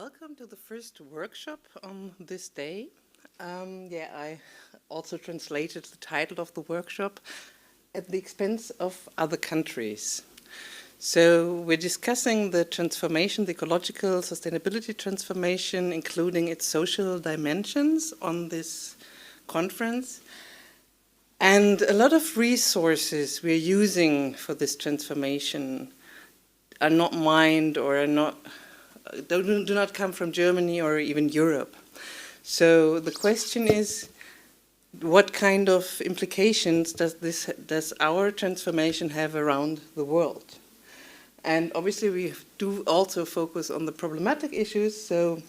Welcome to the first workshop on this day. I also translated the title of the workshop at the expense of other countries. So we're discussing the transformation, the ecological sustainability transformation, including its social dimensions on this conference. And a lot of resources we're using for this transformation are not mined or are do not come from Germany or even Europe. So the question is, what kind of implications does our transformation have around the world? And obviously we do also focus on the problematic issues. So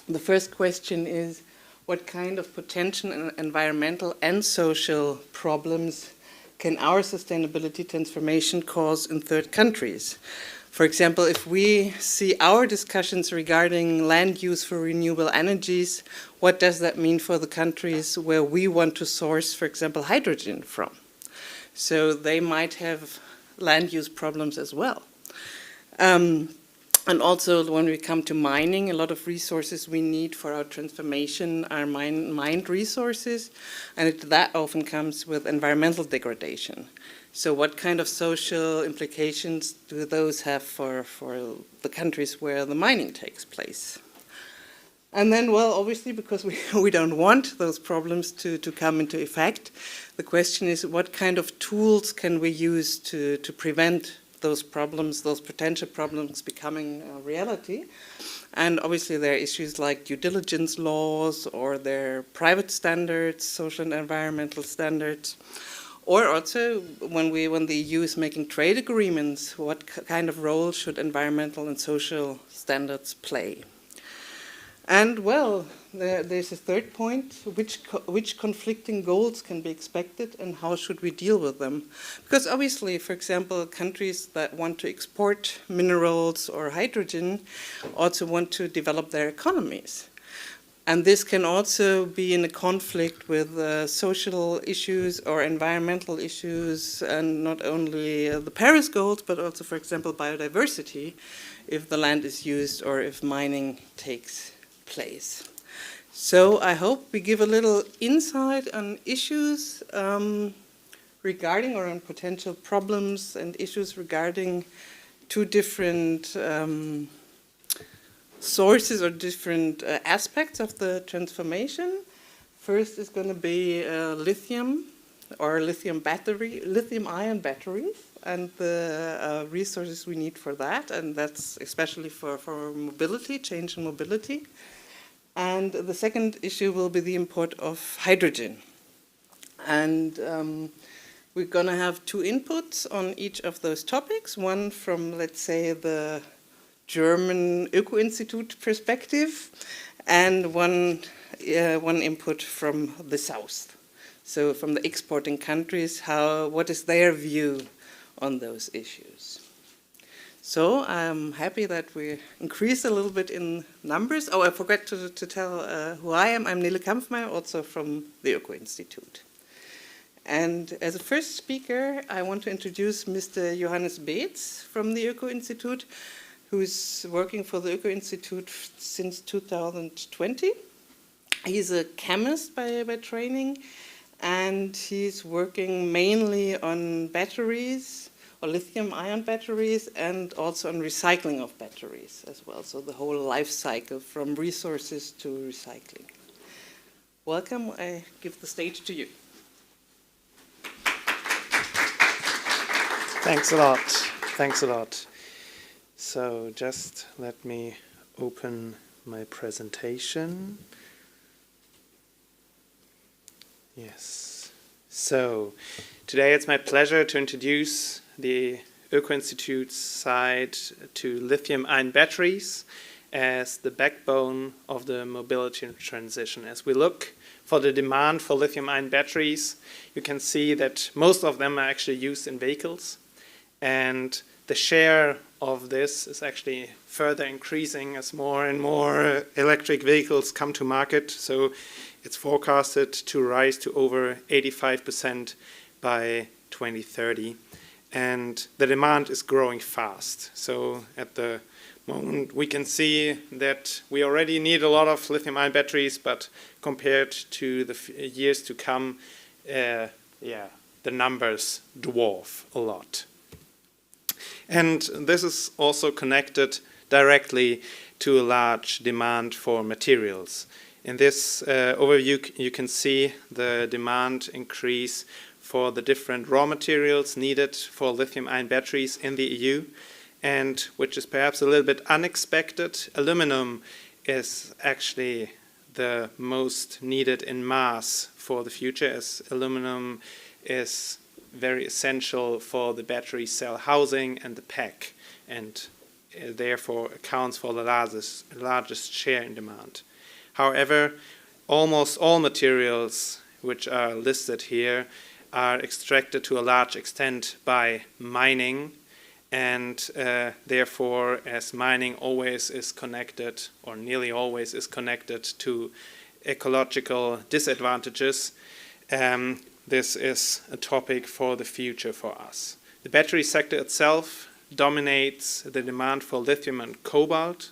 the first question is, what kind of potential environmental and social problems can our sustainability transformation cause in third countries? For example, if we see our discussions regarding land use for renewable energies, what does that mean for the countries where we want to source, for example, hydrogen from? So they might have land use problems as well. And also when we come to mining, a lot of resources we need for our transformation are mined resources, and that often comes with environmental degradation. So what kind of social implications do those have for the countries where the mining takes place? And then, well, obviously, because we don't want those problems to come into effect, the question is, what kind of tools can we use to prevent those problems, those potential problems becoming a reality? And obviously there are issues like due diligence laws, or their private standards, social and environmental standards. Or also, when the EU is making trade agreements, what kind of role should environmental and social standards play? And well, there's a third point, which conflicting goals can be expected and how should we deal with them? Because obviously, for example, countries that want to export minerals or hydrogen also want to develop their economies. And this can also be in a conflict with social issues or environmental issues, and not only the Paris goals, but also, for example, biodiversity, if the land is used or if mining takes place. So I hope we give a little insight on issues regarding, or on potential problems and issues regarding two different sources or different aspects of the transformation. First is going to be lithium or lithium-ion batteries, and the resources we need for that, and that's especially for mobility, change in mobility. And the second issue will be the import of hydrogen. And we're going to have two inputs on each of those topics, one from, let's say, the German Öko-Institut perspective, and one input from the South. So from the exporting countries, what is their view on those issues? So I'm happy that we increased a little bit in numbers. Oh, I forgot to tell who I am. I'm Nele Kampfmeier, also from the Öko-Institut. And as a first speaker, I want to introduce Mr. Johannes Betz from the Öko-Institut, who's working for the Öko-Institut since 2020. He's a chemist by training, and he's working mainly on batteries, or lithium-ion batteries, and also on recycling of batteries as well. So the whole life cycle from resources to recycling. Welcome, I give the stage to you. Thanks a lot. Thanks a lot. So just let me open my presentation. Yes. So today it's my pleasure to introduce the Öko-Institut's side to lithium-ion batteries as the backbone of the mobility transition. As we look for the demand for lithium-ion batteries, you can see that most of them are actually used in vehicles, and the share of this is actually further increasing as more and more electric vehicles come to market. So it's forecasted to rise to over 85% by 2030. And the demand is growing fast. So at the moment, we can see that we already need a lot of lithium-ion batteries, but compared to the years to come, the numbers dwarf a lot. And this is also connected directly to a large demand for materials. In this overview, you can see the demand increase for the different raw materials needed for lithium-ion batteries in the EU, and which is perhaps a little bit unexpected, aluminum is actually the most needed in mass for the future, as aluminum is very essential for the battery cell housing and the pack, and therefore accounts for the largest share in demand. However, almost all materials which are listed here are extracted to a large extent by mining, and therefore, as mining always is connected, or nearly always is connected to ecological disadvantages, this is a topic for the future for us. The battery sector itself dominates the demand for lithium and cobalt,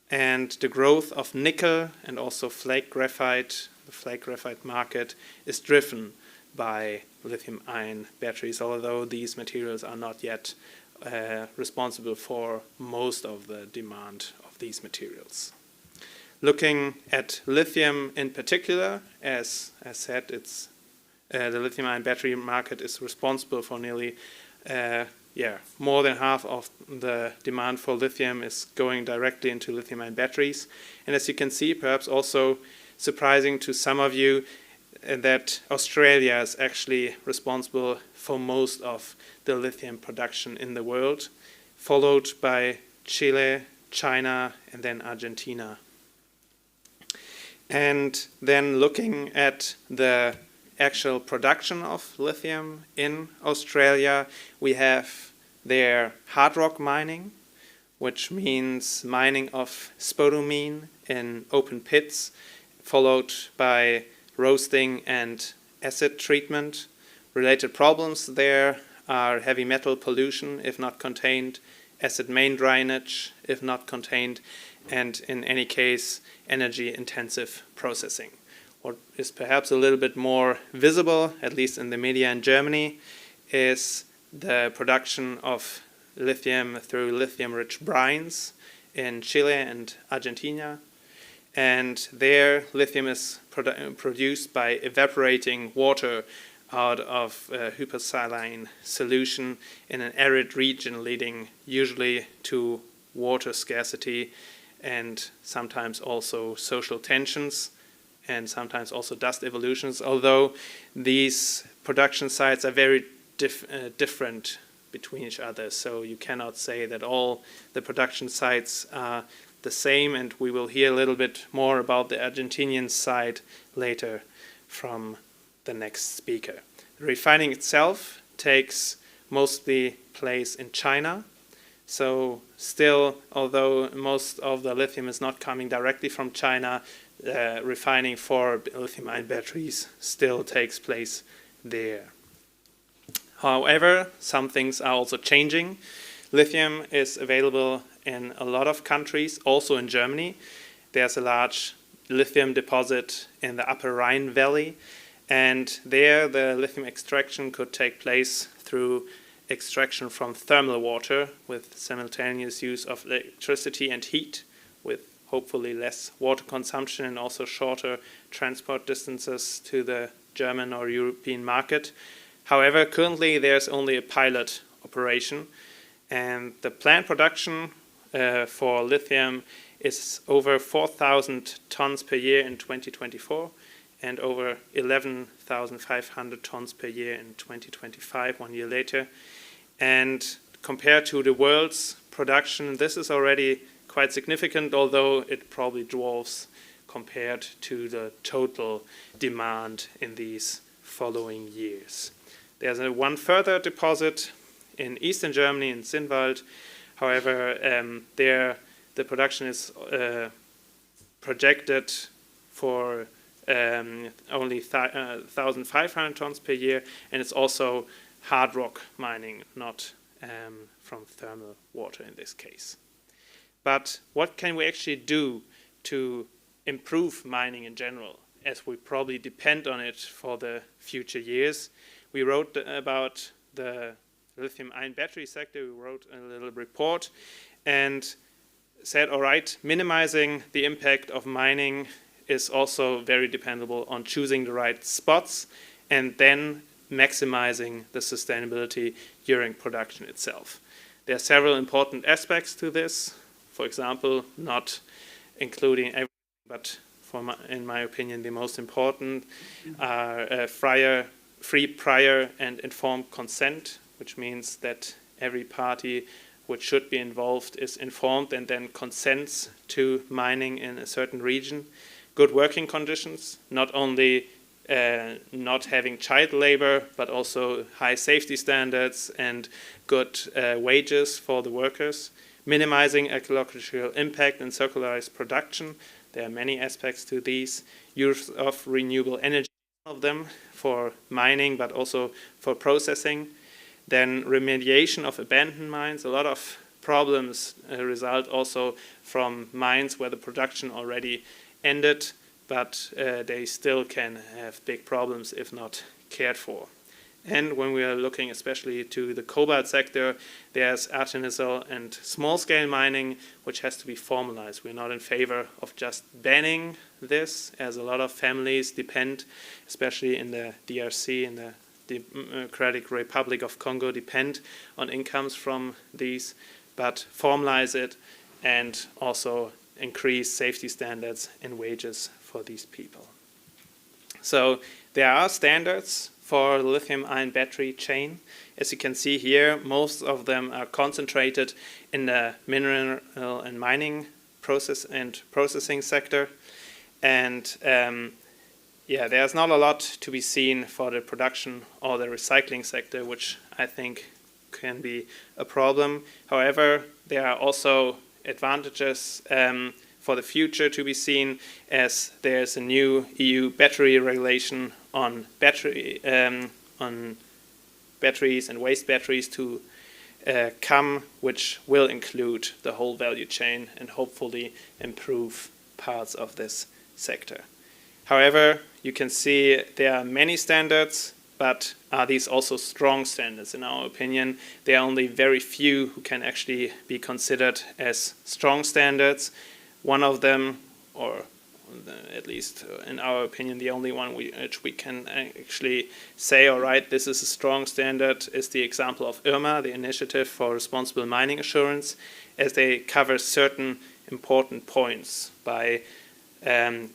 and the growth of nickel and also flake graphite, the flake graphite market, is driven by lithium-ion batteries, although these materials are not yet responsible for most of the demand of these materials. Looking at lithium in particular, as I said, it's the lithium-ion battery market is responsible for nearly more than half of the demand for lithium is going directly into lithium-ion batteries. And as you can see, perhaps also surprising to some of you, that Australia is actually responsible for most of the lithium production in the world, followed by Chile, China, and then Argentina. And then looking at the actual production of lithium in Australia, we have their hard rock mining, which means mining of spodumene in open pits, followed by roasting and acid treatment. Related problems there are heavy metal pollution if not contained, acid main drainage if not contained, and in any case energy intensive processing. What is perhaps a little bit more visible, at least in the media in Germany, is the production of lithium through lithium-rich brines in Chile and Argentina. And there, lithium is produced by evaporating water out of a hypersaline solution in an arid region, leading usually to water scarcity and sometimes also social tensions, and sometimes also dust evolutions, although these production sites are very different between each other. So you cannot say that all the production sites are the same, and we will hear a little bit more about the Argentinian side later from the next speaker. The refining itself takes mostly place in China. So still, although most of the lithium is not coming directly from China, refining for lithium-ion batteries still takes place there. However, some things are also changing. Lithium is available in a lot of countries, also in Germany. There's a large lithium deposit in the Upper Rhine Valley, and there the lithium extraction could take place through extraction from thermal water with simultaneous use of electricity and heat, with hopefully less water consumption and also shorter transport distances to the German or European market. However, currently there's only a pilot operation, and the planned production for lithium is over 4,000 tons per year in 2024 and over 11,500 tons per year in 2025, 1 year later. And compared to the world's production, this is already quite significant, although it probably dwarfs compared to the total demand in these following years. There's one further deposit in eastern Germany, in Zinnwald. However, there the production is projected for only 1,500 tons per year, and it's also hard rock mining, not from thermal water in this case. but what can we actually do to improve mining in general, as we probably depend on it for the future years? We wrote about the lithium-ion battery sector. We wrote a little report and said, all right, minimizing the impact of mining is also very dependable on choosing the right spots and then maximizing the sustainability during production itself. There are several important aspects to this. For example, not including everything, but in my opinion, the most important are free, prior, and informed consent, which means that every party which should be involved is informed and then consents to mining in a certain region. Good working conditions, not only not having child labor, but also high safety standards and good wages for the workers. Minimizing ecological impact and circularized production. There are many aspects to these. Use of renewable energy, of them for mining, but also for processing. Then remediation of abandoned mines. A lot of problems result also from mines where the production already ended, but they still can have big problems if not cared for. And when we are looking especially to the cobalt sector, there's artisanal and small-scale mining, which has to be formalized. We're not in favor of just banning this, as a lot of families depend, especially in the DRC, in the Democratic Republic of Congo, depend on incomes from these, but formalize it and also increase safety standards and wages for these people. So there are standards for the lithium-ion battery chain. As you can see here, most of them are concentrated in the mineral and mining processing sector. And yeah, there's not a lot to be seen for the production or the recycling sector, which I think can be a problem. However, there are also advantages for the future to be seen, as there's a new EU battery regulation on batteries and waste batteries to come, which will include the whole value chain and hopefully improve parts of this sector. However, you can see there are many standards, but are these also strong standards? In our opinion, there are only very few who can actually be considered as strong standards. One of them, or at least in our opinion, the only one which we can actually say, all right, this is a strong standard, is the example of IRMA, the Initiative for Responsible Mining Assurance, as they cover certain important points by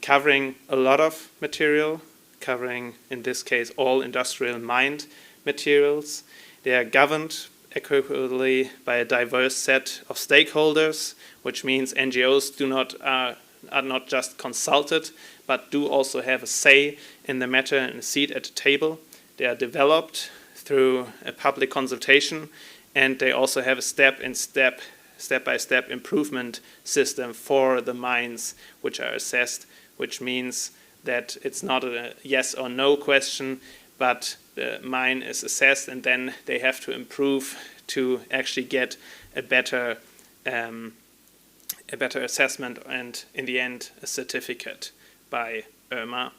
covering a lot of material, covering, in this case, all industrial mined materials. They are governed equitably by a diverse set of stakeholders, which means NGOs are not just consulted, but do also have a say in the matter and a seat at the table. They are developed through a public consultation, and they also have a step-by-step improvement system for the mines which are assessed, which means that it's not a yes or no question, but the mine is assessed and then they have to improve to actually get a better assessment and, in the end, a certificate by IRMA.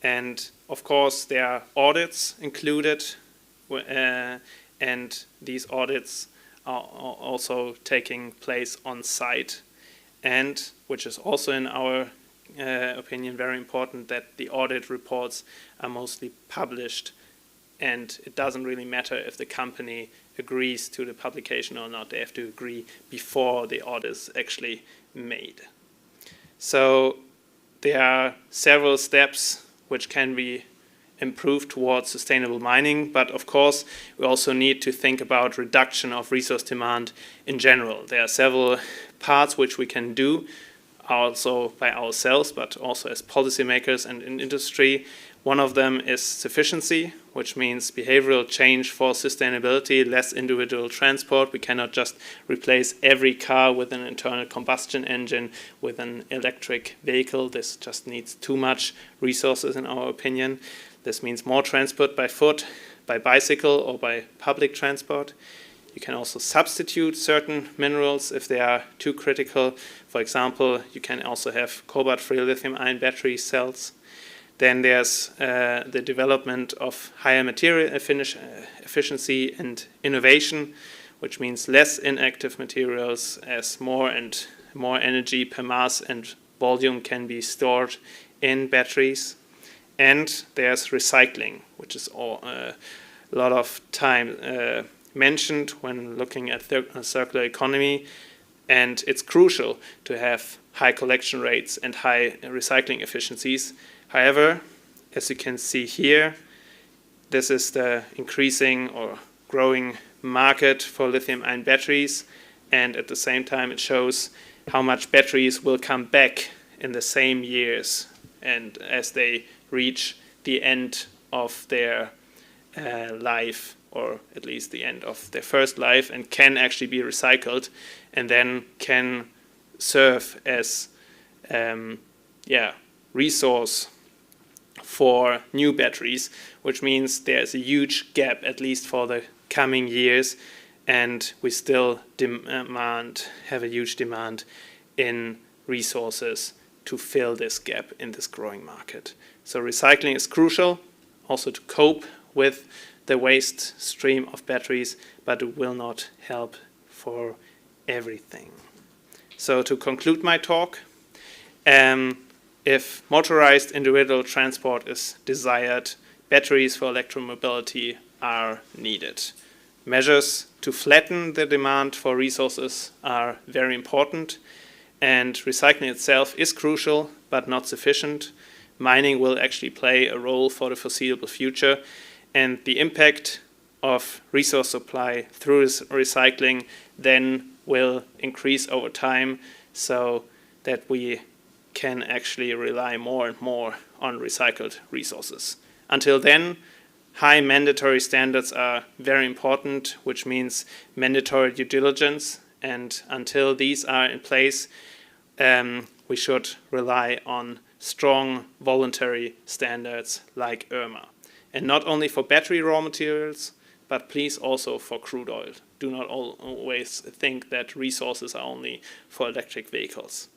And, of course, there are audits included, and these audits are also taking place on site, and, which is also in our opinion very important, that the audit reports are mostly published, and it doesn't really matter if the company agrees to the publication or not. They have to agree before the audit is actually made. So there are several steps which can be improved towards sustainable mining, but of course we also need to think about reduction of resource demand in general. There are several parts which we can do also by ourselves, but also as policymakers and in industry. One of them is sufficiency, which means behavioral change for sustainability, less individual transport. We cannot just replace every car with an internal combustion engine with an electric vehicle. This just needs too much resources in our opinion. This means more transport by foot, by bicycle, or by public transport. You can also substitute certain minerals if they are too critical. For example, you can also have cobalt-free lithium-ion battery cells. Then there's the development of higher material efficiency and innovation, which means less inactive materials as more and more energy per mass and volume can be stored in batteries. And there's recycling, which is a lot of time mentioned when looking at circular economy. And it's crucial to have high collection rates and high recycling efficiencies. However, as you can see here, this is the increasing or growing market for lithium-ion batteries, and at the same time it shows how much batteries will come back in the same years and as they reach the end of their life, or at least the end of their first life, and can actually be recycled and then can serve as resource for new batteries, which means there's a huge gap, at least for the coming years, and we still have a huge demand in resources to fill this gap in this growing market. So recycling is crucial also to cope with the waste stream of batteries, but it will not help for everything. So to conclude my talk, if motorized individual transport is desired, batteries for electromobility are needed. Measures to flatten the demand for resources are very important, and recycling itself is crucial but not sufficient. Mining will actually play a role for the foreseeable future, and the impact of resource supply through recycling then will increase over time, so that we can actually rely more and more on recycled resources. Until then, high mandatory standards are very important, which means mandatory due diligence, and until these are in place, we should rely on strong voluntary standards like IRMA. And not only for battery raw materials, but please also for crude oil. Do not always think that resources are only for electric vehicles.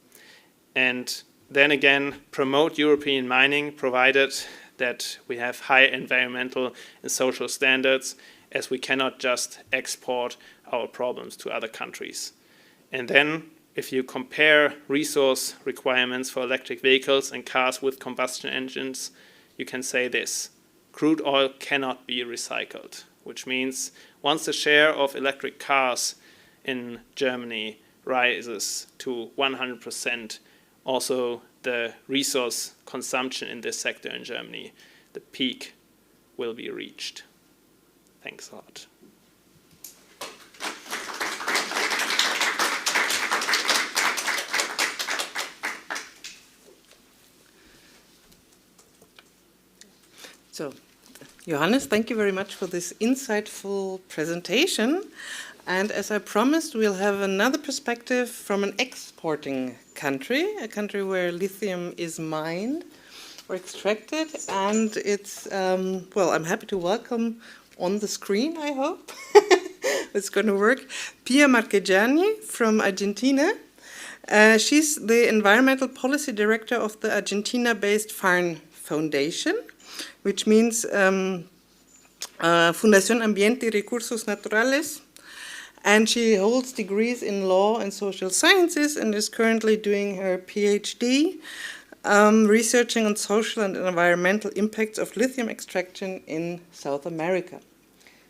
And then again, promote European mining, provided that we have high environmental and social standards, as we cannot just export our problems to other countries. And then, if you compare resource requirements for electric vehicles and cars with combustion engines, you can say this: crude oil cannot be recycled, which means once the share of electric cars in Germany rises to 100%, also the resource consumption in this sector in Germany, the peak will be reached. Thanks a lot. So, Johannes, thank you very much for this insightful presentation. And as I promised, we'll have another perspective from an exporting country, a country where lithium is mined or extracted. And it's, well, I'm happy to welcome on the screen, I hope. It's going to work. Pia Marchegiani from Argentina. She's the Environmental Policy Director of the Argentina-based FARN Foundation, which means Fundación Ambiente y Recursos Naturales. And she holds degrees in law and social sciences and is currently doing her PhD, researching on social and environmental impacts of lithium extraction in South America.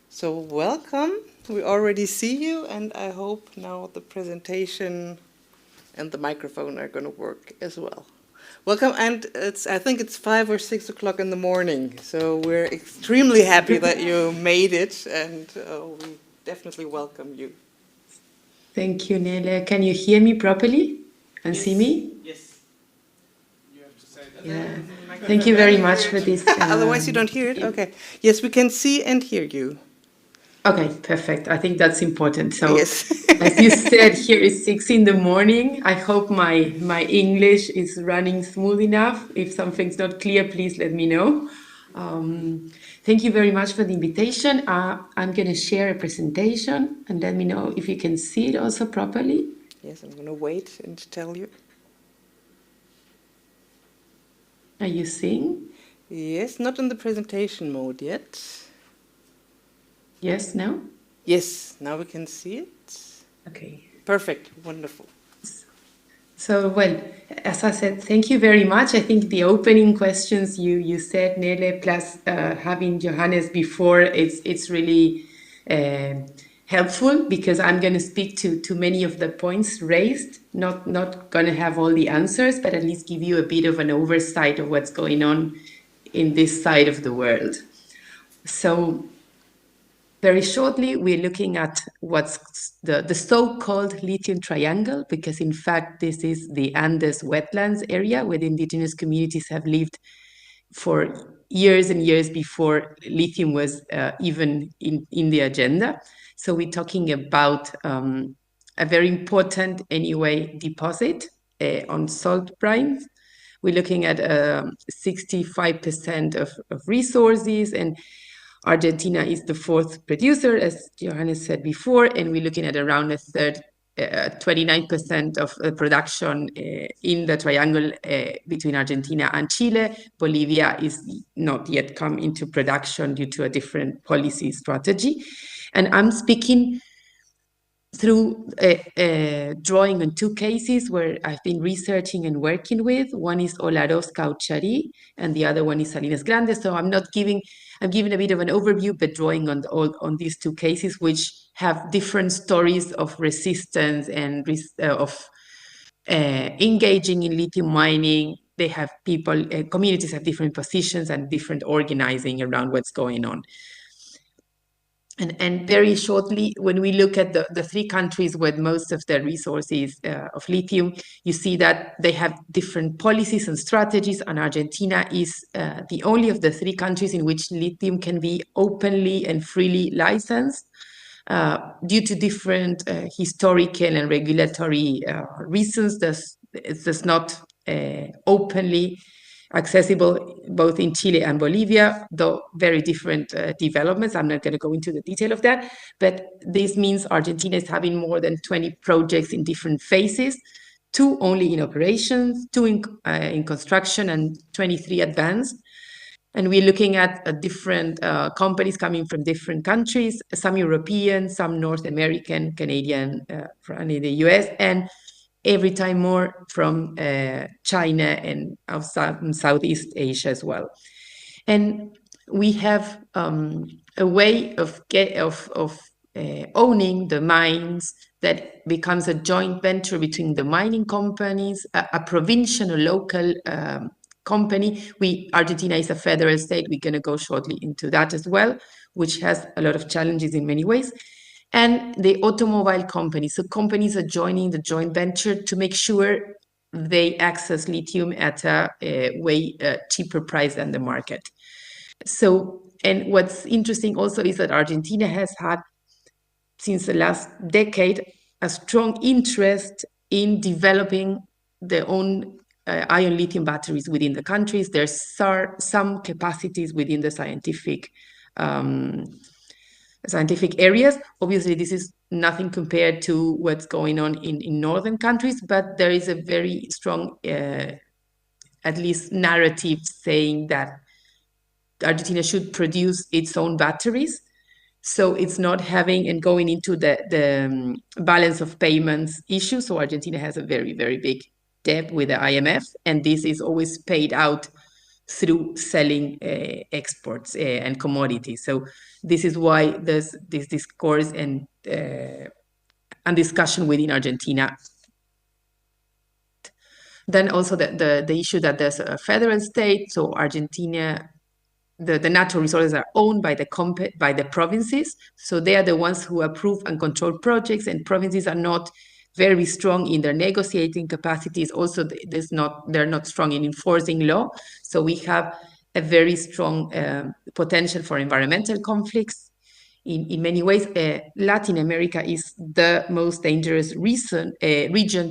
So welcome. We already see you, and I hope now the presentation and the microphone are going to work as well. Welcome, and I think it's 5 or 6 o'clock in the morning, so we're extremely happy that you made it, and we definitely welcome you. Thank you, Nele. Can you hear me properly and see me? Yes. You have to say that. Yeah. Thank you very much for this. Otherwise you don't hear it? Okay. Yes, we can see and hear you. Okay, perfect. I think that's important. So, yes. as you said, here is 6 in the morning. I hope my English is running smooth enough. If something's not clear, please let me know. Thank you very much for the invitation. I'm going to share a presentation and let me know if you can see it also properly. Yes, I'm going to wait and tell you. Are you seeing? Yes, not in the presentation mode yet. Yes, no? Yes, now we can see it. Okay. Perfect, wonderful. So, well, as I said, thank you very much. I think the opening questions you said, Nele, plus having Johannes before, it's really helpful because I'm going to speak to many of the points raised. Not going to have all the answers, but at least give you a bit of an oversight of what's going on in this side of the world. So, very shortly, we're looking at what's the so-called lithium triangle, because in fact, this is the Andes wetlands area where the indigenous communities have lived for years and years before lithium was even in the agenda. So we're talking about a very important, anyway, deposit on salt brines. We're looking at 65% of resources, and Argentina is the fourth producer, as Johannes said before, and we're looking at around a third, 29% of production in the triangle between Argentina and Chile. Bolivia is not yet come into production due to a different policy strategy. And I'm speaking through drawing on two cases where I've been researching and working with. One is Olaroz Caucharí, and the other one is Salinas Grandes. So I'm giving a bit of an overview, but drawing on these two cases, which have different stories of resistance and of engaging in lithium mining. They have people, communities have different positions and different organizing around what's going on. And very shortly, when we look at the three countries with most of the resources of lithium, you see that they have different policies and strategies, and Argentina is the only of the three countries in which lithium can be openly and freely licensed. Due to different historical and regulatory reasons, it does not openly accessible both in Chile and Bolivia, though very different developments. I'm not going to go into the detail of that, but this means Argentina is having more than 20 projects in different phases, 2 only in operations, 2 in construction, and 23 advanced. And we're looking at different companies coming from different countries, some European, some North American, Canadian, and in the US, and every time more from China and Southeast Asia as well. And we have a way of owning the mines that becomes a joint venture between the mining companies, a provincial or local company. Argentina is a federal state. We're going to go shortly into that as well, which has a lot of challenges in many ways. And the automobile companies. So companies are joining the joint venture to make sure they access lithium at a way cheaper price than the market. So, and what's interesting also is that Argentina has had, since the last decade, a strong interest in developing their own ion lithium batteries within the countries. There's some capacities within the scientific areas. Obviously, this is nothing compared to what's going on in northern countries, but there is a very strong, at least narrative saying that Argentina should produce its own batteries. So it's not having and going into the balance of payments issue. So Argentina has a very, very big debt with the IMF, and this is always paid out through selling exports and commodities. So this is why there's this discourse and discussion within Argentina. Then also the issue that there's a federal state, so Argentina, the natural resources are owned by the provinces, so they are the ones who approve and control projects, and provinces are not very strong in their negotiating capacities. Also, they're not strong in enforcing law. So we have a very strong potential for environmental conflicts in many ways. Latin America is the most dangerous region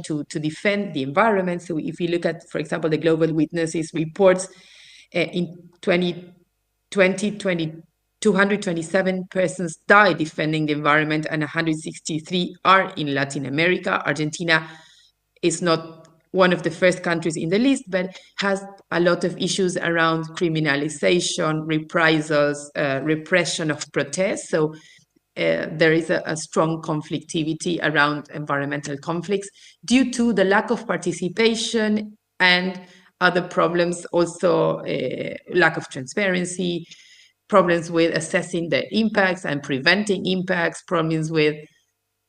to defend the environment. So if you look at, for example, the Global Witnesses reports in 227 persons died defending the environment, and 163 are in Latin America. Argentina is not one of the first countries in the list, but has a lot of issues around criminalization, reprisals, repression of protests. So there is a strong conflictivity around environmental conflicts due to the lack of participation and other problems, also lack of transparency, problems with assessing the impacts and preventing impacts, problems with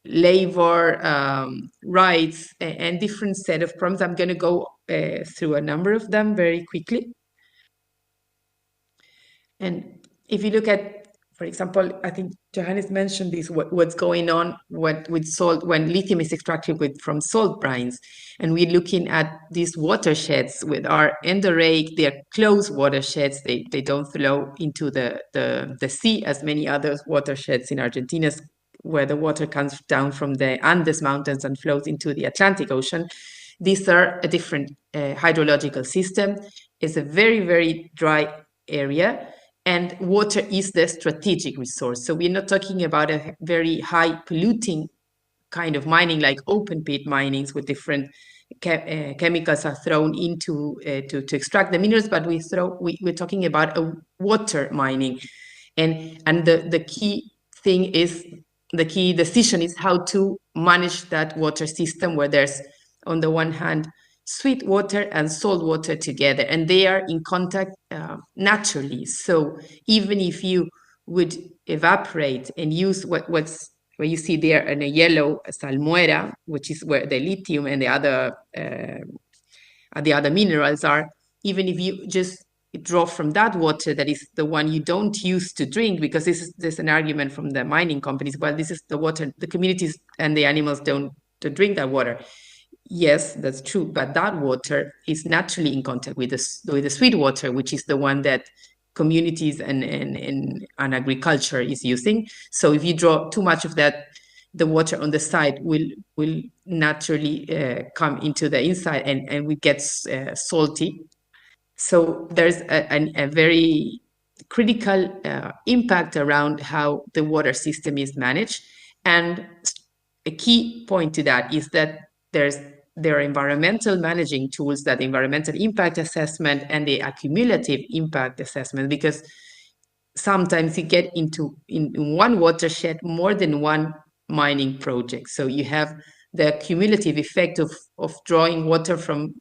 labor rights, and different set of problems. I'm going to go through a number of them very quickly. And if you look at, for example, I think Johannes mentioned this, what's going on with salt, when lithium is extracted from salt brines, and we're looking at these watersheds with our endorheic, they're closed watersheds, they don't flow into the sea as many other watersheds in Argentina, where the water comes down from the Andes Mountains and flows into the Atlantic Ocean. These are a different hydrological system. It's a very, very dry area, and water is the strategic resource. So we're not talking about a very high polluting kind of mining, like open pit minings with different chemicals are thrown into to extract the minerals, but we're talking about a water mining. And the key thing is, the key decision is how to manage that water system, where there's, on the one hand, sweet water and salt water together, and they are in contact naturally. So even if you would evaporate and use what you see there in a yellow salmuera, which is where the lithium and the other minerals are, even if you just draw from that water, that is the one you don't use to drink, because there's an argument from the mining companies, well, this is the water the communities and the animals don't drink that water. Yes, that's true, but that water is naturally in contact with the sweet water, which is the one that communities and agriculture is using. So if you draw too much of that, the water on the side will naturally come into the inside, and we get salty. So there's a very critical impact around how the water system is managed. And a key point to that is that there are environmental managing tools, that environmental impact assessment and the accumulative impact assessment, because sometimes you get in one watershed more than one mining project. So you have the cumulative effect of drawing water from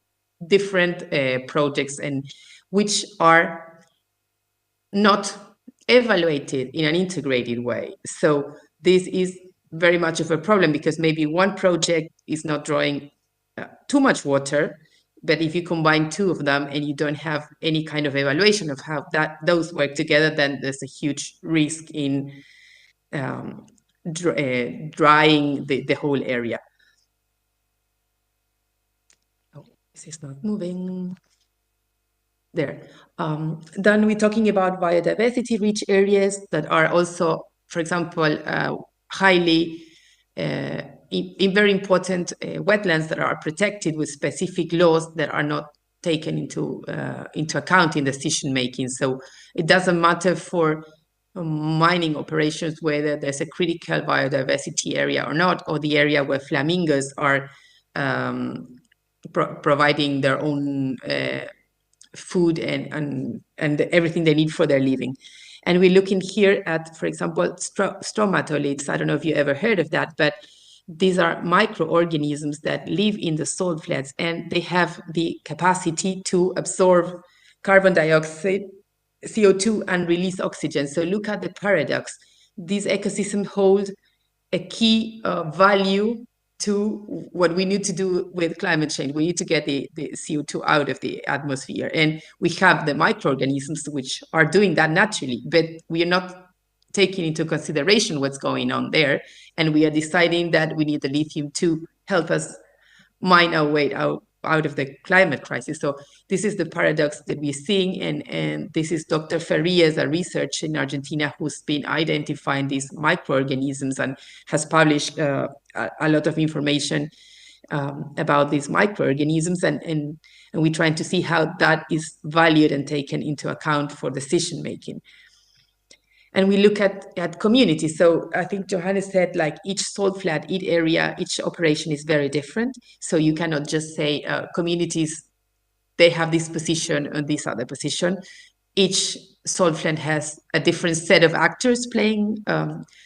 different projects, and which are not evaluated in an integrated way. So this is very much of a problem, because maybe one project is not drawing too much water, but if you combine two of them and you don't have any kind of evaluation of how those work together, then there's a huge risk in drying the whole area. Oh, this is not moving. There. Then we're talking about biodiversity-rich areas that are also, for example, highly very important wetlands that are protected with specific laws that are not taken into account in decision making. So it doesn't matter for mining operations whether there's a critical biodiversity area or not, or the area where flamingos are providing their own food and everything they need for their living. And we're looking here at, for example, stromatolites. I don't know if you ever heard of that, but these are microorganisms that live in the salt flats, and they have the capacity to absorb carbon dioxide, CO2, and release oxygen. So look at the paradox. These ecosystems hold a key value to what we need to do with climate change. We need to get the CO2 out of the atmosphere. And we have the microorganisms which are doing that naturally, but we are not taking into consideration what's going on there. And we are deciding that we need the lithium to help us mine our way out of the climate crisis. So this is the paradox that we're seeing. And this is Dr. Farias, a researcher in Argentina, who's been identifying these microorganisms and has published a lot of information about these microorganisms, and we're trying to see how that is valued and taken into account for decision making. And we look at communities. So I think Johannes said, like, each salt flat, each area, each operation is very different. So you cannot just say communities, they have this position and this other position. Each salt flat has a different set of actors playing.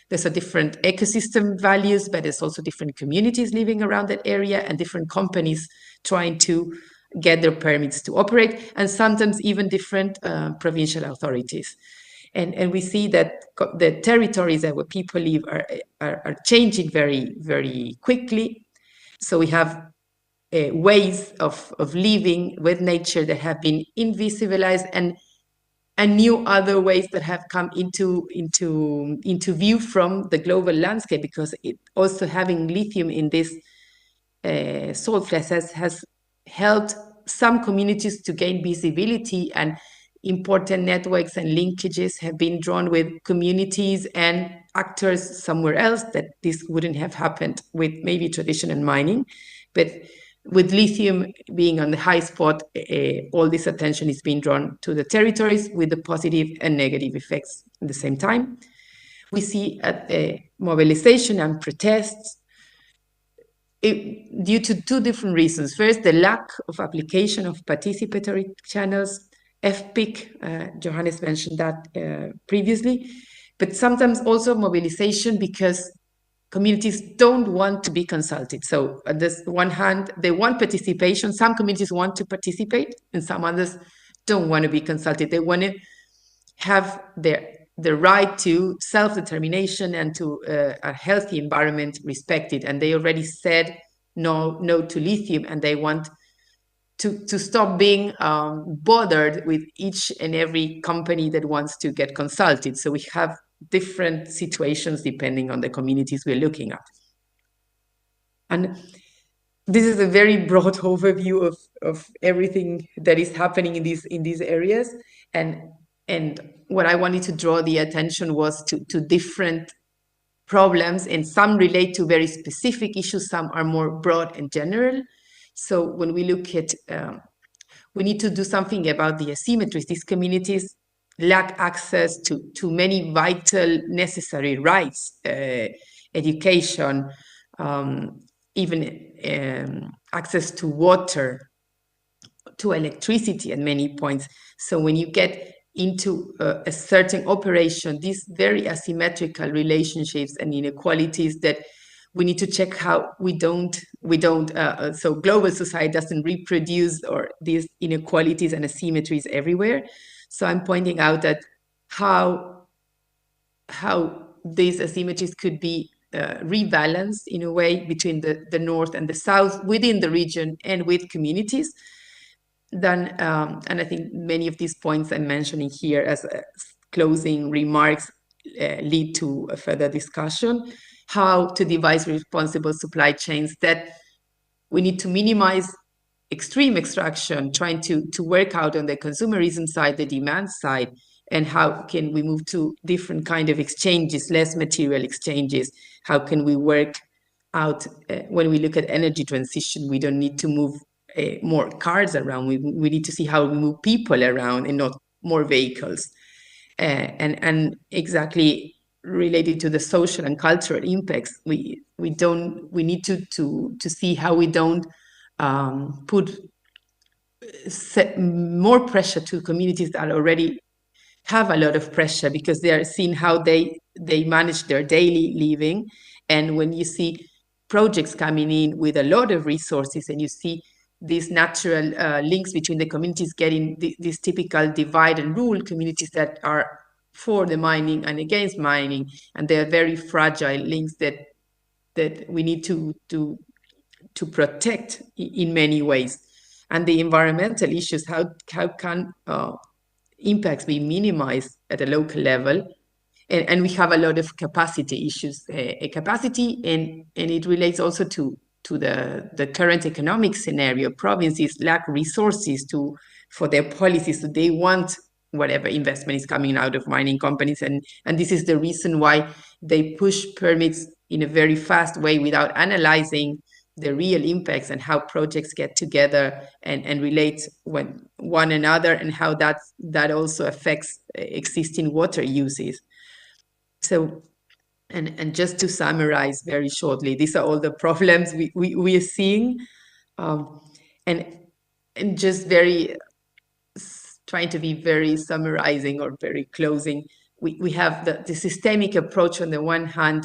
There's a different ecosystem values, but there's also different communities living around that area and different companies trying to get their permits to operate, and sometimes even different provincial authorities. And we see that the territories where people live are changing very, very quickly. So we have ways of living with nature that have been invisibilized, and new other ways that have come into view from the global landscape, because it also having lithium in this salt flats has helped some communities to gain visibility, and important networks and linkages have been drawn with communities and actors somewhere else that this wouldn't have happened with maybe traditional mining. But with lithium being on the high spot, all this attention is being drawn to the territories with the positive and negative effects at the same time. We see mobilization and protests due to two different reasons. First, the lack of application of participatory channels, FPIC, Johannes mentioned that previously, but sometimes also mobilization because communities don't want to be consulted. So on this one hand, they want participation. Some communities want to participate, and some others don't want to be consulted. They want to have the right to self-determination and to a healthy environment respected. And they already said no to lithium, and they want to stop being bothered with each and every company that wants to get consulted. So we have different situations depending on the communities we're looking at. And this is a very broad overview of everything that is happening in these areas. And what I wanted to draw the attention was to different problems, and some relate to very specific issues, some are more broad and general. So when we look at, we need to do something about the asymmetries. These communities lack access to many vital necessary rights, education, even access to water, to electricity at many points. So when you get into a certain operation, these very asymmetrical relationships and inequalities that we need to check how we don't so global society doesn't reproduce or these inequalities and asymmetries everywhere. So I'm pointing out that how these asymmetries could be rebalanced in a way between the north and the south within the region and with communities. Then, and I think many of these points I'm mentioning here as closing remarks lead to a further discussion, how to devise responsible supply chains, that we need to minimize extreme extraction, trying to work out on the consumerism side, the demand side, and how can we move to different kind of exchanges, less material exchanges. How can we work out when we look at energy transition, we don't need to move more cars around. We need to see how we move people around and not more vehicles. And exactly related to the social and cultural impacts, we need to see how we don't put more pressure to communities that already have a lot of pressure, because they are seeing how they manage their daily living. And when you see projects coming in with a lot of resources, and you see these natural links between the communities getting these typical divide and rule communities that are for the mining and against mining, and they are very fragile links that we need to protect in many ways. And the environmental issues, how can impacts be minimized at a local level? And we have a lot of capacity issues, capacity, and it relates also to the current economic scenario. Provinces lack resources for their policies, so they want whatever investment is coming out of mining companies, and this is the reason why they push permits in a very fast way without analyzing the real impacts and how projects get together and relate with one another, and how that also affects existing water uses. So, and just to summarize very shortly, these are all the problems we are seeing, and just very trying to be very summarizing or very closing. We have the systemic approach. On the one hand,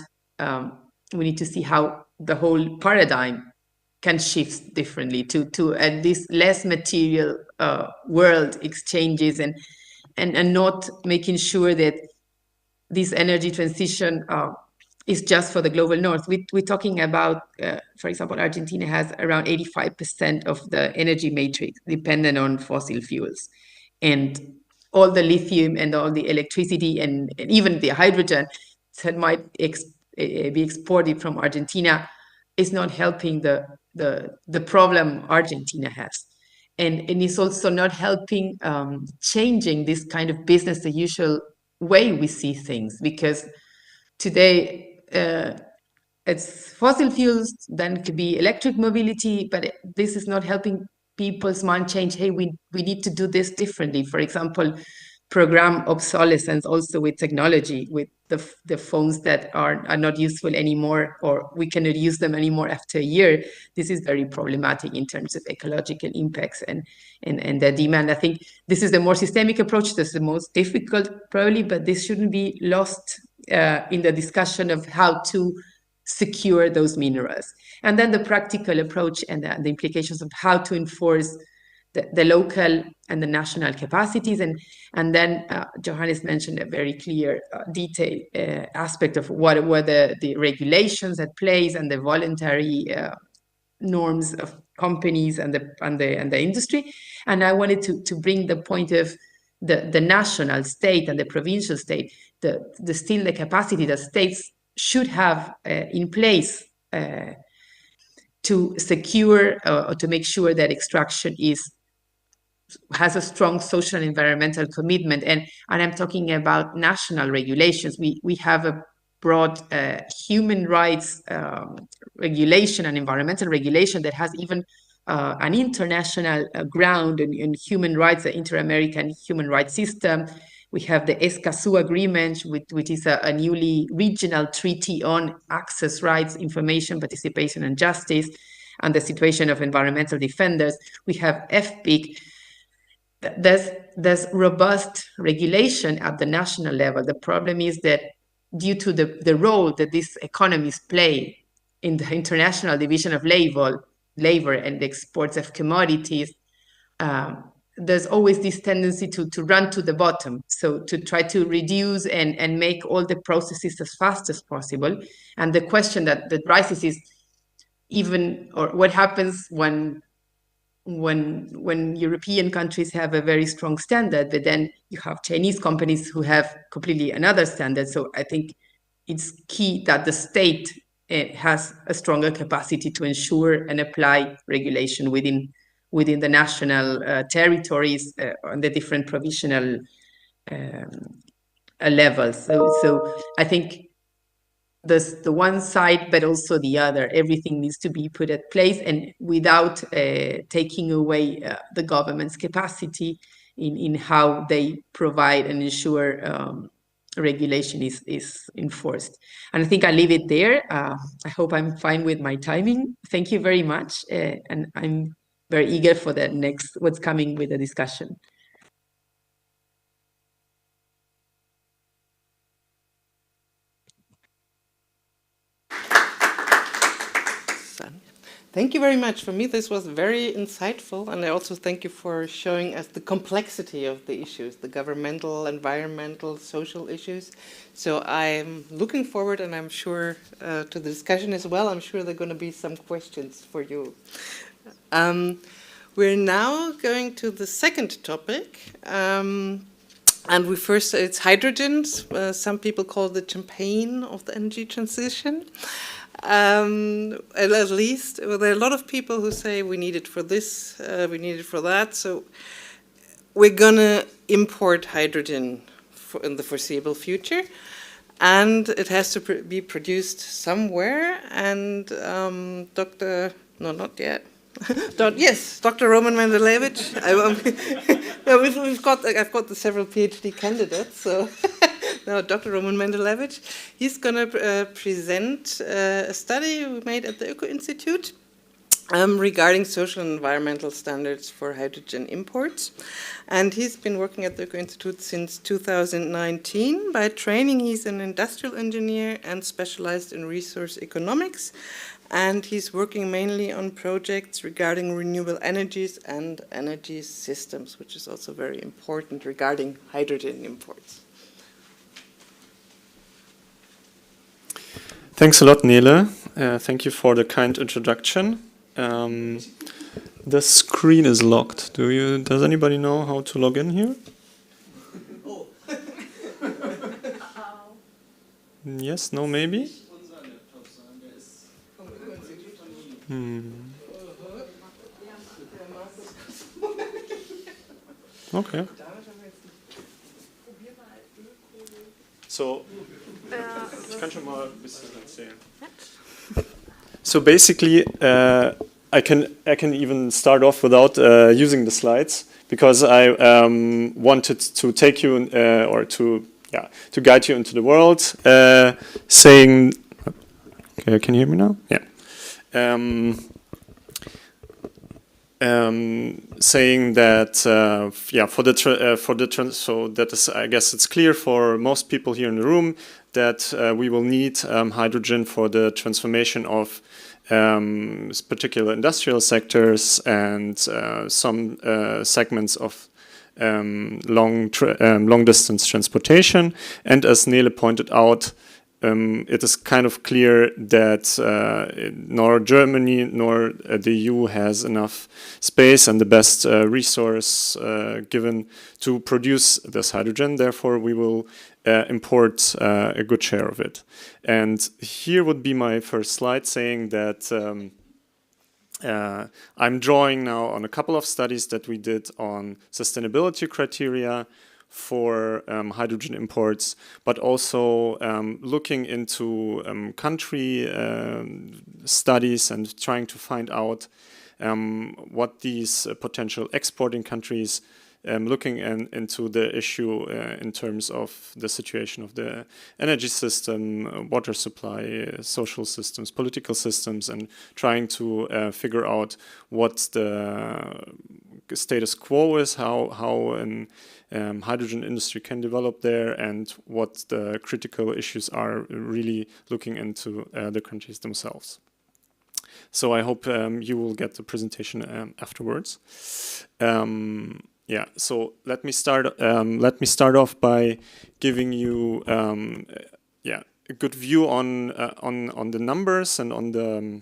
we need to see how the whole paradigm can shift differently to at least less material world exchanges, and not making sure that this energy transition is just for the global north. We're talking about, for example, Argentina has around 85% of the energy matrix dependent on fossil fuels. And all the lithium and all the electricity and even the hydrogen that might be exported from Argentina is not helping the problem Argentina has. And it's also not helping changing this kind of business as usual way we see things, because today it's fossil fuels, then it could be electric mobility, but this is not helping people's mind change. Hey, we need to do this differently. For example, program obsolescence also with technology, with the phones that are not useful anymore, or we cannot use them anymore after a year. This is very problematic in terms of ecological impacts and the demand. I think this is the more systemic approach. That's the most difficult probably, but this shouldn't be lost in the discussion of how to secure those minerals. And then the practical approach and the implications of how to enforce the local and the national capacities. And then Johannes mentioned a very clear detailed aspect of what were the regulations at place and the voluntary norms of companies and the industry. And I wanted to bring the point of the national state and the provincial state, the capacity that states should have in place to secure or to make sure that extraction has a strong social and environmental commitment. And I'm talking about national regulations. We have a broad human rights regulation and environmental regulation that has even an international ground in human rights, the Inter-American Human Rights System. We have the Escazú Agreement, which is a newly regional treaty on access rights, information, participation, and justice, and the situation of environmental defenders. We have FPIC. There's robust regulation at the national level. The problem is that due to the role that these economies play in the international division of labor and the exports of commodities, there's always this tendency to run to the bottom. So to try to reduce and make all the processes as fast as possible. And the question that rises is what happens when European countries have a very strong standard, but then you have Chinese companies who have completely another standard. So I think it's key that the state has a stronger capacity to ensure and apply regulation within the national territories on the different provisional levels. So I think there's the one side, but also the other. Everything needs to be put at place, and without taking away the government's capacity in how they provide and ensure regulation is enforced. And I think I'll leave it there. I hope I'm fine with my timing. Thank you very much. And I'm very eager for the next, what's coming with the discussion. Thank you very much. For me, this was very insightful, and I also thank you for showing us the complexity of the issues, the governmental, environmental, social issues. So I'm looking forward, and I'm sure to the discussion as well. I'm sure there are going to be some questions for you. We're now going to the second topic. And it's hydrogen. Some people call it the champagne of the energy transition. At least there are a lot of people who say we need it for this, we need it for that. So we're gonna import hydrogen in the foreseeable future. and it has to be produced somewhere. And Dr. No, not yet. Yes, Dr. Roman Mendelevitch. I've got the several PhD candidates. So, no, Dr. Roman Mendelevitch. He's going to present a study we made at the Öko-Institut regarding social and environmental standards for hydrogen imports. And he's been working at the Öko-Institut since 2019. By training, he's an industrial engineer and specialized in resource economics. And he's working mainly on projects regarding renewable energies and energy systems, which is also very important regarding hydrogen imports. Thanks a lot, Nele. Thank you for the kind introduction. The screen is locked. Does anybody know how to log in here? Oh. Yes, no, maybe? Okay. So, ich kann schon mal ein bisschen erzählen. So basically, I can even start off without using the slides, because I wanted to take you or to guide you into the world, saying. Okay, can you hear me now? Yeah. Saying that so that is, I guess it's clear for most people here in the room that we will need hydrogen for the transformation of particular industrial sectors and some segments of long distance transportation. And as Nele pointed out, it is kind of clear that nor Germany nor the EU has enough space and the best resource given to produce this hydrogen. Therefore, we will import a good share of it. And here would be my first slide, saying that I'm drawing now on a couple of studies that we did on sustainability criteria for hydrogen imports, but also looking into country studies and trying to find out what these potential exporting countries looking into the issue in terms of the situation of the energy system, water supply, social systems, political systems, and trying to figure out what the status quo is, how an hydrogen industry can develop there, and what the critical issues are, really looking into the countries themselves. So I hope you will get the presentation afterwards. Yeah, so let me start off by giving you a good view on the numbers and on the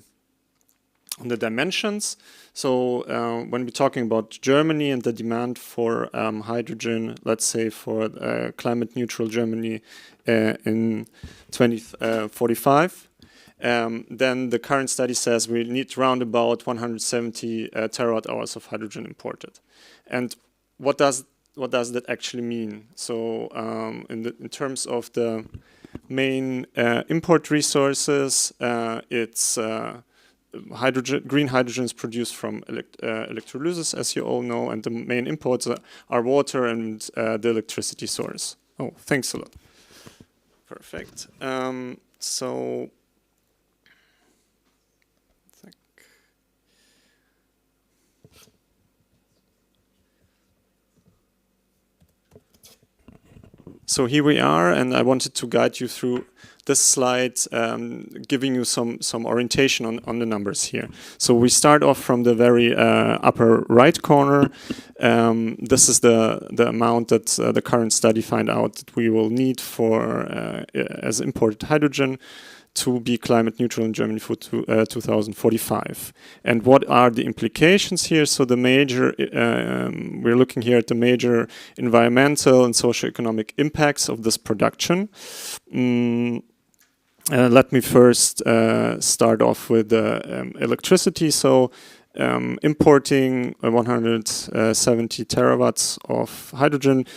dimensions. So when we're talking about Germany and the demand for hydrogen, let's say for climate neutral Germany in 2045, then the current study says we need around about 170 terawatt hours of hydrogen imported. And what does that actually mean? So in terms of the main import resources, it's green hydrogen is produced from electrolysis, as you all know, and the main imports are water and the electricity source. Oh, thanks a lot. Perfect. So here we are, and I wanted to guide you through this slide, giving you some orientation on the numbers here. So we start off from the very upper right corner. This is the amount that the current study find out that we will need for as imported hydrogen to be climate neutral in Germany for 2045. And what are the implications here? So the major, we're looking here at the major environmental and socio-economic impacts of this production. Let me first start off with electricity. So importing 170 terawatts of hydrogen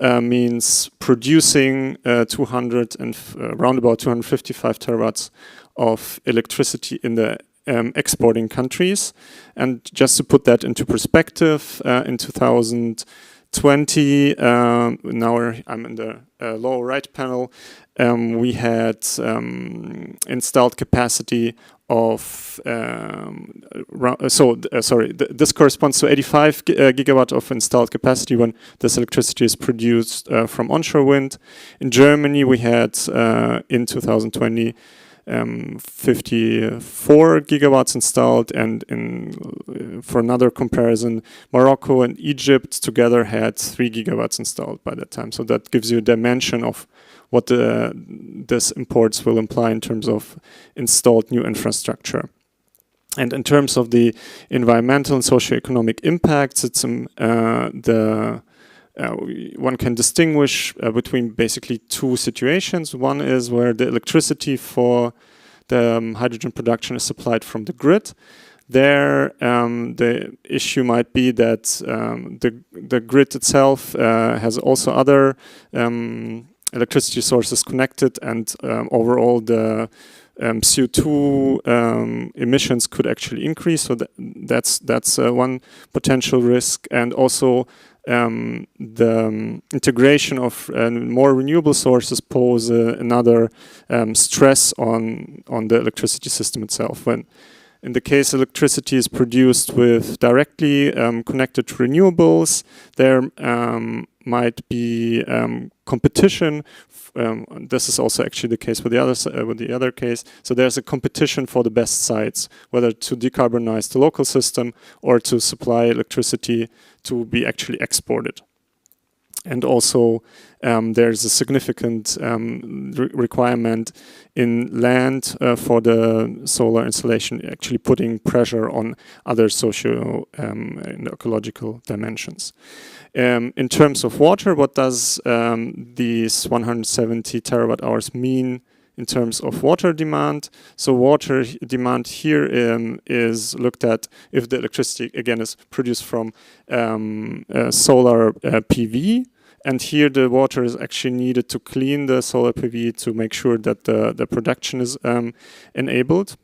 means producing around about 255 terawatts of electricity in the exporting countries. And just to put that into perspective, in 2020, now I'm in the lower right panel, we had installed capacity of, this corresponds to 85 gigawatt of installed capacity when this electricity is produced from onshore wind. In Germany, we had in 2020 54 gigawatts installed, and for another comparison, Morocco and Egypt together had 3 gigawatts installed by that time. So that gives you a dimension of what this imports will imply in terms of installed new infrastructure. And in terms of the environmental and socioeconomic impacts, it's one can distinguish between basically two situations. One is where the electricity for the hydrogen production is supplied from the grid. There, the issue might be that the grid itself has also other electricity sources connected, and overall the CO2 emissions could actually increase. So that's one potential risk, and also the integration of more renewable sources pose another stress on the electricity system itself. When in the case electricity is produced with directly connected to renewables, there might be competition. This is also actually the case with the other case. So there's a competition for the best sites, whether to decarbonize the local system or to supply electricity to be actually exported. And also there's a significant requirement in land for the solar installation, actually putting pressure on other socio and ecological dimensions. In terms of water, what does these 170 terawatt hours mean in terms of water demand? So water demand here is looked at if the electricity, again, is produced from solar PV. And here the water is actually needed to clean the solar PV to make sure that the production is enabled.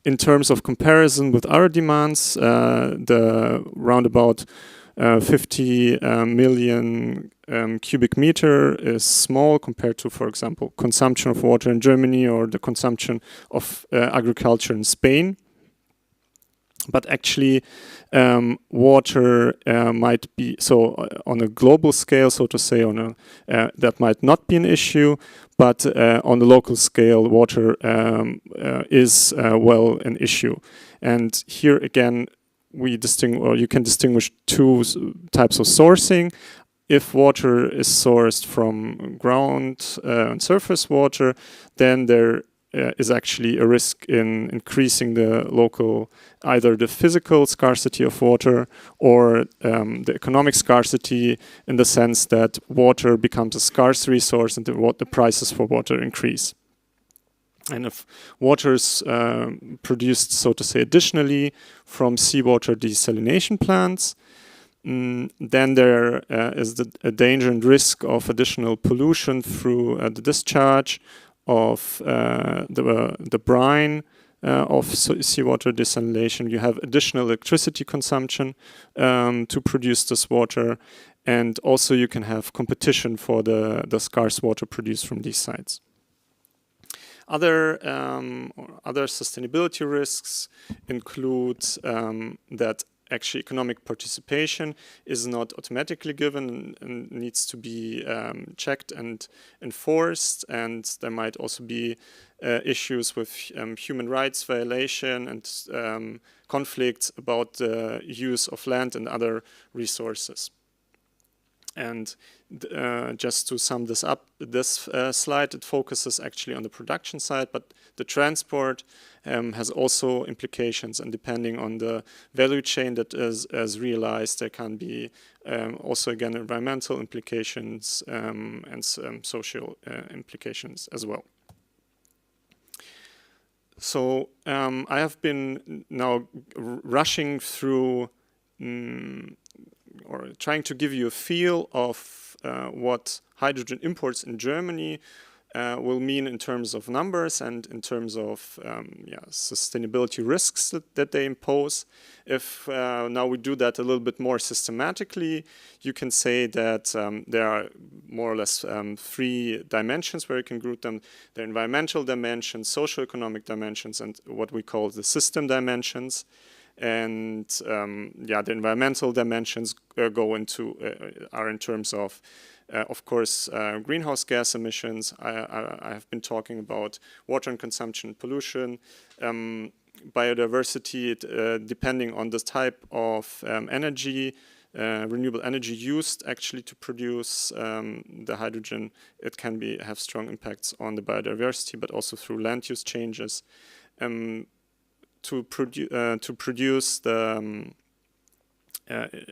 In terms of comparison with other demands, the roundabout 50 million cubic meter is small compared to, for example, consumption of water in Germany or the consumption of agriculture in Spain. But actually, water might be, so on a global scale, so to say, that might not be an issue, but on the local scale, water is, an issue. And here again, you can distinguish two types of sourcing. If water is sourced from ground and surface water, then there is actually a risk in increasing the local, either the physical scarcity of water or the economic scarcity, in the sense that water becomes a scarce resource and the prices for water increase. And if water is produced, so to say, additionally from seawater desalination plants, then there is a danger and risk of additional pollution through the discharge of the brine of seawater desalination. You have additional electricity consumption to produce this water, and also you can have competition for the scarce water produced from these sites. Other sustainability risks include that actually economic participation is not automatically given and needs to be checked and enforced, and there might also be issues with human rights violation and conflicts about the use of land and other resources. And just to sum this up, this slide, it focuses actually on the production side, but the transport has also implications, and depending on the value chain that is realized, there can be also, again, environmental implications and social implications as well. So I have been now rushing through or trying to give you a feel of what hydrogen imports in Germany will mean in terms of numbers and in terms of sustainability risks that they impose. If now we do that a little bit more systematically, you can say that there are more or less 3 dimensions where you can group them: the environmental dimensions, socio-economic dimensions, and what we call the system dimensions. And the environmental dimensions are in terms of course, greenhouse gas emissions. I have been talking about water and consumption, pollution, biodiversity, depending on the type of energy, renewable energy used actually to produce the hydrogen. It can have strong impacts on the biodiversity, but also through land use changes. To produce the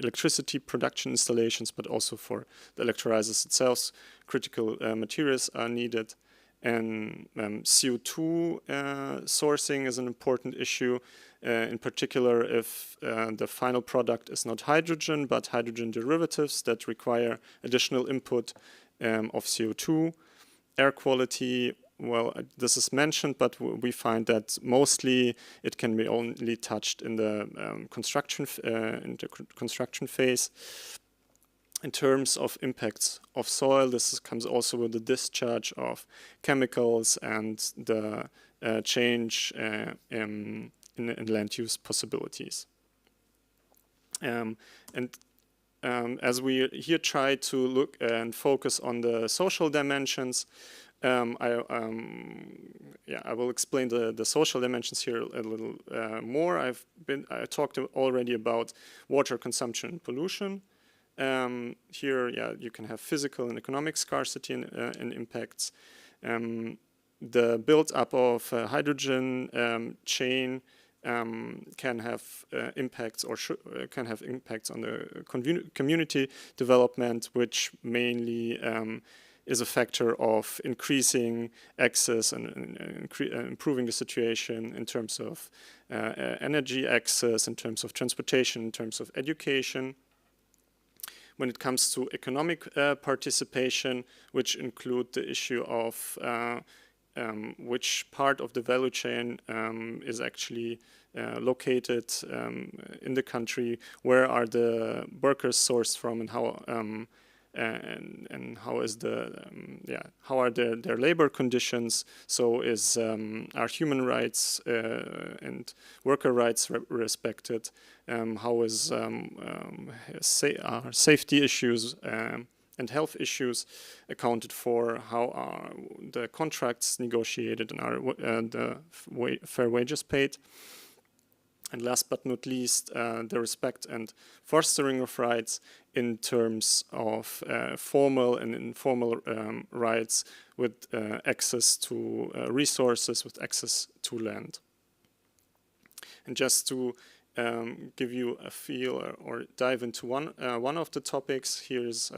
electricity production installations, but also for the electrolyzers itself, critical materials are needed. And CO2 sourcing is an important issue, in particular if the final product is not hydrogen, but hydrogen derivatives that require additional input of CO2. Air quality, well, this is mentioned, but we find that mostly it can be only touched in the construction phase. In terms of impacts of soil, this comes also with the discharge of chemicals and the change in land use possibilities. As we here try to look and focus on the social dimensions, I will explain the social dimensions here a little more. I talked already about water consumption and pollution. Here, you can have physical and economic scarcity and impacts. The build-up of hydrogen chain can have impacts can have impacts on the community development, which mainly is a factor of increasing access and improving the situation in terms of energy access, in terms of transportation, in terms of education. When it comes to economic participation, which include the issue of which part of the value chain is actually located in the country, where are the workers sourced from, and how how is how are their labor conditions? So are human rights and worker rights respected? How is are safety issues and health issues accounted for? How are the contracts negotiated, and are the fair wages paid? And last but not least, the respect and fostering of rights in terms of formal and informal rights, with access to resources, with access to land. And just to give you a feel or dive into one of the topics, here's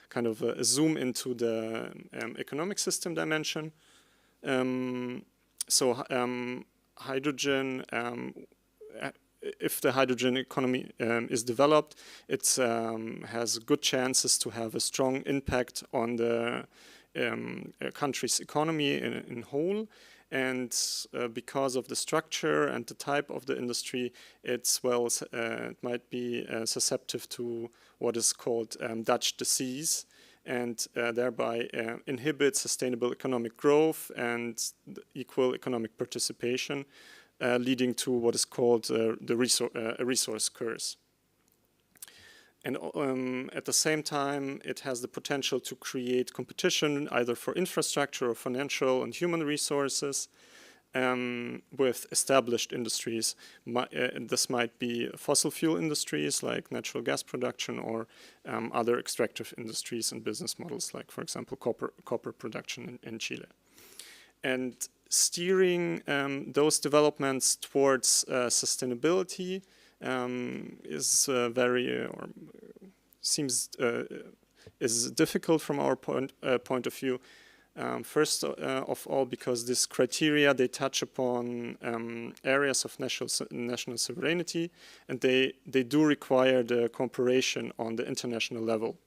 kind of a zoom into the economic system dimension. Hydrogen, if the hydrogen economy is developed, it has good chances to have a strong impact on the country's economy in whole. And because of the structure and the type of the industry, it might be susceptible to what is called Dutch disease, and thereby inhibit sustainable economic growth and equal economic participation, leading to what is called a resource curse. And at the same time, it has the potential to create competition either for infrastructure or financial and human resources with established industries. This might be fossil fuel industries like natural gas production, or other extractive industries and business models like, for example, copper production in Chile. And steering those developments towards sustainability is difficult from our point of view. First of all, because these criteria, they touch upon areas of national sovereignty, and they do require the cooperation on the international level.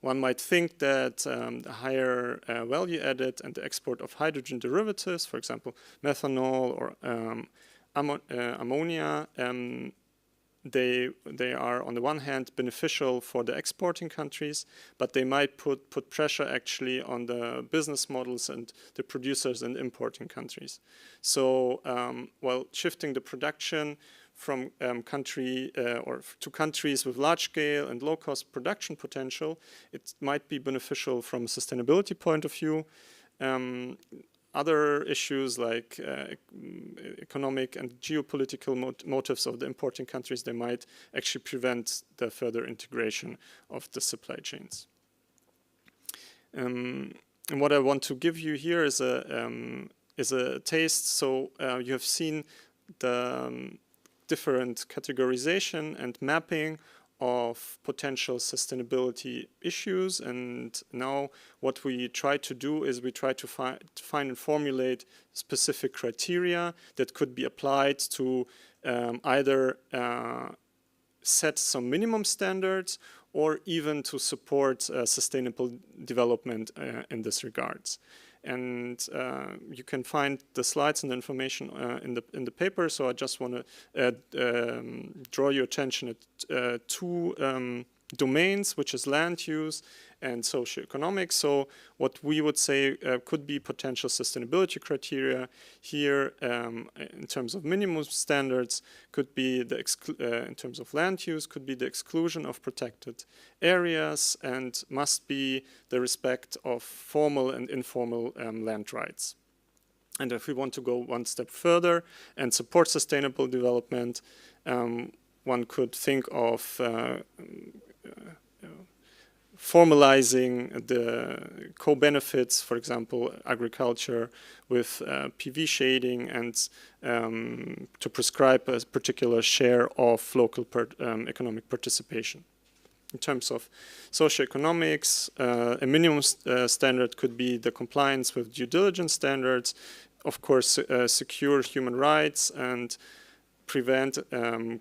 One might think that the higher value added and the export of hydrogen derivatives, for example, methanol or ammonia, they are on the one hand beneficial for the exporting countries, but they might put pressure actually on the business models and the producers in importing countries. So while shifting the production from country or to countries with large scale and low cost production potential, it might be beneficial from a sustainability point of view. Other issues like economic and geopolitical motives of the importing countries, they might actually prevent the further integration of the supply chains. And what I want to give you here is a taste. So you have seen the different categorization and mapping of potential sustainability issues, and now what we try to do is we try to find and formulate specific criteria that could be applied to either set some minimum standards or even to support sustainable development in this regards. And you can find the slides and the information in the paper. So I just want to draw your attention at two domains, which is land use and socioeconomic. So what we would say could be potential sustainability criteria here in terms of minimum standards could be the in terms of land use could be the exclusion of protected areas and must be the respect of formal and informal land rights. And if we want to go one step further and support sustainable development, one could think of formalizing the co-benefits, for example, agriculture with PV shading and to prescribe a particular share of local economic participation. In terms of socioeconomics, a minimum standard could be the compliance with due diligence standards, of course, secure human rights and prevent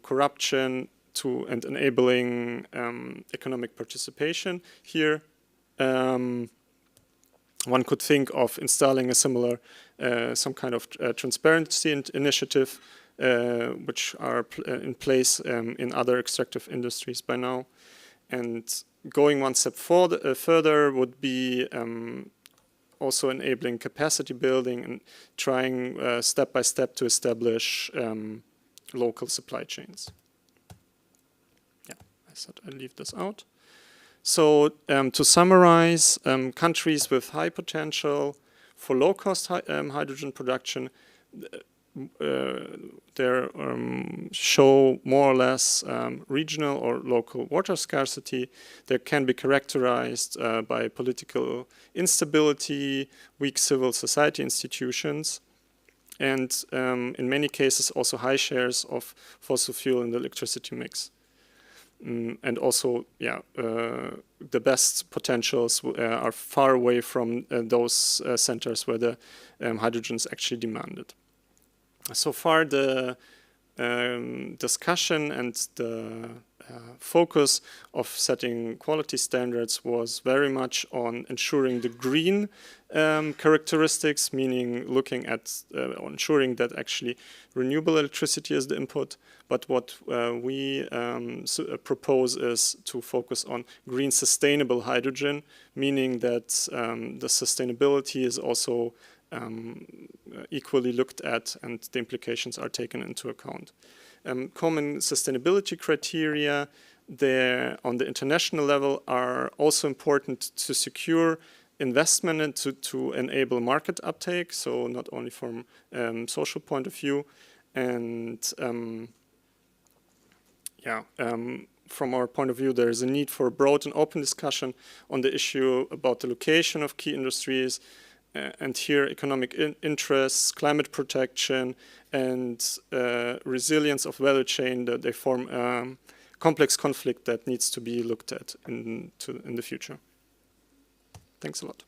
corruption and enabling economic participation. Here, one could think of installing a similar, some kind of transparency initiative, which are in place in other extractive industries by now. And going one step further would be also enabling capacity building and trying step by step to establish local supply chains. I leave this out. So to summarize, countries with high potential for low-cost hydrogen production, they show more or less regional or local water scarcity. They can be characterized by political instability, weak civil society institutions, and in many cases also high shares of fossil fuel in the electricity mix. And also, the best potentials are far away from those centers where the hydrogen is actually demanded. So far, the discussion and the focus of setting quality standards was very much on ensuring the green characteristics, meaning looking at ensuring that actually renewable electricity is the input. But what we propose is to focus on green sustainable hydrogen, meaning that the sustainability is also equally looked at and the implications are taken into account. Common sustainability criteria there on the international level are also important to secure investment and to enable market uptake, so not only from social point of view. And from our point of view, there is a need for a broad and open discussion on the issue about the location of key industries, and here economic interests, climate protection, and resilience of value chain, that they form a complex conflict that needs to be looked at in the future. Thanks a lot.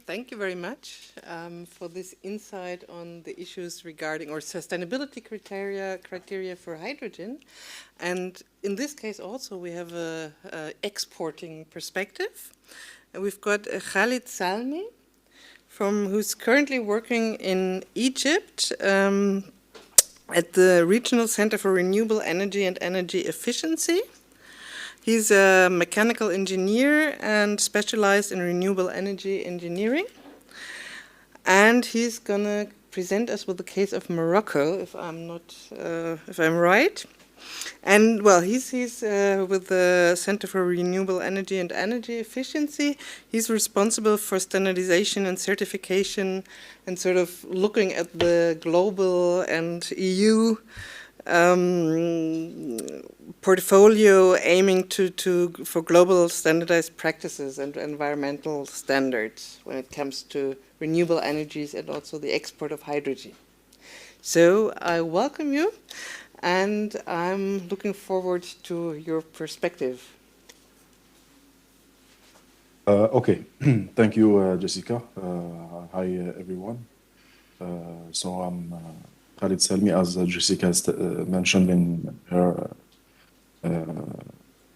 Thank you very much for this insight on the issues regarding or sustainability criteria for hydrogen. And in this case also we have a exporting perspective. And we've got Khalid Salmi, who's currently working in Egypt at the Regional Center for Renewable Energy and Energy Efficiency. He's a mechanical engineer and specialized in renewable energy engineering. And he's gonna present us with the case of Morocco, if I'm right. And well, he's with the Center for Renewable Energy and Energy Efficiency. He's responsible for standardization and certification and sort of looking at the global and EU portfolio aiming for global standardized practices and environmental standards when it comes to renewable energies and also the export of hydrogen. So I welcome you, and I'm looking forward to your perspective. Okay, thank you, Jessica. Hi, everyone. So I'm Khalid Salmi, as Jessica mentioned in her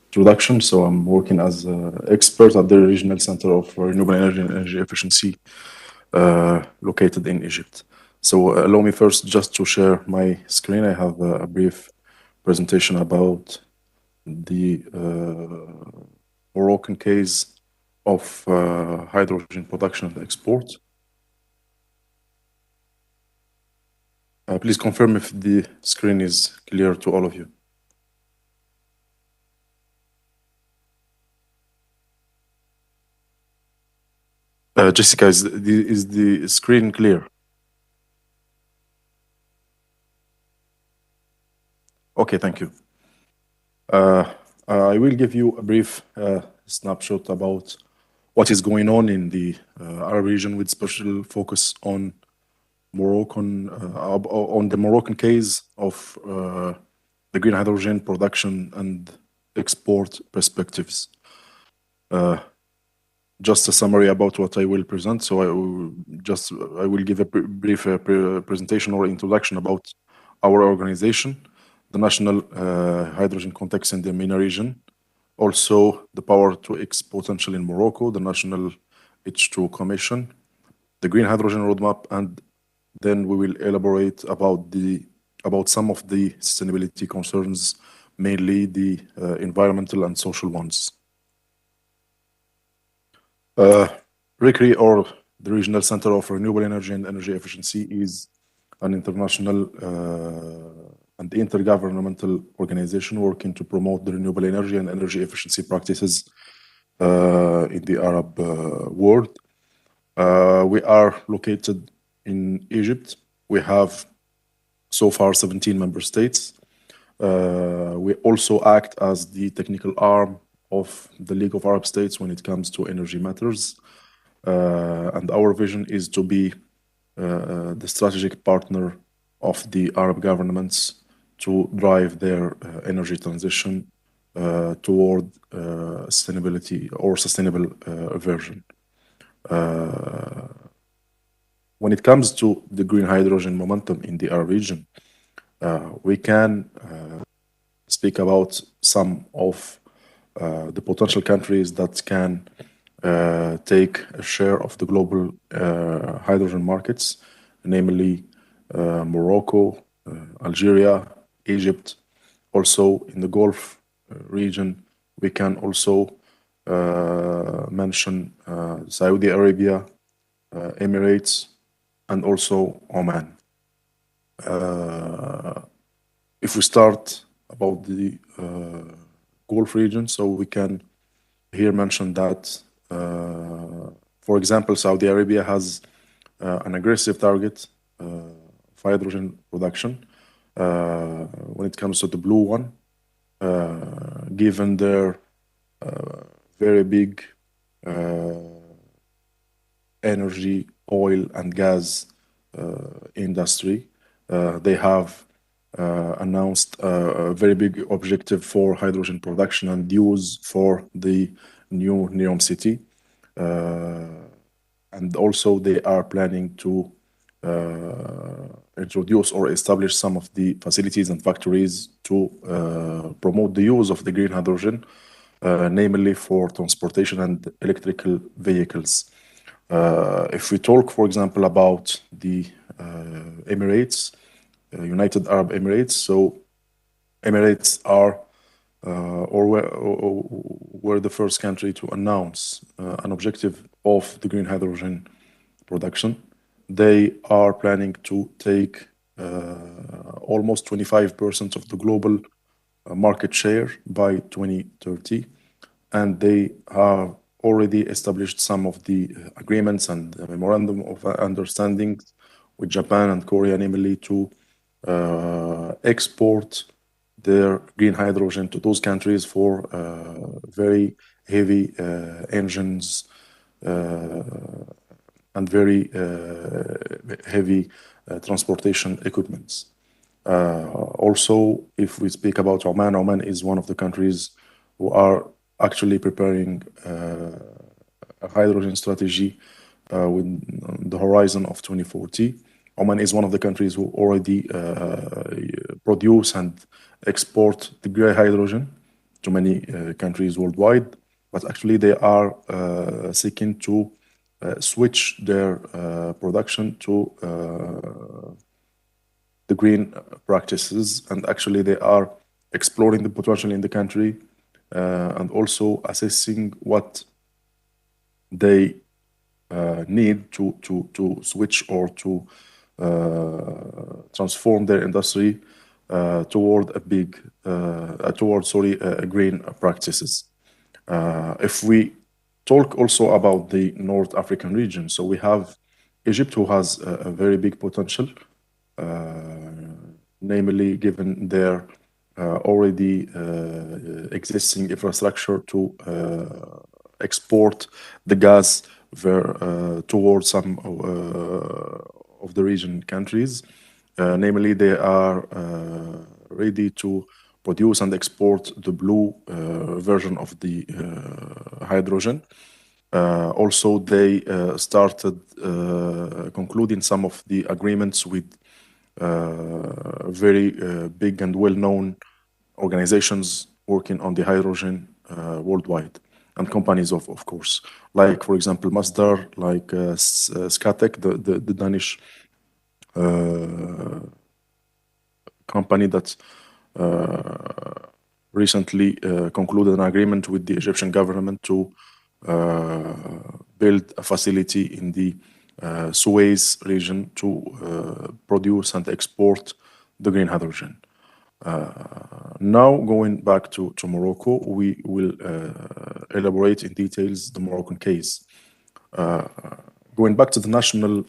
introduction. So I'm working as an expert at the Regional Center of Renewable Energy and Energy Efficiency located in Egypt. So allow me first just to share my screen. I have a brief presentation about the Moroccan case of hydrogen production and export. Please confirm if the screen is clear to all of you. Jessica, is the screen clear? Okay, thank you. I will give you a brief snapshot about what is going on in the Arab region, with special focus on the Moroccan case of the green hydrogen production and export perspectives. Just a summary about what I will present. So I will give a brief presentation or introduction about our organization, the national hydrogen context in the MENA region, also the power to X potential in Morocco, the National H2 Commission, the Green Hydrogen Roadmap, and then we will elaborate about some of the sustainability concerns, mainly the environmental and social ones. RICRE, or the Regional Center of Renewable Energy and Energy Efficiency, is an international and intergovernmental organization working to promote the renewable energy and energy efficiency practices in the Arab world. We are located in Egypt. We have so far 17 member states. We also act as the technical arm of the League of Arab States when it comes to energy matters. And our vision is to be the strategic partner of the Arab governments to drive their energy transition toward sustainability or sustainable version. When it comes to the green hydrogen momentum in the Arab region, we can speak about some of the potential countries that can take a share of the global hydrogen markets, namely Morocco, Algeria, Egypt. Also in the Gulf region, we can also mention Saudi Arabia, Emirates, and also Oman. If we start about the Gulf region, so we can here mention that, for example, Saudi Arabia has an aggressive target of hydrogen production when it comes to the blue one, given their very big energy, oil and gas industry. They have announced a very big objective for hydrogen production and use for the new NEOM city. and also they are planning to introduce or establish some of the facilities and factories to promote the use of the green hydrogen, namely for transportation and electrical vehicles. If we talk, for example, about the Emirates, United Arab Emirates, so Emirates are were the first country to announce an objective of the green hydrogen production. They are planning to take almost 25% of the global market share by 2030, and they have already established some of the agreements and the memorandum of understanding with Japan and Korea, namely to export their green hydrogen to those countries for very heavy engines and very heavy transportation equipments. Also, if we speak about Oman, Oman is one of the countries who are actually preparing a hydrogen strategy with the horizon of 2040. Oman is one of the countries who already produce and export the gray hydrogen to many countries worldwide, but actually they are seeking to switch their production to the green practices, and actually they are exploring the potential in the country and also assessing what they need to switch or to transform their industry toward green practices. If we talk also about the North African region, so we have Egypt, who has a very big potential, namely given their already existing infrastructure to export the gas towards some of the region countries. Namely, they are ready to produce and export the blue version of the hydrogen. Also, they started concluding some of the agreements with very big and well-known organizations working on the hydrogen worldwide, and companies of course, like for example Masdar, like Scatec, the Danish company that recently concluded an agreement with the Egyptian government to build a facility in the Suez region to produce and export the green hydrogen. Now, going back to Morocco, we will elaborate in details the Moroccan case. Going back to the national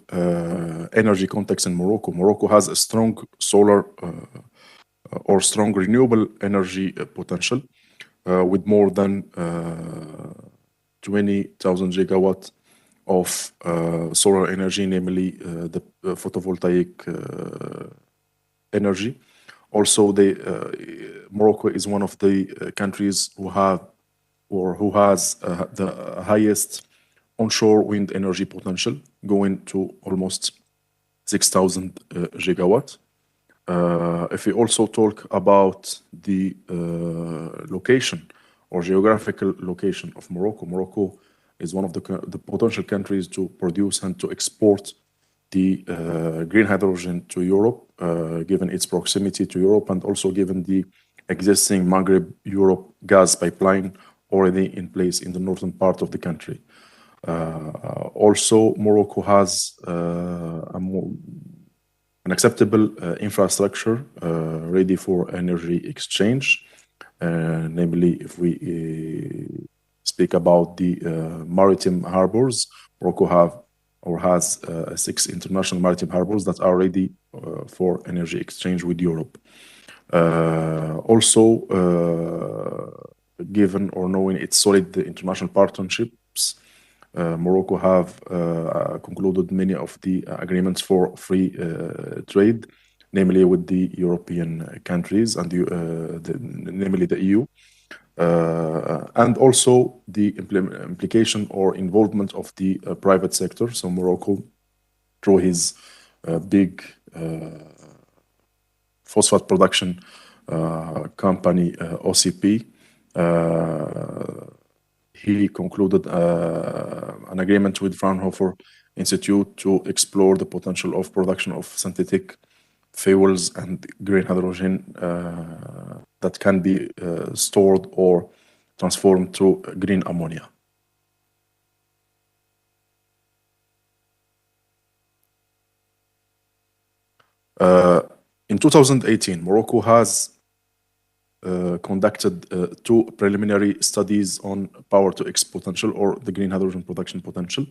energy context in Morocco, Morocco has a strong solar or strong renewable energy potential with more than 20,000 gigawatts of solar energy, namely the photovoltaic energy. Also, Morocco is one of the countries who has the highest onshore wind energy potential, going to almost 6,000 gigawatts. If we also talk about the location or geographical location of Morocco, Morocco is one of the potential countries to produce and to export the green hydrogen to Europe, given its proximity to Europe and also given the existing Maghreb-Europe gas pipeline already in place in the northern part of the country. Also, Morocco has an acceptable infrastructure ready for energy exchange. Namely, if we speak about the maritime harbors, Morocco has 6 international maritime harbors that are ready for energy exchange with Europe. Also, given or knowing its solid international partnerships, Morocco have concluded many of the agreements for free trade, namely with the European countries and namely the EU. and also the implication or involvement of the private sector. So Morocco, through his big phosphate production company, OCP, he concluded an agreement with Fraunhofer Institute to explore the potential of production of synthetic fuels and green hydrogen that can be stored or transformed to green ammonia. In 2018, Morocco has conducted two preliminary studies on power-to-X potential, or the green hydrogen production potential.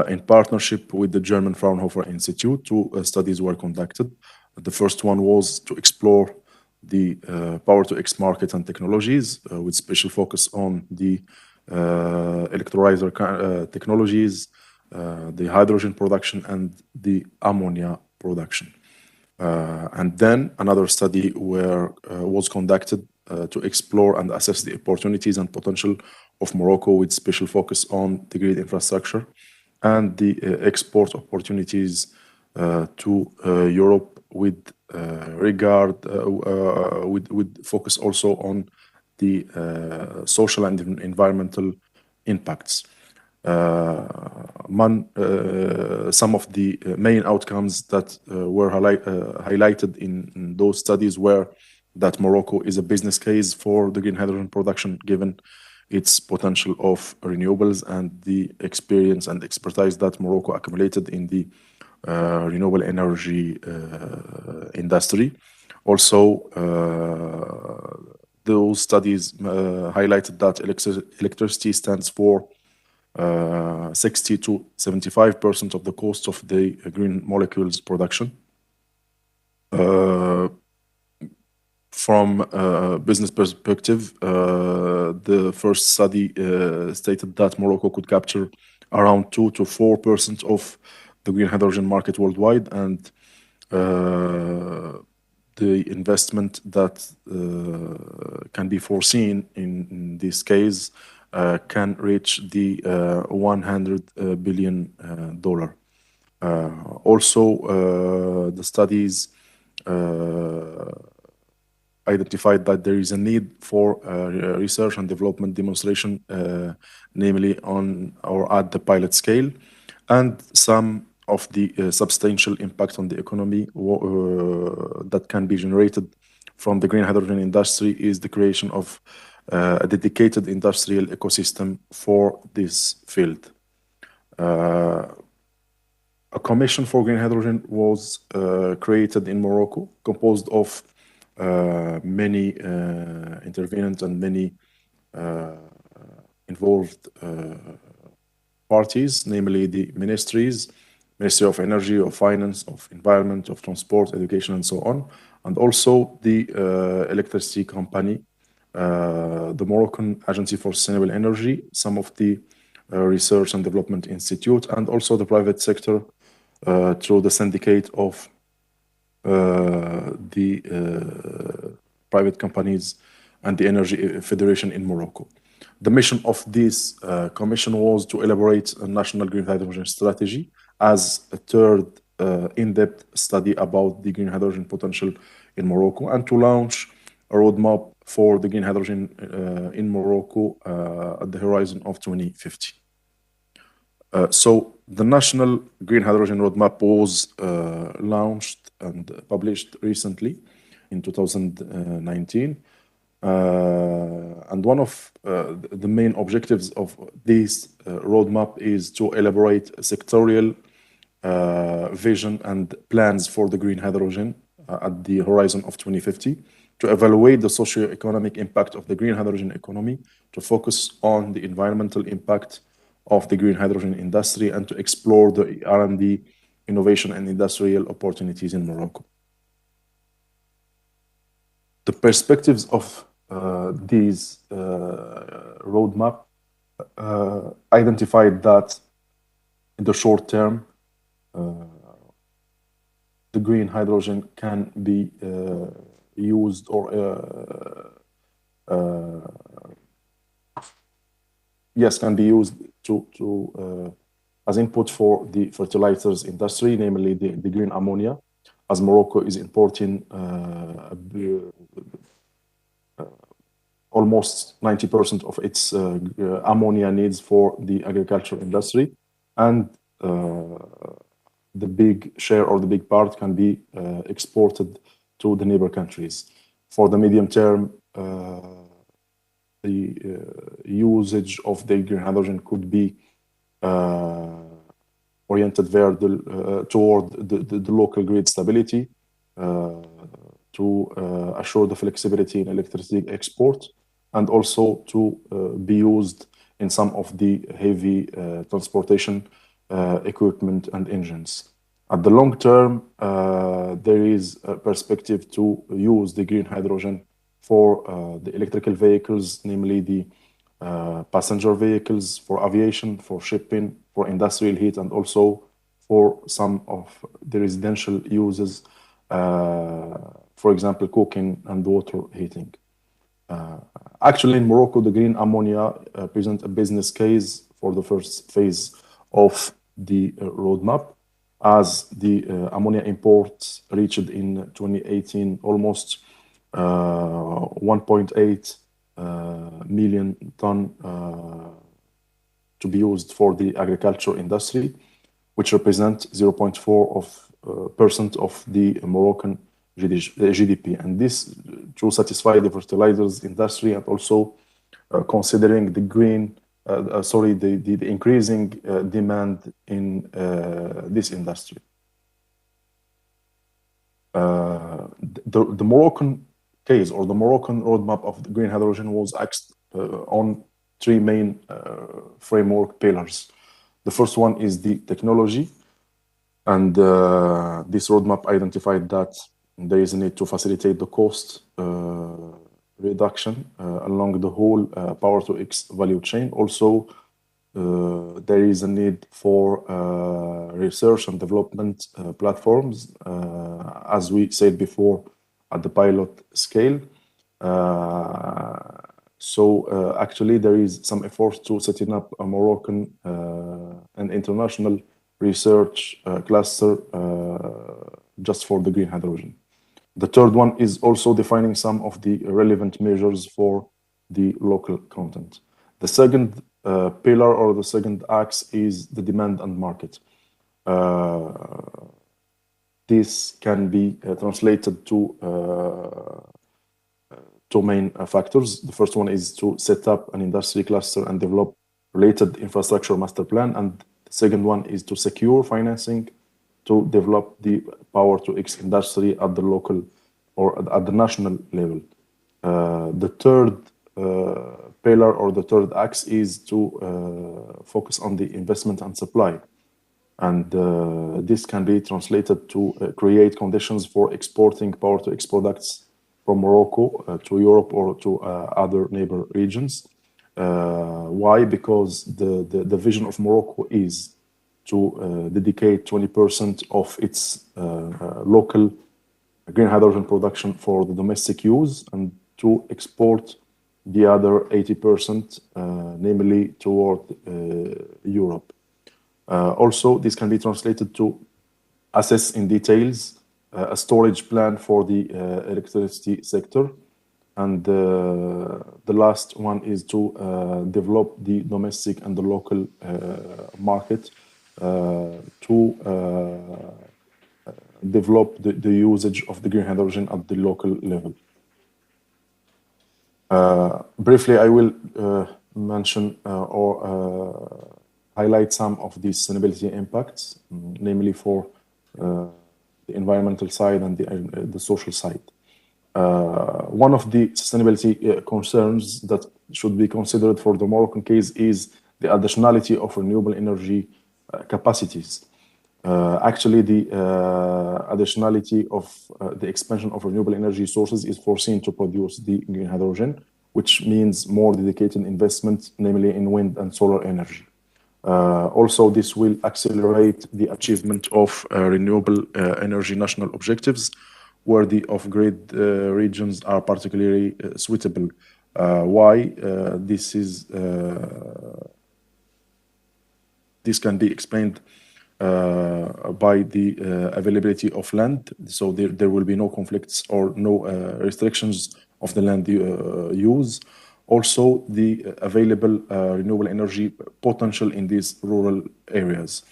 In partnership with the German Fraunhofer Institute, two studies were conducted. The first one was to explore the power-to-X market and technologies, with special focus on the electrolyzer technologies, the hydrogen production, and the ammonia production. And then another study was conducted to explore and assess the opportunities and potential of Morocco, with special focus on the grid infrastructure and the export opportunities to Europe, with with focus also on the social and environmental impacts. Some of the main outcomes that were highlighted in those studies were that Morocco is a business case for the green hydrogen production, given its potential of renewables and the experience and expertise that Morocco accumulated in the renewable energy industry. Also, those studies highlighted that electricity stands for 60 to 75% of the cost of the green molecules production. From a business perspective, the first study stated that Morocco could capture around 2 to 4% of the green hydrogen market worldwide, and the investment that can be foreseen in this case can reach the $100 billion. Also, the studies identified that there is a need for research and development demonstration, namely on or at the pilot scale, and some of the substantial impact on the economy that can be generated from the green hydrogen industry is the creation of a dedicated industrial ecosystem for this field. A commission for green hydrogen was created in Morocco, composed of many intervenants and many involved parties, namely the ministries, Ministry of Energy, of Finance, of Environment, of Transport, Education, and so on, and also the electricity company, the Moroccan Agency for Sustainable Energy, some of the Research and Development Institute, and also the private sector through the syndicate of the private companies and the Energy Federation in Morocco. The mission of this commission was to elaborate a national green hydrogen strategy as a third in-depth study about the green hydrogen potential in Morocco, and to launch a roadmap for the green hydrogen in Morocco at the horizon of 2050. So the National Green Hydrogen Roadmap was launched and published recently in 2019. And one of the main objectives of this roadmap is to elaborate a sectorial vision and plans for the green hydrogen at the horizon of 2050, to evaluate the socio-economic impact of the green hydrogen economy, to focus on the environmental impact of the green hydrogen industry, and to explore the R&D, innovation, and industrial opportunities in Morocco. The perspectives of these roadmap identified that in the short term, the green hydrogen can be used or yes, can be used as input for the fertilizers industry, namely the green ammonia, as Morocco is importing almost 90% of its ammonia needs for the agriculture industry, and the big share or the big part can be exported to the neighbor countries. For the medium term, the usage of the green hydrogen could be oriented toward the local grid stability to assure the flexibility in electricity export, and also to be used in some of the heavy transportation equipment and engines. At the long term, there is a perspective to use the green hydrogen for the electrical vehicles, namely the passenger vehicles, for aviation, for shipping, for industrial heat, and also for some of the residential uses, for example, cooking and water heating. Actually, in Morocco, the green ammonia presents a business case for the first phase of the roadmap, as the ammonia imports reached in 2018 almost 1.8 million ton to be used for the agriculture industry, which represents 0.4% of the Moroccan GDP. And this to satisfy the fertilizers industry, and also considering the the increasing demand in this industry. The Moroccan case, or the Moroccan roadmap of the green hydrogen, was axed on three main framework pillars. The first one is the technology, and this roadmap identified that there is a need to facilitate the cost reduction along the whole power to X value chain. Also, there is a need for research and development platforms, as we said before, at the pilot scale. Actually, there is some effort to setting up a Moroccan and international research cluster just for the green hydrogen. The third one is also defining some of the relevant measures for the local content. The second pillar, or the second axe, is the demand and market. This can be translated to two main factors. The first one is to set up an industry cluster and develop related infrastructure master plan, and the second one is to secure financing to develop the power to X industry at the local or at the national level. The third pillar, or the third axe, is to focus on the investment and supply. And this can be translated to create conditions for exporting power to X products from Morocco to Europe or to other neighbor regions. Why? Because the vision of Morocco is to dedicate 20% of its local green hydrogen production for the domestic use, and to export the other 80%, namely toward Europe. Also, this can be translated to assess in details a storage plan for the electricity sector. And the last one is to develop the domestic and the local market to develop the usage of the green hydrogen at the local level. Briefly, I will mention or highlight some of the sustainability impacts, namely for the environmental side and the social side. One of the sustainability concerns that should be considered for the Moroccan case is the additionality of renewable energy capacities. Actually, the additionality of the expansion of renewable energy sources is foreseen to produce the green hydrogen, which means more dedicated investment, namely in wind and solar energy. Also, this will accelerate the achievement of renewable energy national objectives, where the off-grid regions are particularly suitable Why this can be explained by the availability of land. So there will be no conflicts or no restrictions of the land use. Also, the available renewable energy potential in these rural areas.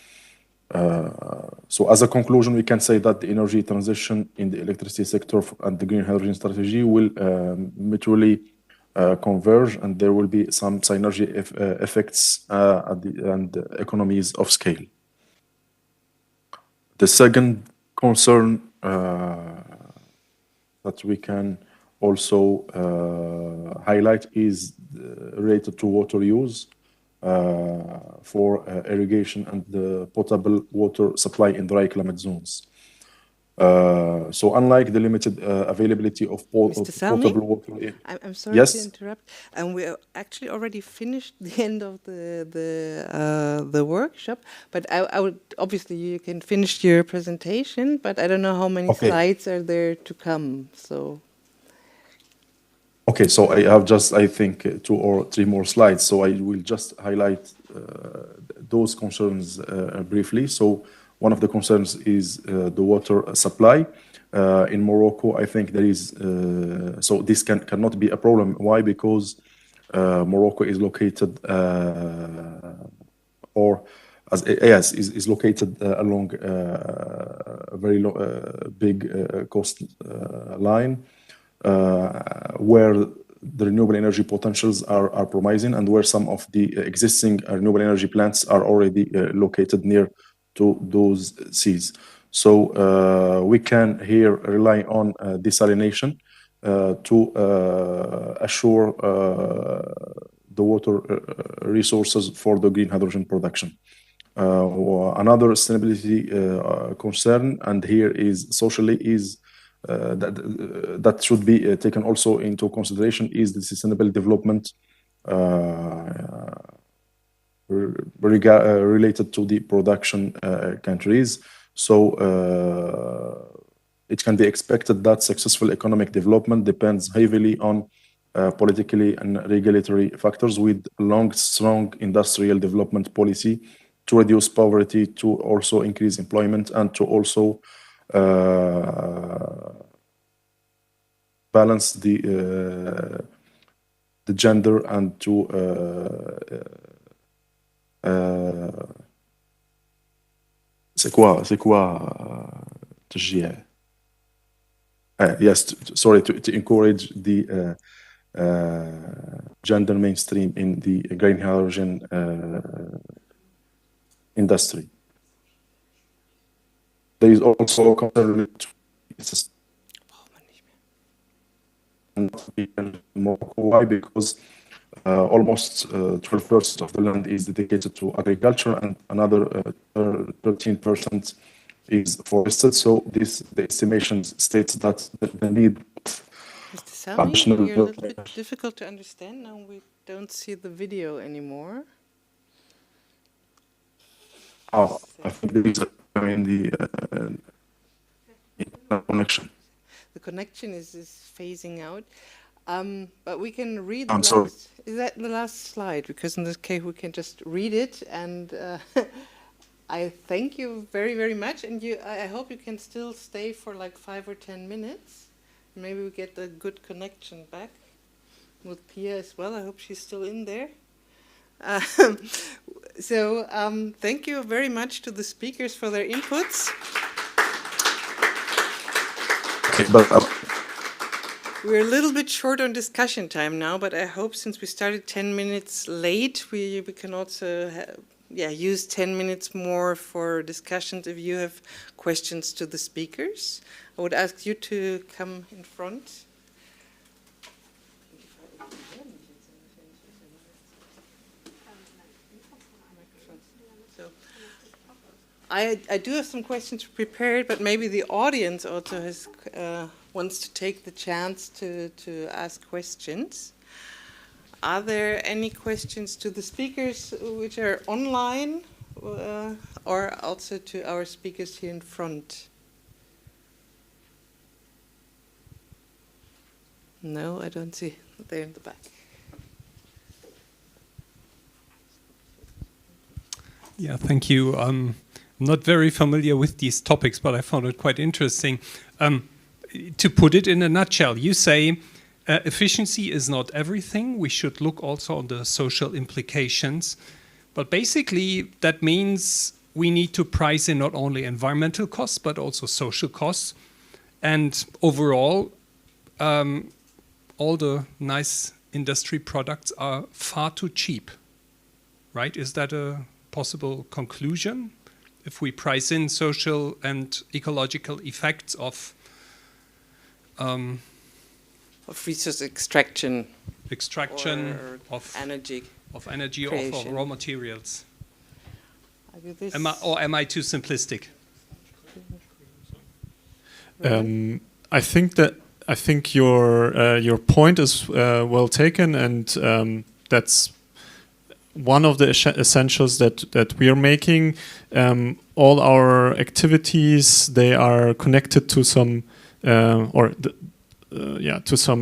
So as a conclusion, we can say that the energy transition in the electricity sector and the green hydrogen strategy will mutually converge, and there will be some synergy effects and economies of scale. The second concern that we can also highlight is related to water use for irrigation and the potable water supply in dry climate zones. So unlike the limited availability of potable water... I'm sorry to interrupt. And we actually already finished the end of the workshop, but I would, obviously you can finish your presentation, but I don't know how many slides are there to come, so... Okay, so I have just, I think, 2 or 3 more slides. So I will just highlight those concerns briefly. So one of the concerns is the water supply. In Morocco, I think there is, so this cannot be a problem. Why? Because Morocco is located, is located along a very big coastline. Where the renewable energy potentials are promising, and where some of the existing renewable energy plants are already located near to those seas. So we can here rely on desalination to assure the water resources for the green hydrogen production. Another sustainability concern, and here is socially, is that should be taken also into consideration, is the sustainable development related to the production countries. So it can be expected that successful economic development depends heavily on politically and regulatory factors, with strong industrial development policy to reduce poverty, to also increase employment, and to also balance the gender, and to c'est quoi TGI? Yes, sorry, to encourage the gender mainstream in the green hydrogen industry. There is also a concern related to why? Because almost 12% of the land is dedicated to agriculture, and another 13% is forested. So the estimation states that the need Mr. Salmi, you're a little bit difficult to understand. Now we don't see the video anymore. Oh, I think there is in the connection. The connection is phasing out. But we can read I'm sorry. Is that the last slide? Because in this case we can just read it, and I thank you very, very much, and I hope you can still stay for like 5 or 10 minutes. Maybe we get a good connection back with Pia as well. I hope she's still in there. So thank you very much to the speakers for their inputs. Okay, but we're a little bit short on discussion time now, but I hope since we started 10 minutes late, we can also use 10 minutes more for discussions if you have questions to the speakers. I would ask you to come in front. So, I do have some questions prepared, but maybe the audience also has wants to take the chance to ask questions. Are there any questions to the speakers which are online or also to our speakers here in front? No, I don't see. They're in the back. Yeah, thank you. I'm not very familiar with these topics, but I found it quite interesting. To put it in a nutshell, you say efficiency is not everything. We should look also on the social implications. But basically, that means we need to price in not only environmental costs, but also social costs. And overall, all the nice industry products are far too cheap, right? Is that a possible conclusion? If we price in social and ecological effects of resource extraction, or of energy, or of raw materials. Am I too simplistic? I think your point is well taken, and that's one of the essentials that we are making. All our activities, they are connected to some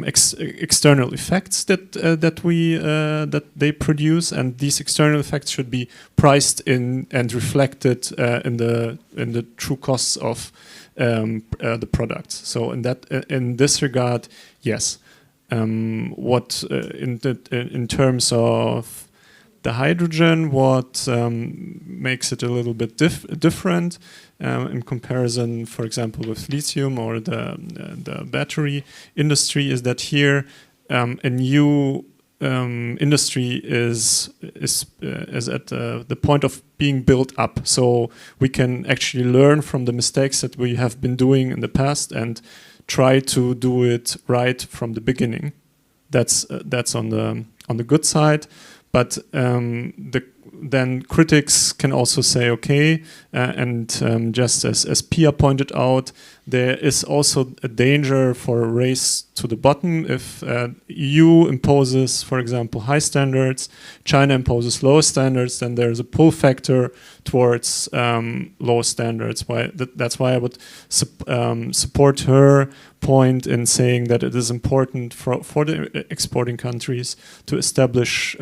external effects that they produce, and these external effects should be priced in and reflected in the true costs of the products. So in this regard, yes. What in terms of the hydrogen, what makes it a little bit different in comparison, for example, with lithium or the battery industry, is that here a new industry is at the point of being built up. So we can actually learn from the mistakes that we have been doing in the past and try to do it right from the beginning. That's on the good side. But then critics can also say, okay, and just as Pia pointed out, there is also a danger for a race to the bottom. If EU imposes, for example, high standards, China imposes low standards, then there's a pull factor towards low standards. That's why I would support her point in saying that it is important for the exporting countries to establish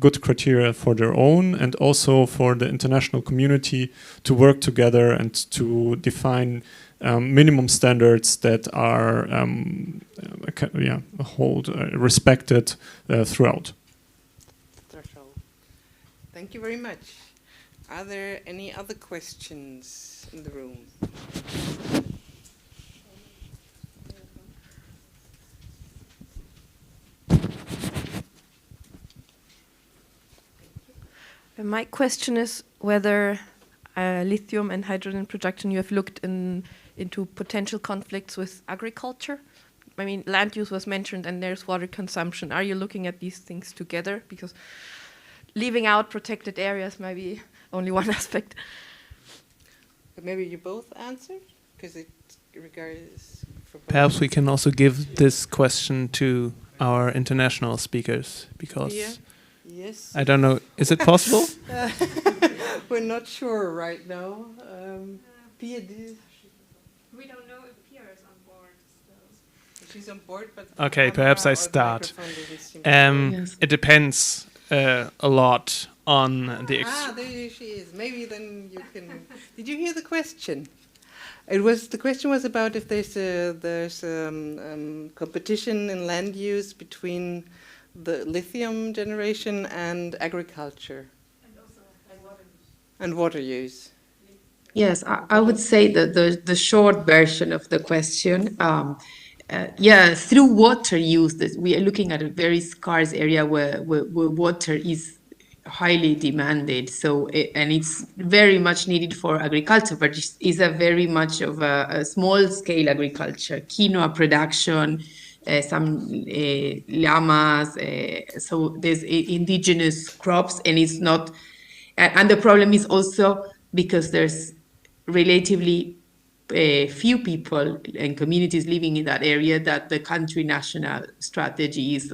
good criteria for their own, and also for the international community to work together and to define minimum standards that are respected throughout. Thank you very much. Are there any other questions in the room? My question is whether lithium and hydrogen production, you have looked into potential conflicts with agriculture. I mean, land use was mentioned and there's water consumption. Are you looking at these things together? Because leaving out protected areas might be only one aspect. But maybe you both answered, because it regards... Perhaps we can also give this question to our international speakers, because... Yeah. Yes. I don't know. Is it possible? We're not sure right now. Pia, we don't know if Pia is on board still. She's on board, but okay, perhaps I start. Yes. It depends a lot on the. There she is. Maybe then you can. Did you hear the question? The question was about if there's competition in land use between the lithium generation and agriculture. And also water use. And water use. Yes, I would say that the short version of the question, through water use, we are looking at a very scarce area where water is highly demanded. So, and it's very much needed for agriculture, but it's a very much of a small scale agriculture, quinoa production, some llamas, so there's indigenous crops, and it's not, and the problem is also because there's relatively few people and communities living in that area, that the country national strategy is,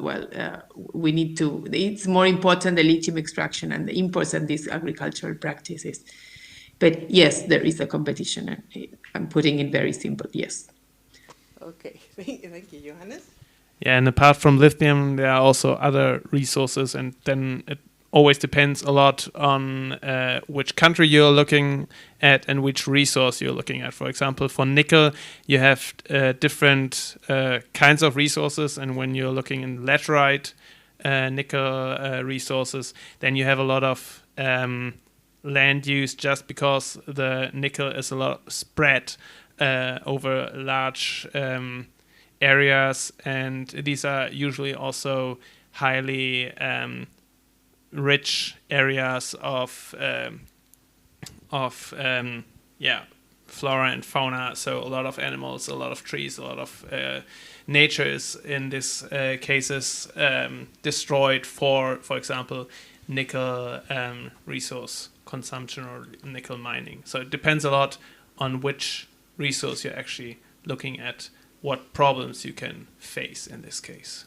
we need to, it's more important, the lithium extraction and the imports and these agricultural practices. But yes, there is a competition, and I'm putting it very simple, yes. Okay, thank you, Johannes. Yeah, and apart from lithium, there are also other resources, and then it always depends a lot on which country you're looking at and which resource you're looking at. For example, for nickel, you have different kinds of resources, and when you're looking in laterite nickel resources, then you have a lot of land use just because the nickel is a lot spread over large areas, and these are usually also highly rich areas of flora and fauna. So a lot of animals, a lot of trees, a lot of nature is in these cases destroyed for example, nickel resource consumption or nickel mining. So it depends a lot on which resource you're actually looking at, what problems you can face in this case.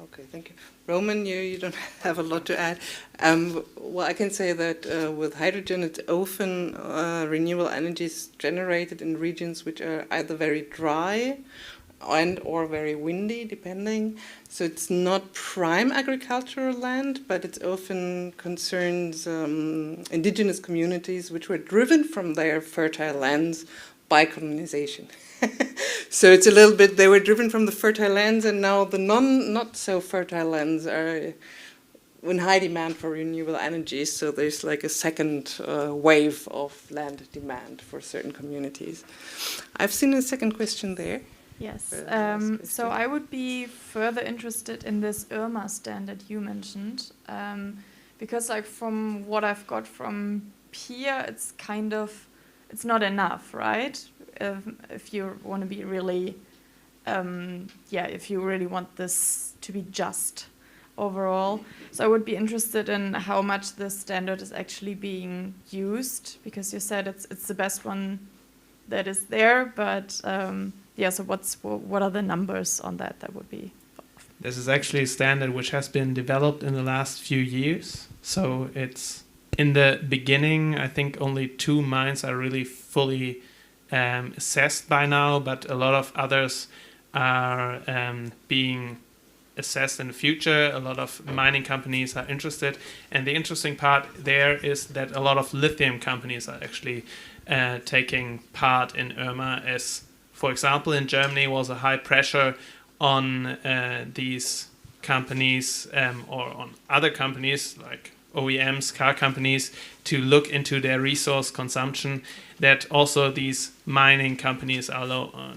Okay, thank you. Roman, you don't have a lot to add. Well, I can say that with hydrogen, it's often renewable energy is generated in regions which are either very dry and or very windy, depending. So it's not prime agricultural land, but it often concerns indigenous communities which were driven from their fertile lands by colonization. So it's a little bit, they were driven from the fertile lands, and now the not so fertile lands are in high demand for renewable energy. So there's like a second wave of land demand for certain communities. I've seen a second question there. Yes, so I would be further interested in this IRMA standard you mentioned, because like from what I've got from Pia, it's kind of, it's not enough, right? If you want to be really, if you really want this to be just overall. So I would be interested in how much this standard is actually being used, because you said it's the best one that is there, but so what are the numbers on that? That would be. This is actually a standard which has been developed in the last few years. So it's in the beginning, I think only 2 mines are really fully assessed by now, but a lot of others are being assessed in the future. A lot of mining companies are interested, and the interesting part there is that a lot of lithium companies are actually taking part in IRMA, as for example in Germany was a high pressure on these companies or on other companies like OEMs, car companies, to look into their resource consumption, that also these mining companies are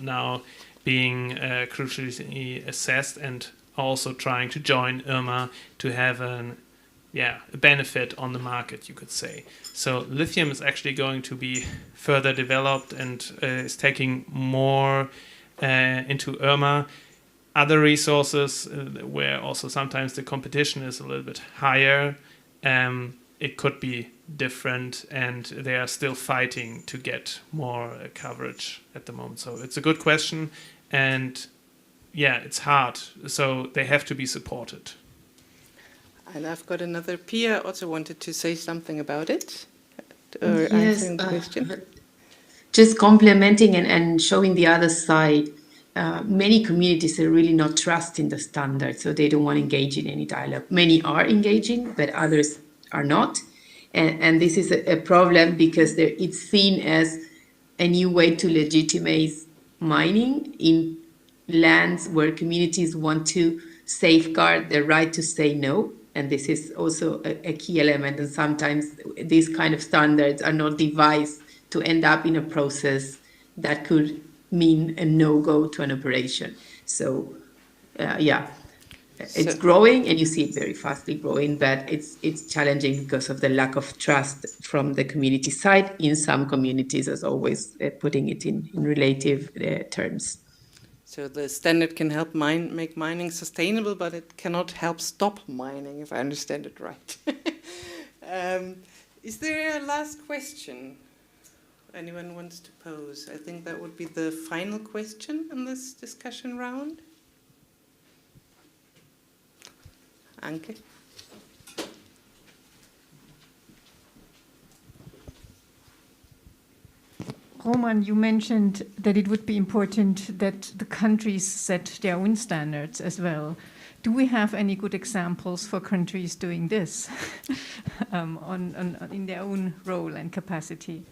now being crucially assessed and also trying to join IRMA to have a benefit on the market, you could say. So lithium is actually going to be further developed and is taking more into IRMA. Other resources where also sometimes the competition is a little bit higher, it could be different, and they are still fighting to get more coverage at the moment. So it's a good question, and it's hard. So they have to be supported. And I've got another. Pia also wanted to say something about it, or answering the question. Just complementing and showing the other side. Many communities are really not trusting the standard, so they don't want to engage in any dialogue. Many are engaging, but others are not. And this is a problem because it's seen as a new way to legitimize mining in lands where communities want to safeguard the right to say no. And this is also a key element. And sometimes these kind of standards are not devised to end up in a process that could mean a no-go to an operation. So, it's growing, and you see it very fastly growing, but it's challenging because of the lack of trust from the community side. In some communities, as always, putting it in relative terms. So the standard can help make mining sustainable, but it cannot help stop mining, if I understand it right. Is there a last question anyone wants to pose? I think that would be the final question in this discussion round. Anke? Roman, you mentioned that it would be important that the countries set their own standards as well. do we have any good examples for countries doing this in their own role and capacity?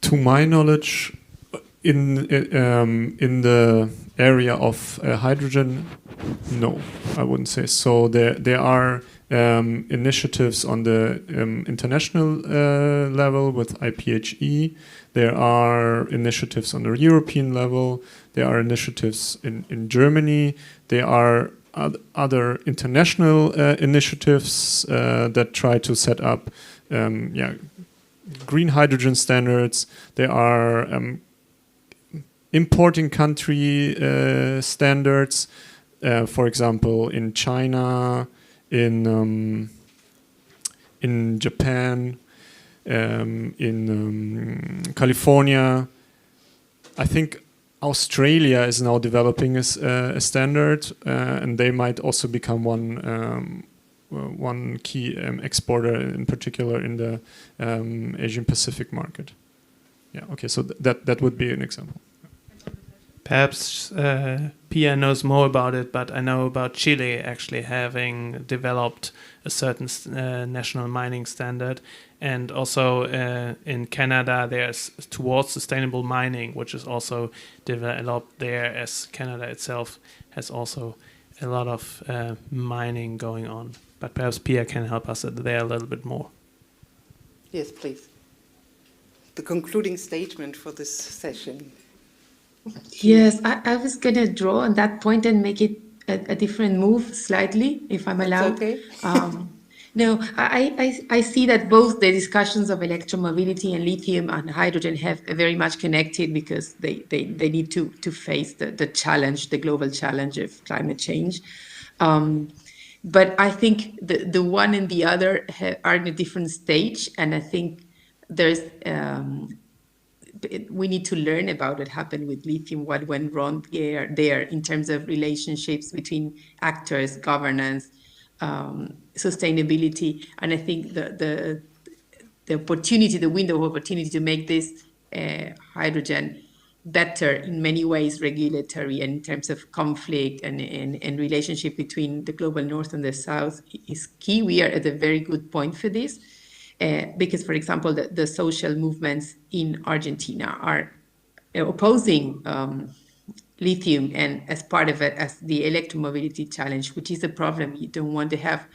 To my knowledge, in the area of hydrogen, no, I wouldn't say so. There are initiatives on the international level with IPHE. There are initiatives on the European level. There are initiatives in Germany. There are other international initiatives that try to set up green hydrogen standards. There are importing country standards, for example, in China, in Japan, in California. I think Australia is now developing a standard, and they might also become one key exporter, in particular in the Asian Pacific market. Yeah. Okay. So that would be an example. Perhaps Pia knows more about it, but I know about Chile actually having developed a certain national mining standard. And also in Canada, there's towards sustainable mining, which is also developed there, as Canada itself has also a lot of mining going on. But perhaps Pia can help us there a little bit more. Yes, please. The concluding statement for this session. Yes, I was going to draw on that point and make it a different move slightly, if I'm allowed. Okay. No, I see that both the discussions of electromobility and lithium and hydrogen have very much connected, because they need to face the challenge, the global challenge of climate change. But I think the one and the other are in a different stage, and I think there's we need to learn about what happened with lithium, what went wrong there in terms of relationships between actors, governance, sustainability. And I think the opportunity, the window of opportunity to make this hydrogen better in many ways, regulatory and in terms of conflict and relationship between the global north and the south, is key. We are at a very good point for this. Because, for example, the social movements in Argentina are opposing lithium, and as part of it, as the electromobility challenge, which is a problem. You don't want to have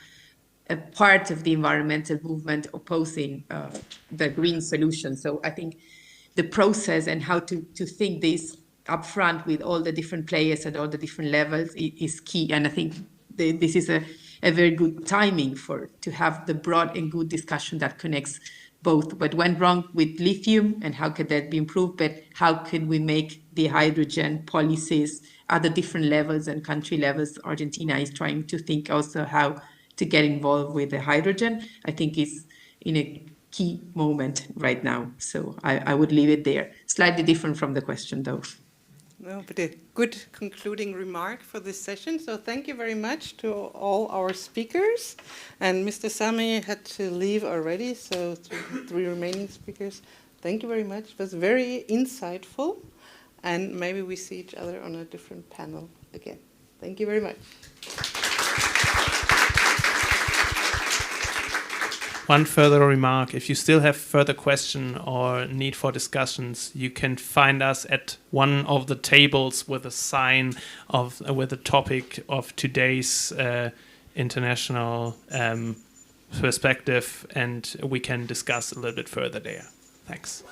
a part of the environmental movement opposing the green solution. So I think the process and how to think this upfront with all the different players at all the different levels is key. And I think this is a very good timing to have the broad and good discussion that connects both what went wrong with lithium and how could that be improved, but how can we make the hydrogen policies at the different levels and country levels. Argentina is trying to think also how to get involved with the hydrogen. I think it's in a key moment right now. So I would leave it there. Slightly different from the question, though. No, but a good concluding remark for this session. So thank you very much to all our speakers. And Mr. Sami had to leave already, so three remaining speakers. Thank you very much. It was very insightful. And maybe we see each other on a different panel again. Thank you very much. One further remark, if you still have further questions or need for discussions, you can find us at one of the tables with a sign with the topic of today's international perspective, and we can discuss a little bit further there. Thanks.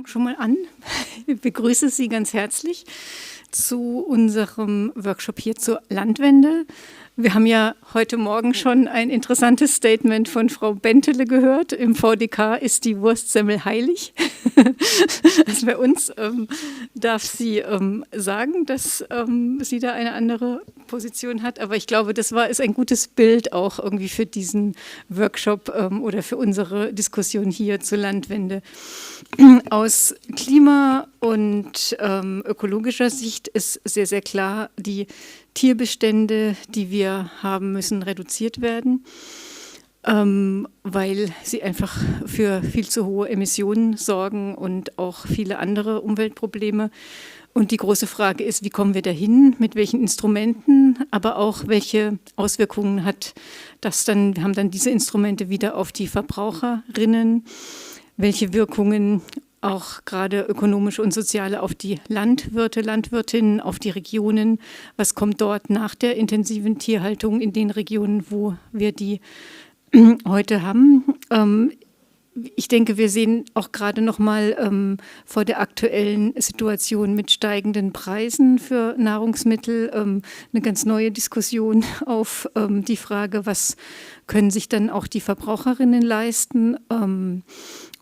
schon mal an. Ich begrüße Sie ganz herzlich zu unserem Workshop hier zur Landwende. Wir haben ja heute Morgen schon ein interessantes Statement von Frau Bentele gehört. Im VDK ist die Wurstsemmel heilig. Also bei uns darf sie sagen, dass sie da eine andere Position hat. Aber ich glaube, das ist ein gutes Bild auch irgendwie für diesen Workshop oder für unsere Diskussion hier zur Landwende. Aus Klima- und ökologischer Sicht ist sehr, sehr klar, die Tierbestände, die wir haben, müssen reduziert werden, weil sie einfach für viel zu hohe Emissionen sorgen und auch viele andere Umweltprobleme. Und die große Frage ist, wie kommen wir dahin, mit welchen Instrumenten, aber auch welche Auswirkungen hat das dann, wir haben dann diese Instrumente wieder auf die Verbraucherinnen, welche Wirkungen auch gerade ökonomische und soziale auf die Landwirte, Landwirtinnen, auf die Regionen. Was kommt dort nach der intensiven Tierhaltung in den Regionen, wo wir die heute haben? Ich denke, wir sehen auch gerade noch mal vor der aktuellen Situation mit steigenden Preisen für Nahrungsmittel eine ganz neue Diskussion auf die Frage, was können sich dann auch die Verbraucherinnen leisten?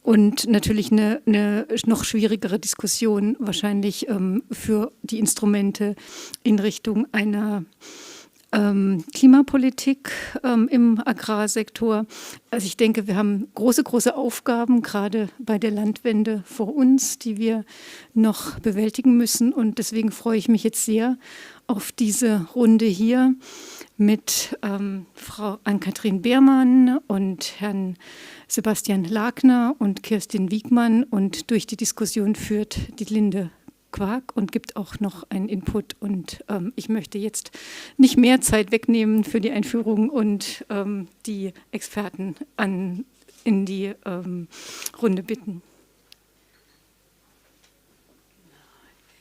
Und natürlich eine noch schwierigere Diskussion wahrscheinlich für die Instrumente in Richtung einer Klimapolitik im Agrarsektor. Also ich denke, wir haben große, große Aufgaben, gerade bei der Landwende vor uns, die wir noch bewältigen müssen. Und deswegen freue ich mich jetzt sehr auf diese Runde hier mit Frau Ann-Cathrin Beermann und Herrn Sebastian Lagner und Kirstin Wiegmann. Und durch die Diskussion führt die Linde Quark und gibt auch noch einen Input. Und ich möchte jetzt nicht mehr Zeit wegnehmen für die Einführung und die Experten in die Runde bitten.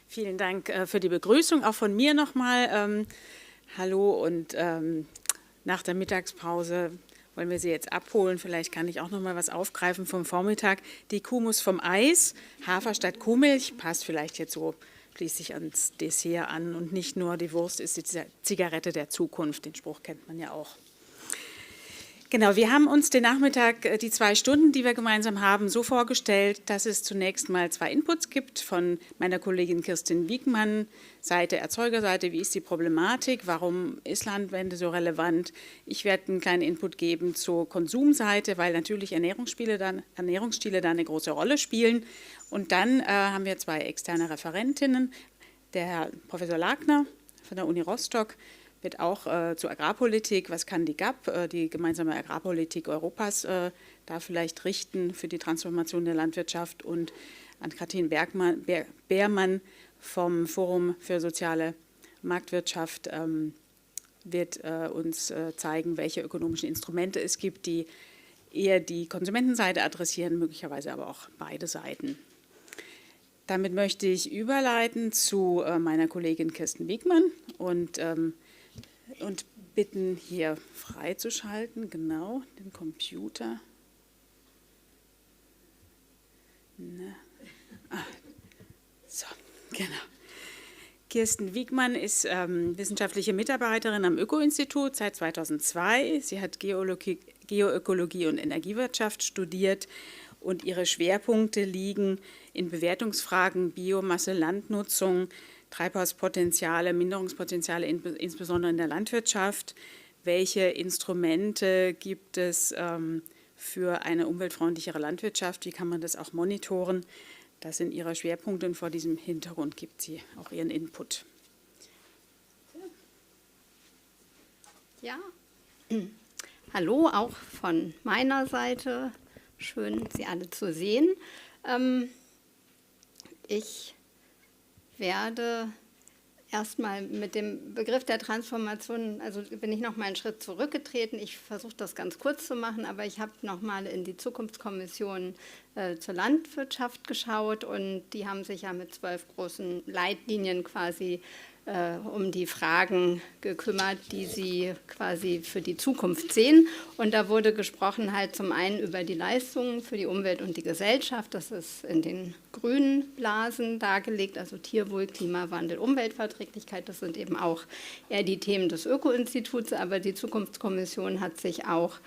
Vielen Dank für die Begrüßung, auch von mir nochmal. Hallo und nach der Mittagspause wollen wir Sie jetzt abholen. Vielleicht kann ich auch noch mal was aufgreifen vom Vormittag. Die Kuh muss vom Eis, Hafer statt Kuhmilch, passt vielleicht jetzt so schließlich ans Dessert an. Und nicht nur die Wurst ist die Zigarette der Zukunft. Den Spruch kennt man ja auch. Genau, wir haben uns den Nachmittag, die 2 Stunden, die wir gemeinsam haben, so vorgestellt, dass es zunächst mal 2 Inputs gibt von meiner Kollegin Kirstin Wiegmann, Seite Erzeugerseite, wie ist die Problematik, warum ist Landwende so relevant. Ich werde einen kleinen Input geben zur Konsumseite, weil natürlich Ernährungsstile da eine große Rolle spielen. Und dann haben wir 2 externe Referentinnen, der Herr Professor Lagner von der Uni Rostock, wird auch zur Agrarpolitik, was kann die GAP, die gemeinsame Agrarpolitik Europas, da vielleicht richten für die Transformation der Landwirtschaft, und Ann-Cathrin Beermann vom Forum für soziale Marktwirtschaft wird uns zeigen, welche ökonomischen Instrumente es gibt, die eher die Konsumentenseite adressieren, möglicherweise aber auch beide Seiten. Damit möchte ich überleiten zu meiner Kollegin Kirstin Wiegmann und bitten, hier freizuschalten, genau, den Computer. So, genau. Kirstin Wiegmann ist wissenschaftliche Mitarbeiterin am Öko-Institut seit 2002. Sie hat Geoökologie und Energiewirtschaft studiert und ihre Schwerpunkte liegen in Bewertungsfragen, Biomasse, Landnutzung, Treibhauspotenziale, Minderungspotenziale, insbesondere in der Landwirtschaft. Welche Instrumente gibt es für eine umweltfreundlichere Landwirtschaft? Wie kann man das auch monitoren? Das sind ihre Schwerpunkte und vor diesem Hintergrund gibt sie auch ihren Input. Ja, hallo auch von meiner Seite. Schön, Sie alle zu sehen. Ich werde erstmal mit dem Begriff der Transformation, also bin ich noch mal einen Schritt zurückgetreten. Ich versuche das ganz kurz zu machen, aber ich habe noch mal in die Zukunftskommission zur Landwirtschaft geschaut, und die haben sich ja mit 12 großen Leitlinien quasi um die Fragen gekümmert, die sie quasi für die Zukunft sehen. Und da wurde gesprochen halt zum einen über die Leistungen für die Umwelt und die Gesellschaft. Das ist in den grünen Blasen dargelegt, also Tierwohl, Klimawandel, Umweltverträglichkeit. Das sind eben auch eher die Themen des Öko-Instituts, aber die Zukunftskommission hat sich auch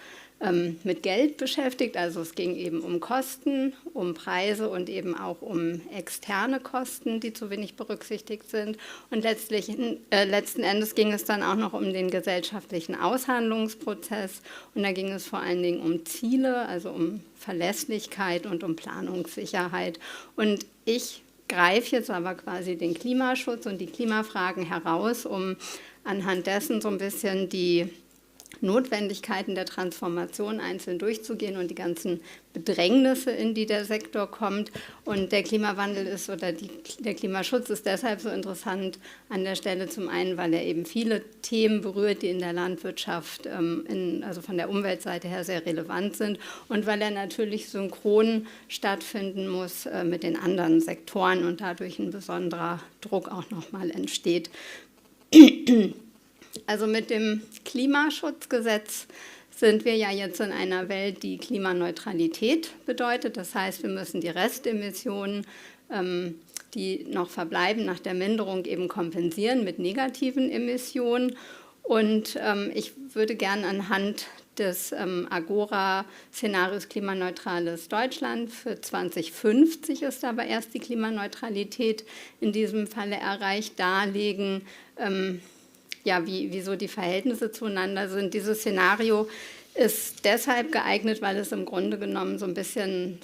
mit Geld beschäftigt. Also es ging eben um Kosten, um Preise und eben auch um externe Kosten, die zu wenig berücksichtigt sind. Und letzten Endes ging es dann auch noch um den gesellschaftlichen Aushandlungsprozess. Und da ging es vor allen Dingen um Ziele, also um Verlässlichkeit und um Planungssicherheit. Und ich greife jetzt aber quasi den Klimaschutz und die Klimafragen heraus, um anhand dessen so ein bisschen die Notwendigkeiten der Transformation einzeln durchzugehen und die ganzen Bedrängnisse, in die der Sektor kommt. Und der Klimawandel ist oder der Klimaschutz ist deshalb so interessant an der Stelle zum einen, weil er eben viele Themen berührt, die in der Landwirtschaft, also von der Umweltseite her sehr relevant sind und weil er natürlich synchron stattfinden muss mit den anderen Sektoren und dadurch ein besonderer Druck auch nochmal entsteht. Also mit dem Klimaschutzgesetz sind wir ja jetzt in einer Welt, die Klimaneutralität bedeutet. Das heißt, wir müssen die Restemissionen, die noch verbleiben, nach der Minderung eben kompensieren mit negativen Emissionen. Und ich würde gerne anhand des Agora-Szenarios klimaneutrales Deutschland für 2050 ist aber erst die Klimaneutralität in diesem Falle erreicht, darlegen, ja, wieso die Verhältnisse zueinander sind. Dieses Szenario ist deshalb geeignet, weil es im Grunde genommen so ein bisschen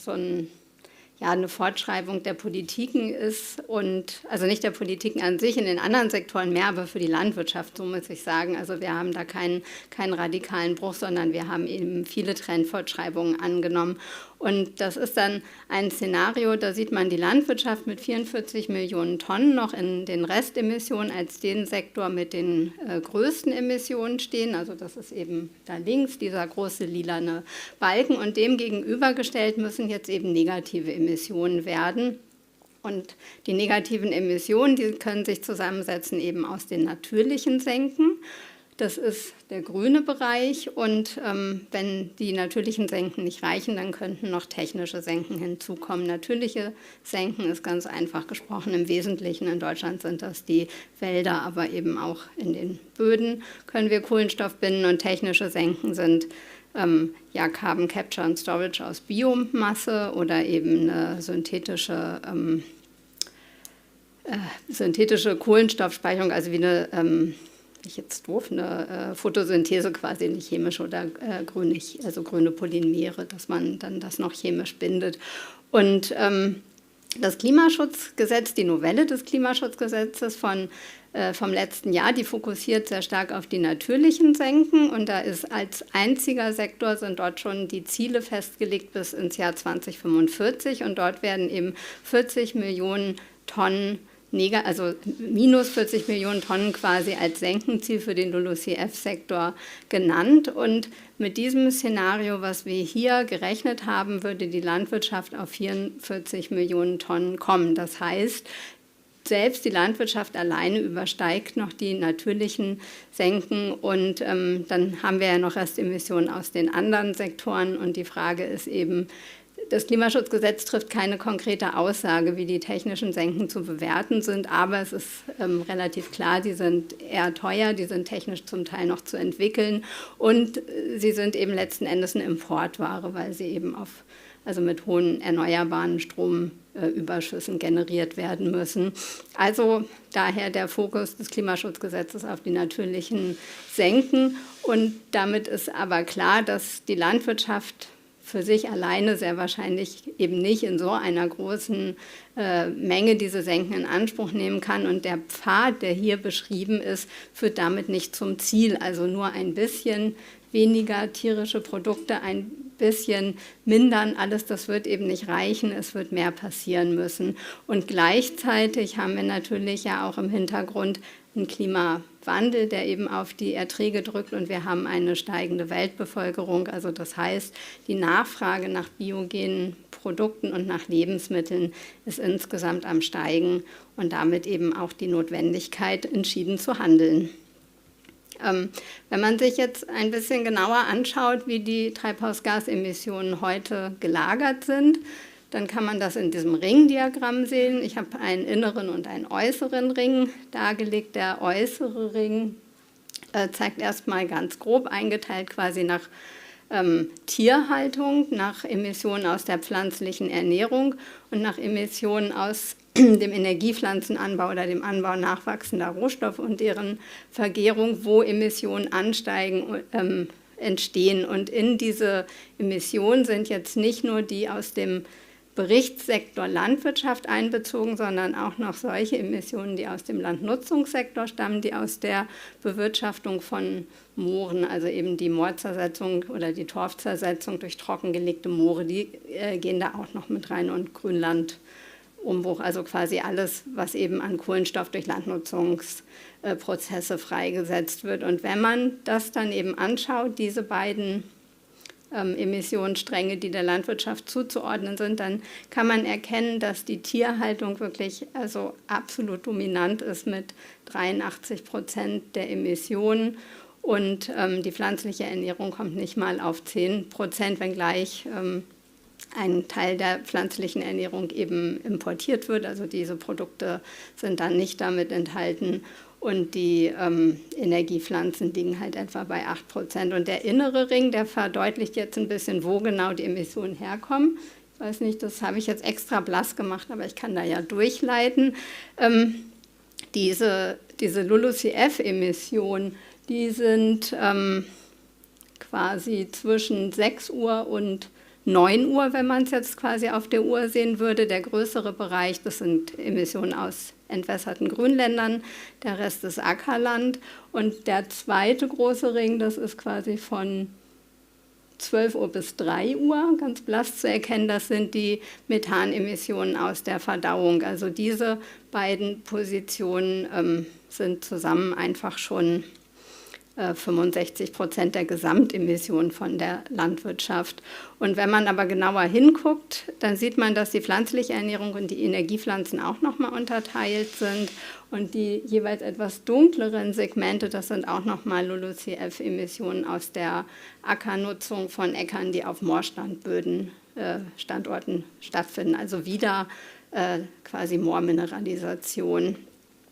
eine Fortschreibung der Politiken ist und also nicht der Politiken an sich, in den anderen Sektoren mehr, aber für die Landwirtschaft, so muss ich sagen. Also wir haben da keinen radikalen Bruch, sondern wir haben eben viele Trendfortschreibungen angenommen. Und das ist dann ein Szenario, da sieht man die Landwirtschaft mit 44 Millionen Tonnen noch in den Restemissionen als den Sektor mit den größten Emissionen stehen. Also das ist eben da links dieser große lilane Balken. Und dem gegenübergestellt müssen jetzt eben negative Emissionen werden. Und die negativen Emissionen, die können sich zusammensetzen eben aus den natürlichen Senken. Das ist der grüne Bereich und wenn die natürlichen Senken nicht reichen, dann könnten noch technische Senken hinzukommen. Natürliche Senken ist ganz einfach gesprochen im Wesentlichen in Deutschland sind das die Wälder, aber eben auch in den Böden können wir Kohlenstoff binden und technische Senken sind Carbon Capture and Storage aus Biomasse oder eben eine synthetische Kohlenstoffspeicherung, also wie eine eine Photosynthese quasi nicht chemisch oder grüne Polymere, dass man dann das noch chemisch bindet. Und das Klimaschutzgesetz, die Novelle des Klimaschutzgesetzes vom letzten Jahr, die fokussiert sehr stark auf die natürlichen Senken und da ist als einziger Sektor sind dort schon die Ziele festgelegt bis ins Jahr 2045 und dort werden eben 40 Millionen Tonnen also minus 40 Millionen Tonnen quasi als Senkenziel für den LULUCF-Sektor genannt. Und mit diesem Szenario, was wir hier gerechnet haben, würde die Landwirtschaft auf 44 Millionen Tonnen kommen. Das heißt, selbst die Landwirtschaft alleine übersteigt noch die natürlichen Senken und dann haben wir ja noch Restemissionen aus den anderen Sektoren und die Frage ist eben, das Klimaschutzgesetz trifft keine konkrete Aussage, wie die technischen Senken zu bewerten sind, aber es ist relativ klar, die sind eher teuer, die sind technisch zum Teil noch zu entwickeln und sie sind eben letzten Endes eine Importware, weil sie eben mit hohen erneuerbaren Stromüberschüssen generiert werden müssen. Also daher der Fokus des Klimaschutzgesetzes auf die natürlichen Senken und damit ist aber klar, dass die Landwirtschaft für sich alleine sehr wahrscheinlich eben nicht in so einer großen Menge diese Senken in Anspruch nehmen kann. Und der Pfad, der hier beschrieben ist, führt damit nicht zum Ziel. Also nur ein bisschen weniger tierische Produkte, ein bisschen mindern, alles das wird eben nicht reichen, es wird mehr passieren müssen. Und gleichzeitig haben wir natürlich ja auch im Hintergrund einen Klimawandel, der eben auf die Erträge drückt und wir haben eine steigende Weltbevölkerung. Also das heißt, die Nachfrage nach biogenen Produkten und nach Lebensmitteln ist insgesamt am Steigen und damit eben auch die Notwendigkeit, entschieden zu handeln. Wenn man sich jetzt ein bisschen genauer anschaut, wie die Treibhausgasemissionen heute gelagert sind, dann kann man das in diesem Ringdiagramm sehen. Ich habe einen inneren und einen äußeren Ring dargelegt. Der äußere Ring zeigt erstmal ganz grob eingeteilt quasi nach Tierhaltung, nach Emissionen aus der pflanzlichen Ernährung und nach Emissionen aus dem Energiepflanzenanbau oder dem Anbau nachwachsender Rohstoffe und deren Vergärung, wo Emissionen ansteigen, entstehen. Und in diese Emissionen sind jetzt nicht nur die aus dem Berichtssektor Landwirtschaft einbezogen, sondern auch noch solche Emissionen, die aus dem Landnutzungssektor stammen, die aus der Bewirtschaftung von Mooren, also eben die Moorzersetzung oder die Torfzersetzung durch trockengelegte Moore, die gehen da auch noch mit rein und Grünlandumbruch, also quasi alles, was eben an Kohlenstoff durch Landnutzungsprozesse freigesetzt wird. Und wenn man das dann eben anschaut, diese beiden Emissionsstränge, die der Landwirtschaft zuzuordnen sind, dann kann man erkennen, dass die Tierhaltung wirklich also absolut dominant ist mit 83% der Emissionen und die pflanzliche Ernährung kommt nicht mal auf 10%, wenngleich ein Teil der pflanzlichen Ernährung eben importiert wird, also diese Produkte sind dann nicht damit enthalten. Und die Energiepflanzen liegen halt etwa bei 8%. Und der innere Ring, der verdeutlicht jetzt ein bisschen, wo genau die Emissionen herkommen. Ich weiß nicht, das habe ich jetzt extra blass gemacht, aber ich kann da ja durchleiten. Diese LULUCF-Emissionen, die sind quasi zwischen 6 Uhr und 9 Uhr, wenn man es jetzt quasi auf der Uhr sehen würde. Der größere Bereich, das sind Emissionen aus entwässerten Grünländern, der Rest ist Ackerland. Und der zweite große Ring, das ist quasi von 12 Uhr bis 3 Uhr, ganz blass zu erkennen, das sind die Methanemissionen aus der Verdauung. Also diese beiden Positionen sind zusammen einfach schon 65% der Gesamtemissionen von der Landwirtschaft. Und wenn man aber genauer hinguckt, dann sieht man, dass die pflanzliche Ernährung und die Energiepflanzen auch nochmal unterteilt sind. Und die jeweils etwas dunkleren Segmente, das sind auch nochmal LULUCF-Emissionen aus der Ackernutzung von Äckern, die auf Moorstandböden Standorten stattfinden. Also wieder quasi Moormineralisation.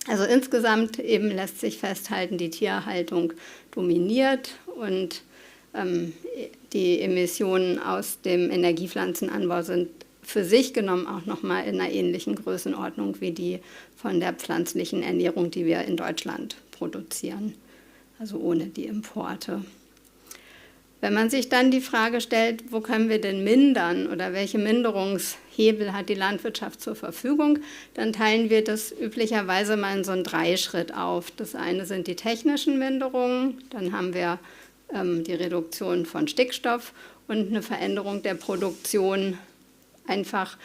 Also insgesamt eben lässt sich festhalten, die Tierhaltung dominiert und die Emissionen aus dem Energiepflanzenanbau sind für sich genommen auch nochmal in einer ähnlichen Größenordnung wie die von der pflanzlichen Ernährung, die wir in Deutschland produzieren, also ohne die Importe. Wenn man sich dann die Frage stellt, wo können wir denn mindern oder welche Minderungshebel hat die Landwirtschaft zur Verfügung, dann teilen wir das üblicherweise mal in so einen Dreischritt auf. Das eine sind die technischen Minderungen, dann haben wir die Reduktion von Stickstoff und eine Veränderung der Produktion einfach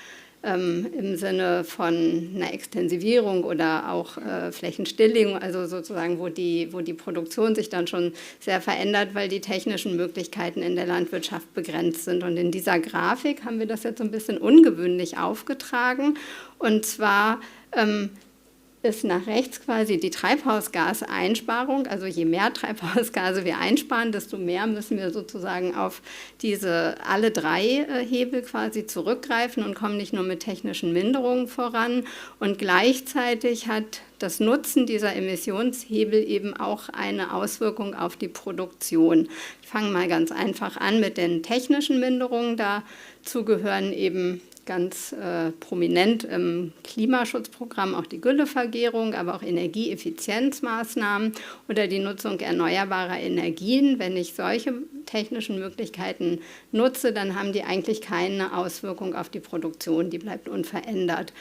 im Sinne von einer Extensivierung oder auch Flächenstilllegung, also sozusagen, wo die Produktion sich dann schon sehr verändert, weil die technischen Möglichkeiten in der Landwirtschaft begrenzt sind. Und in dieser Grafik haben wir das jetzt so ein bisschen ungewöhnlich aufgetragen. Und zwar ist nach rechts quasi die Treibhausgaseinsparung. Also je mehr Treibhausgase wir einsparen, desto mehr müssen wir sozusagen auf diese alle drei Hebel quasi zurückgreifen und kommen nicht nur mit technischen Minderungen voran. Und gleichzeitig hat das Nutzen dieser Emissionshebel eben auch eine Auswirkung auf die Produktion. Ich fange mal ganz einfach an mit den technischen Minderungen. Dazu gehören eben ganz prominent im Klimaschutzprogramm auch die Güllevergärung, aber auch Energieeffizienzmaßnahmen oder die Nutzung erneuerbarer Energien. Wenn ich solche technischen Möglichkeiten nutze, dann haben die eigentlich keine Auswirkung auf die Produktion, die bleibt unverändert.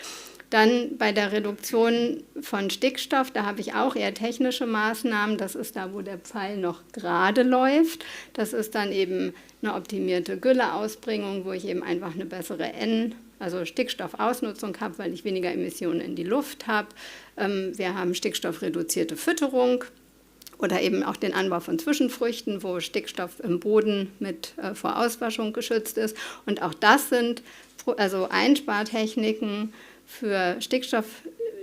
Dann bei der Reduktion von Stickstoff, da habe ich auch eher technische Maßnahmen. Das ist da, wo der Pfeil noch gerade läuft. Das ist dann eben eine optimierte Gülleausbringung, wo ich eben einfach eine bessere also Stickstoffausnutzung habe, weil ich weniger Emissionen in die Luft habe. Wir haben stickstoffreduzierte Fütterung oder eben auch den Anbau von Zwischenfrüchten, wo Stickstoff im Boden mit vor Auswaschung geschützt ist. Und auch das sind also Einspartechniken für Stickstoff,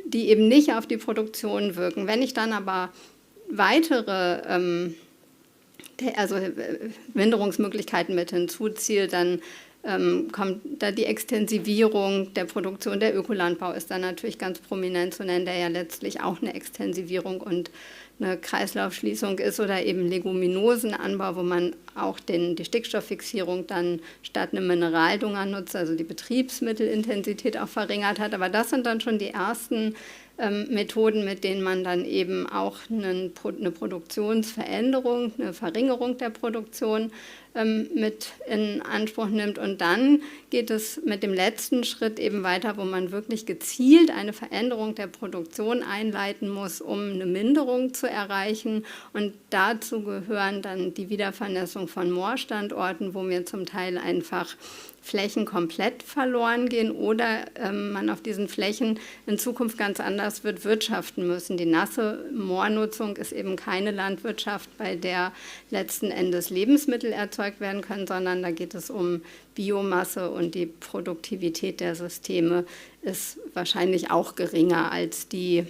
die eben nicht auf die Produktion wirken. Wenn ich dann aber weitere Minderungsmöglichkeiten mit hinzuziehe, dann kommt da die Extensivierung der Produktion. Der Ökolandbau ist da natürlich ganz prominent zu nennen, der ja letztlich auch eine Extensivierung und eine Kreislaufschließung ist, oder eben Leguminosenanbau, wo man auch die Stickstofffixierung dann statt einem Mineraldünger nutzt, also die Betriebsmittelintensität auch verringert hat. Aber das sind dann schon die ersten Methoden, mit denen man dann eben auch eine Produktionsveränderung, eine Verringerung der Produktion mit in Anspruch nimmt. Und dann geht es mit dem letzten Schritt eben weiter, wo man wirklich gezielt eine Veränderung der Produktion einleiten muss, um eine Minderung zu erreichen. Und dazu gehören dann die Wiedervernässung von Moorstandorten, wo mir zum Teil einfach Flächen komplett verloren gehen oder man auf diesen Flächen in Zukunft ganz anders wird wirtschaften müssen. Die nasse Moornutzung ist eben keine Landwirtschaft, bei der letzten Endes Lebensmittel erzeugt werden können, sondern da geht es um Biomasse, und die Produktivität der Systeme ist wahrscheinlich auch geringer als die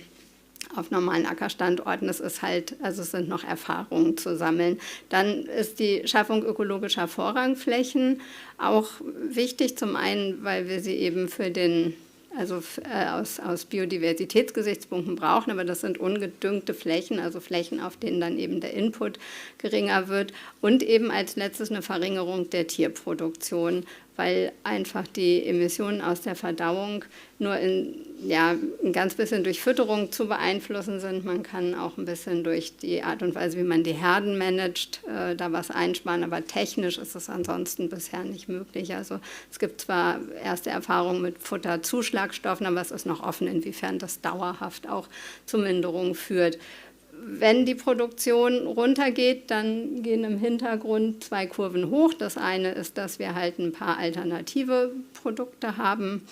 auf normalen Ackerstandorten. Es sind noch Erfahrungen zu sammeln. Dann ist die Schaffung ökologischer Vorrangflächen auch wichtig, zum einen, weil wir sie eben aus Biodiversitätsgesichtspunkten brauchen, aber das sind ungedüngte Flächen, also Flächen, auf denen dann eben der Input geringer wird, und eben als letztes eine Verringerung der Tierproduktion, weil einfach die Emissionen aus der Verdauung nur ein ganz bisschen durch Fütterung zu beeinflussen sind. Man kann auch ein bisschen durch die Art und Weise, wie man die Herden managt, da was einsparen, aber technisch ist es ansonsten bisher nicht möglich. Also es gibt zwar erste Erfahrungen mit Futterzuschlagstoffen, aber es ist noch offen, inwiefern das dauerhaft auch zu Minderungen führt. Wenn die Produktion runtergeht, dann gehen im Hintergrund zwei Kurven hoch. Das eine ist, dass wir halt ein paar alternative Produkte haben.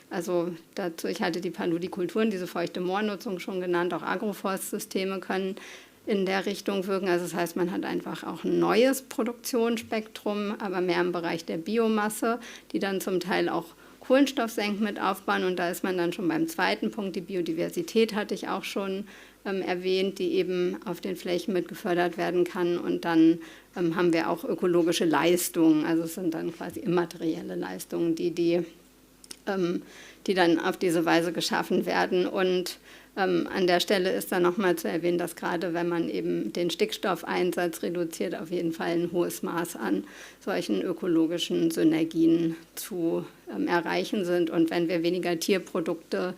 Also dazu, ich hatte die Paludikulturen, diese feuchte Moornutzung schon genannt, auch Agroforstsysteme können in der Richtung wirken. Also das heißt, man hat einfach auch ein neues Produktionsspektrum, aber mehr im Bereich der Biomasse, die dann zum Teil auch Kohlenstoffsenken mit aufbauen. Und da ist man dann schon beim zweiten Punkt. Die Biodiversität hatte ich auch schon erwähnt, die eben auf den Flächen mit gefördert werden kann. Und dann haben wir auch ökologische Leistungen, also es sind dann quasi immaterielle Leistungen, die dann auf diese Weise geschaffen werden. Und an der Stelle ist dann nochmal zu erwähnen, dass gerade wenn man eben den Stickstoffeinsatz reduziert, auf jeden Fall ein hohes Maß an solchen ökologischen Synergien zu erreichen sind. Und wenn wir weniger Tierprodukte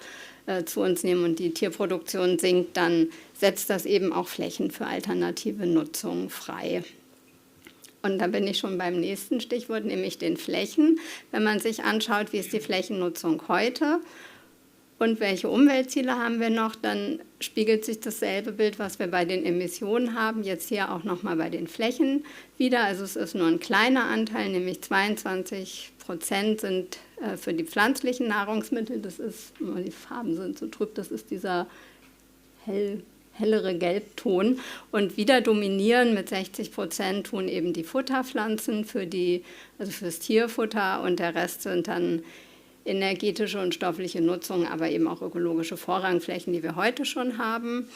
zu uns nehmen und die Tierproduktion sinkt, dann setzt das eben auch Flächen für alternative Nutzung frei. Und da bin ich schon beim nächsten Stichwort, nämlich den Flächen. Wenn man sich anschaut, wie ist die Flächennutzung heute und welche Umweltziele haben wir noch, dann spiegelt sich dasselbe Bild, was wir bei den Emissionen haben, jetzt hier auch nochmal bei den Flächen wieder. Also es ist nur ein kleiner Anteil, nämlich 22% sind für die pflanzlichen Nahrungsmittel. Das ist, die Farben sind so trüb, das ist dieser hellere Gelbton. Und wieder dominieren mit 60% tun eben die Futterpflanzen fürs Tierfutter, und der Rest sind dann energetische und stoffliche Nutzung, aber eben auch ökologische Vorrangflächen, die wir heute schon haben.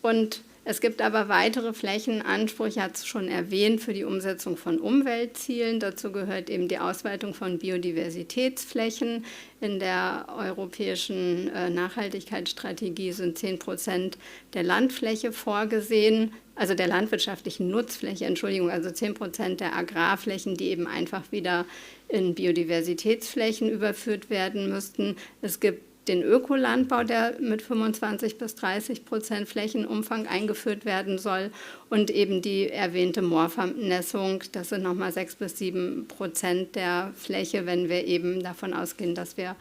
Und es gibt aber weitere Flächenansprüche, ich hatte es schon erwähnt, für die Umsetzung von Umweltzielen. Dazu gehört eben die Ausweitung von Biodiversitätsflächen. In der europäischen Nachhaltigkeitsstrategie sind 10% der Landfläche vorgesehen, also der landwirtschaftlichen Nutzfläche, also 10% der Agrarflächen, die eben einfach wieder in Biodiversitätsflächen überführt werden müssten. Es gibt den Ökolandbau, der mit 25 bis 30% Flächenumfang eingeführt werden soll, und eben die erwähnte Moorvernässung, das sind nochmal 6 bis 7% der Fläche, wenn wir eben davon ausgehen, dass wir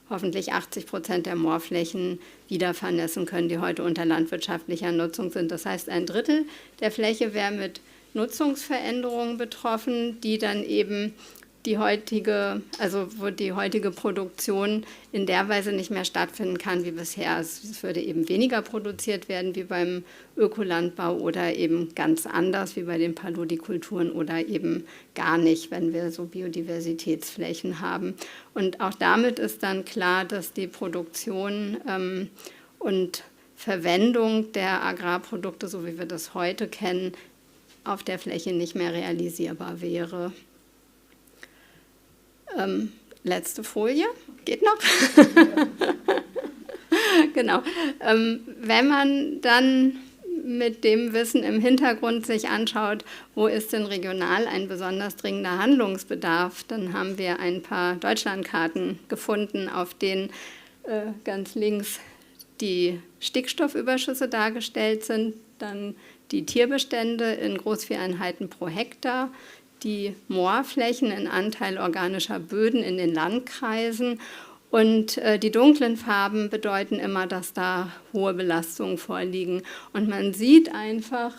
hoffentlich 80% der Moorflächen wieder vernässen können, die heute unter landwirtschaftlicher Nutzung sind. Das heißt, 1/3 der Fläche wäre mit Nutzungsveränderungen betroffen, die dann eben wo die heutige Produktion in der Weise nicht mehr stattfinden kann wie bisher. Es würde eben weniger produziert werden wie beim Ökolandbau oder eben ganz anders wie bei den Paludikulturen oder eben gar nicht, wenn wir so Biodiversitätsflächen haben. Und auch damit ist dann klar, dass die Produktion und Verwendung der Agrarprodukte, so wie wir das heute kennen, auf der Fläche nicht mehr realisierbar wäre. Letzte Folie, geht noch? Genau. Wenn man dann mit dem Wissen im Hintergrund sich anschaut, wo ist denn regional ein besonders dringender Handlungsbedarf, dann haben wir ein paar Deutschlandkarten gefunden, auf denen ganz links die Stickstoffüberschüsse dargestellt sind, dann die Tierbestände in Großvieheinheiten pro Hektar, die Moorflächen in Anteil organischer Böden in den Landkreisen. Und die dunklen Farben bedeuten immer, dass da hohe Belastungen vorliegen. Und man sieht einfach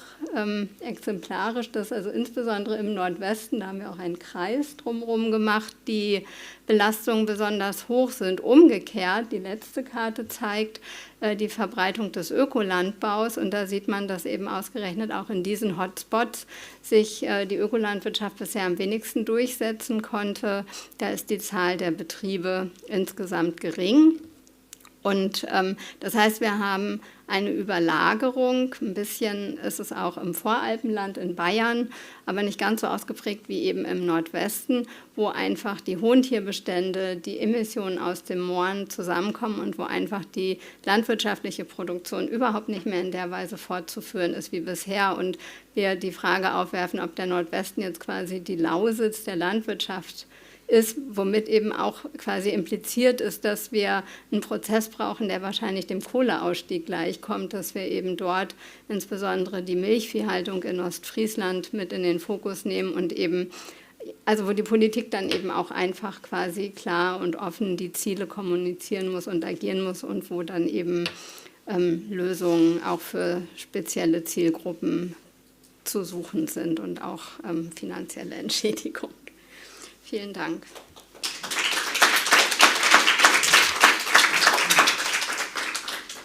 exemplarisch, dass also insbesondere im Nordwesten, da haben wir auch einen Kreis drumherum gemacht, die Belastungen besonders hoch sind. Umgekehrt, die letzte Karte zeigt die Verbreitung des Ökolandbaus. Und da sieht man, dass eben ausgerechnet auch in diesen Hotspots sich die Ökolandwirtschaft bisher am wenigsten durchsetzen konnte. Da ist die Zahl der Betriebe insgesamt gering. Und das heißt, wir haben eine Überlagerung. Ein bisschen ist es auch im Voralpenland in Bayern, aber nicht ganz so ausgeprägt wie eben im Nordwesten, wo einfach die hohen Tierbestände, die Emissionen aus den Mooren zusammenkommen und wo einfach die landwirtschaftliche Produktion überhaupt nicht mehr in der Weise fortzuführen ist wie bisher. Und wir die Frage aufwerfen, ob der Nordwesten jetzt quasi die Lausitz der Landwirtschaft ist, womit eben auch quasi impliziert ist, dass wir einen Prozess brauchen, der wahrscheinlich dem Kohleausstieg gleichkommt, dass wir eben dort insbesondere die Milchviehhaltung in Ostfriesland mit in den Fokus nehmen und eben, also wo die Politik dann eben auch einfach quasi klar und offen die Ziele kommunizieren muss und agieren muss und wo dann eben Lösungen auch für spezielle Zielgruppen zu suchen sind und auch finanzielle Entschädigung. Vielen Dank.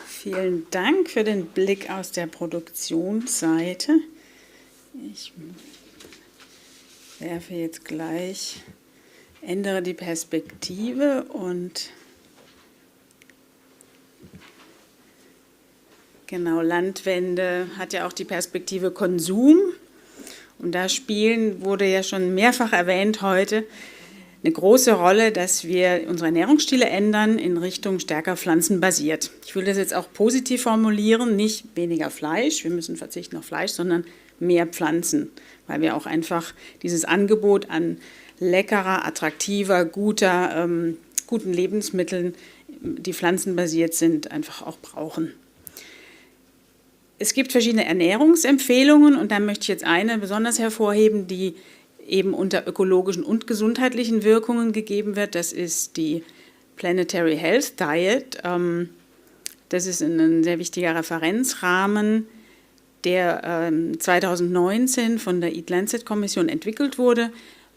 Vielen Dank für den Blick aus der Produktionsseite. Ich werfe jetzt gleich, ändere die Perspektive und genau, LandWENDE hat ja auch die Perspektive Konsum. Und da wurde ja schon mehrfach erwähnt heute, eine große Rolle, dass wir unsere Ernährungsstile ändern in Richtung stärker pflanzenbasiert. Ich will das jetzt auch positiv formulieren, nicht weniger Fleisch, wir müssen verzichten auf Fleisch, sondern mehr Pflanzen, weil wir auch einfach dieses Angebot an leckerer, attraktiver, guten Lebensmitteln, die pflanzenbasiert sind, einfach auch brauchen. Es gibt verschiedene Ernährungsempfehlungen und da möchte ich jetzt eine besonders hervorheben, die eben unter ökologischen und gesundheitlichen Wirkungen gegeben wird. Das ist die Planetary Health Diet. Das ist ein sehr wichtiger Referenzrahmen, der 2019 von der Eat-Lancet-Kommission entwickelt wurde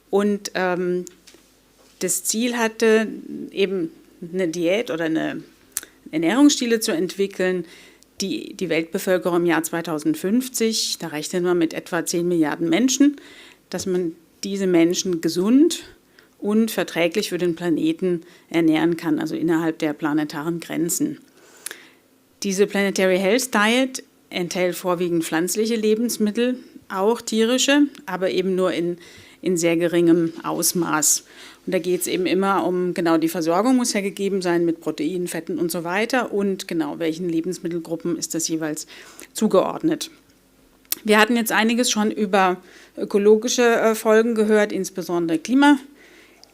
und das Ziel hatte, eben eine Diät oder eine Ernährungsstile zu entwickeln, die Weltbevölkerung im Jahr 2050, da rechnen wir mit etwa 10 Milliarden Menschen, dass man diese Menschen gesund und verträglich für den Planeten ernähren kann, also innerhalb der planetaren Grenzen. Diese Planetary Health Diet enthält vorwiegend pflanzliche Lebensmittel, auch tierische, aber eben nur in sehr geringem Ausmaß. Und da geht es eben immer um, genau, die Versorgung muss ja gegeben sein mit Proteinen, Fetten und so weiter und genau, welchen Lebensmittelgruppen ist das jeweils zugeordnet. Wir hatten jetzt einiges schon über ökologische Folgen gehört, insbesondere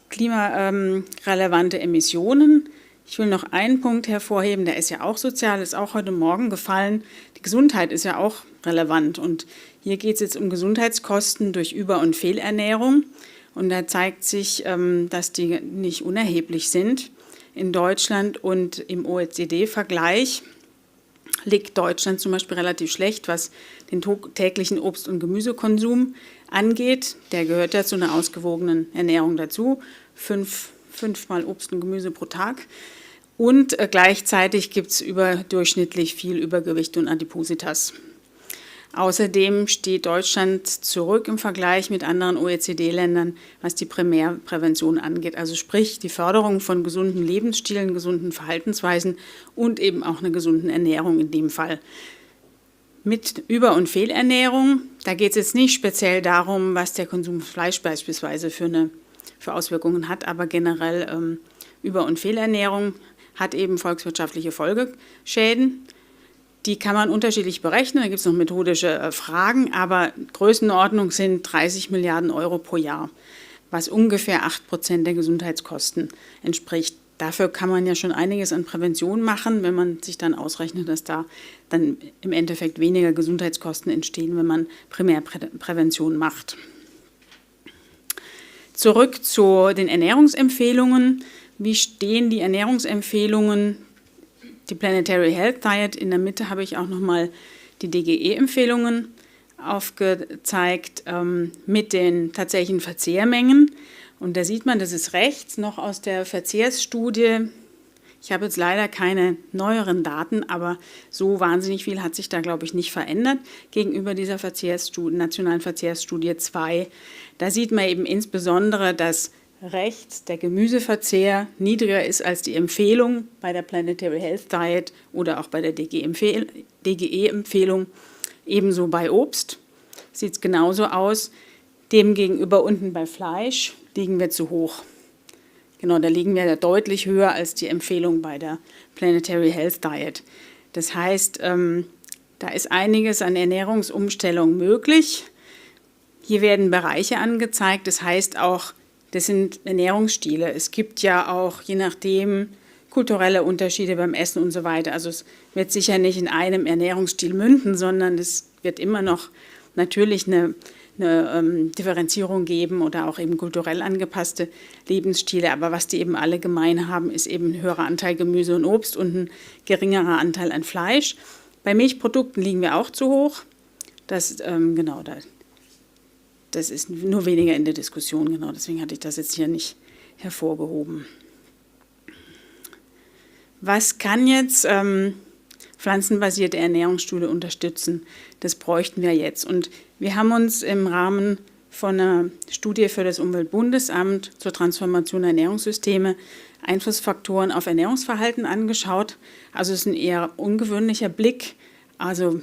klimarelevante Emissionen. Ich will noch einen Punkt hervorheben, der ist ja auch sozial, ist auch heute Morgen gefallen. Die Gesundheit ist ja auch relevant und hier geht es jetzt um Gesundheitskosten durch Über- und Fehlernährung. Und da zeigt sich, dass die nicht unerheblich sind. In Deutschland und im OECD-Vergleich liegt Deutschland zum Beispiel relativ schlecht, was den täglichen Obst- und Gemüsekonsum angeht. Der gehört ja zu einer ausgewogenen Ernährung dazu. Fünfmal Obst und Gemüse pro Tag. Und gleichzeitig gibt es überdurchschnittlich viel Übergewicht und Adipositas. Außerdem steht Deutschland zurück im Vergleich mit anderen OECD-Ländern, was die Primärprävention angeht. Also sprich die Förderung von gesunden Lebensstilen, gesunden Verhaltensweisen und eben auch einer gesunden Ernährung in dem Fall. Mit Über- und Fehlernährung, da geht es jetzt nicht speziell darum, was der Konsum von Fleisch beispielsweise für eine für Auswirkungen hat, aber generell Über- und Fehlernährung hat eben volkswirtschaftliche Folgeschäden. Die kann man unterschiedlich berechnen, da gibt es noch methodische Fragen, aber Größenordnung sind 30 Milliarden Euro pro Jahr, was ungefähr 8% der Gesundheitskosten entspricht. Dafür kann man ja schon einiges an Prävention machen, wenn man sich dann ausrechnet, dass da dann im Endeffekt weniger Gesundheitskosten entstehen, wenn man Primärprävention macht. Zurück zu den Ernährungsempfehlungen. Wie stehen die Ernährungsempfehlungen? Die Planetary Health Diet, in der Mitte habe ich auch nochmal die DGE-Empfehlungen aufgezeigt mit den tatsächlichen Verzehrmengen. Und da sieht man, das ist rechts noch aus der Verzehrsstudie. Ich habe jetzt leider keine neueren Daten, aber so wahnsinnig viel hat sich da, glaube ich, nicht verändert gegenüber dieser nationalen Verzehrsstudie 2. Da sieht man eben insbesondere, dass rechts der Gemüseverzehr niedriger ist als die Empfehlung bei der Planetary Health Diet oder auch bei der DGE-Empfehlung. Ebenso bei Obst sieht es genauso aus. Demgegenüber unten bei Fleisch liegen wir zu hoch. Genau, da liegen wir deutlich höher als die Empfehlung bei der Planetary Health Diet. Das heißt, da ist einiges an Ernährungsumstellung möglich. Hier werden Bereiche angezeigt, das heißt auch, das sind Ernährungsstile. Es gibt ja auch, je nachdem, kulturelle Unterschiede beim Essen und so weiter. Also es wird sicher nicht in einem Ernährungsstil münden, sondern es wird immer noch natürlich eine Differenzierung geben oder auch eben kulturell angepasste Lebensstile. Aber was die eben alle gemein haben, ist eben ein höherer Anteil Gemüse und Obst und ein geringerer Anteil an Fleisch. Bei Milchprodukten liegen wir auch zu hoch. Das ist nur weniger in der Diskussion, genau. Deswegen hatte ich das jetzt hier nicht hervorgehoben. Was kann jetzt pflanzenbasierte Ernährungsstile unterstützen? Das bräuchten wir jetzt. Und wir haben uns im Rahmen von einer Studie für das Umweltbundesamt zur Transformation der Ernährungssysteme Einflussfaktoren auf Ernährungsverhalten angeschaut. Also es ist ein eher ungewöhnlicher Blick. Also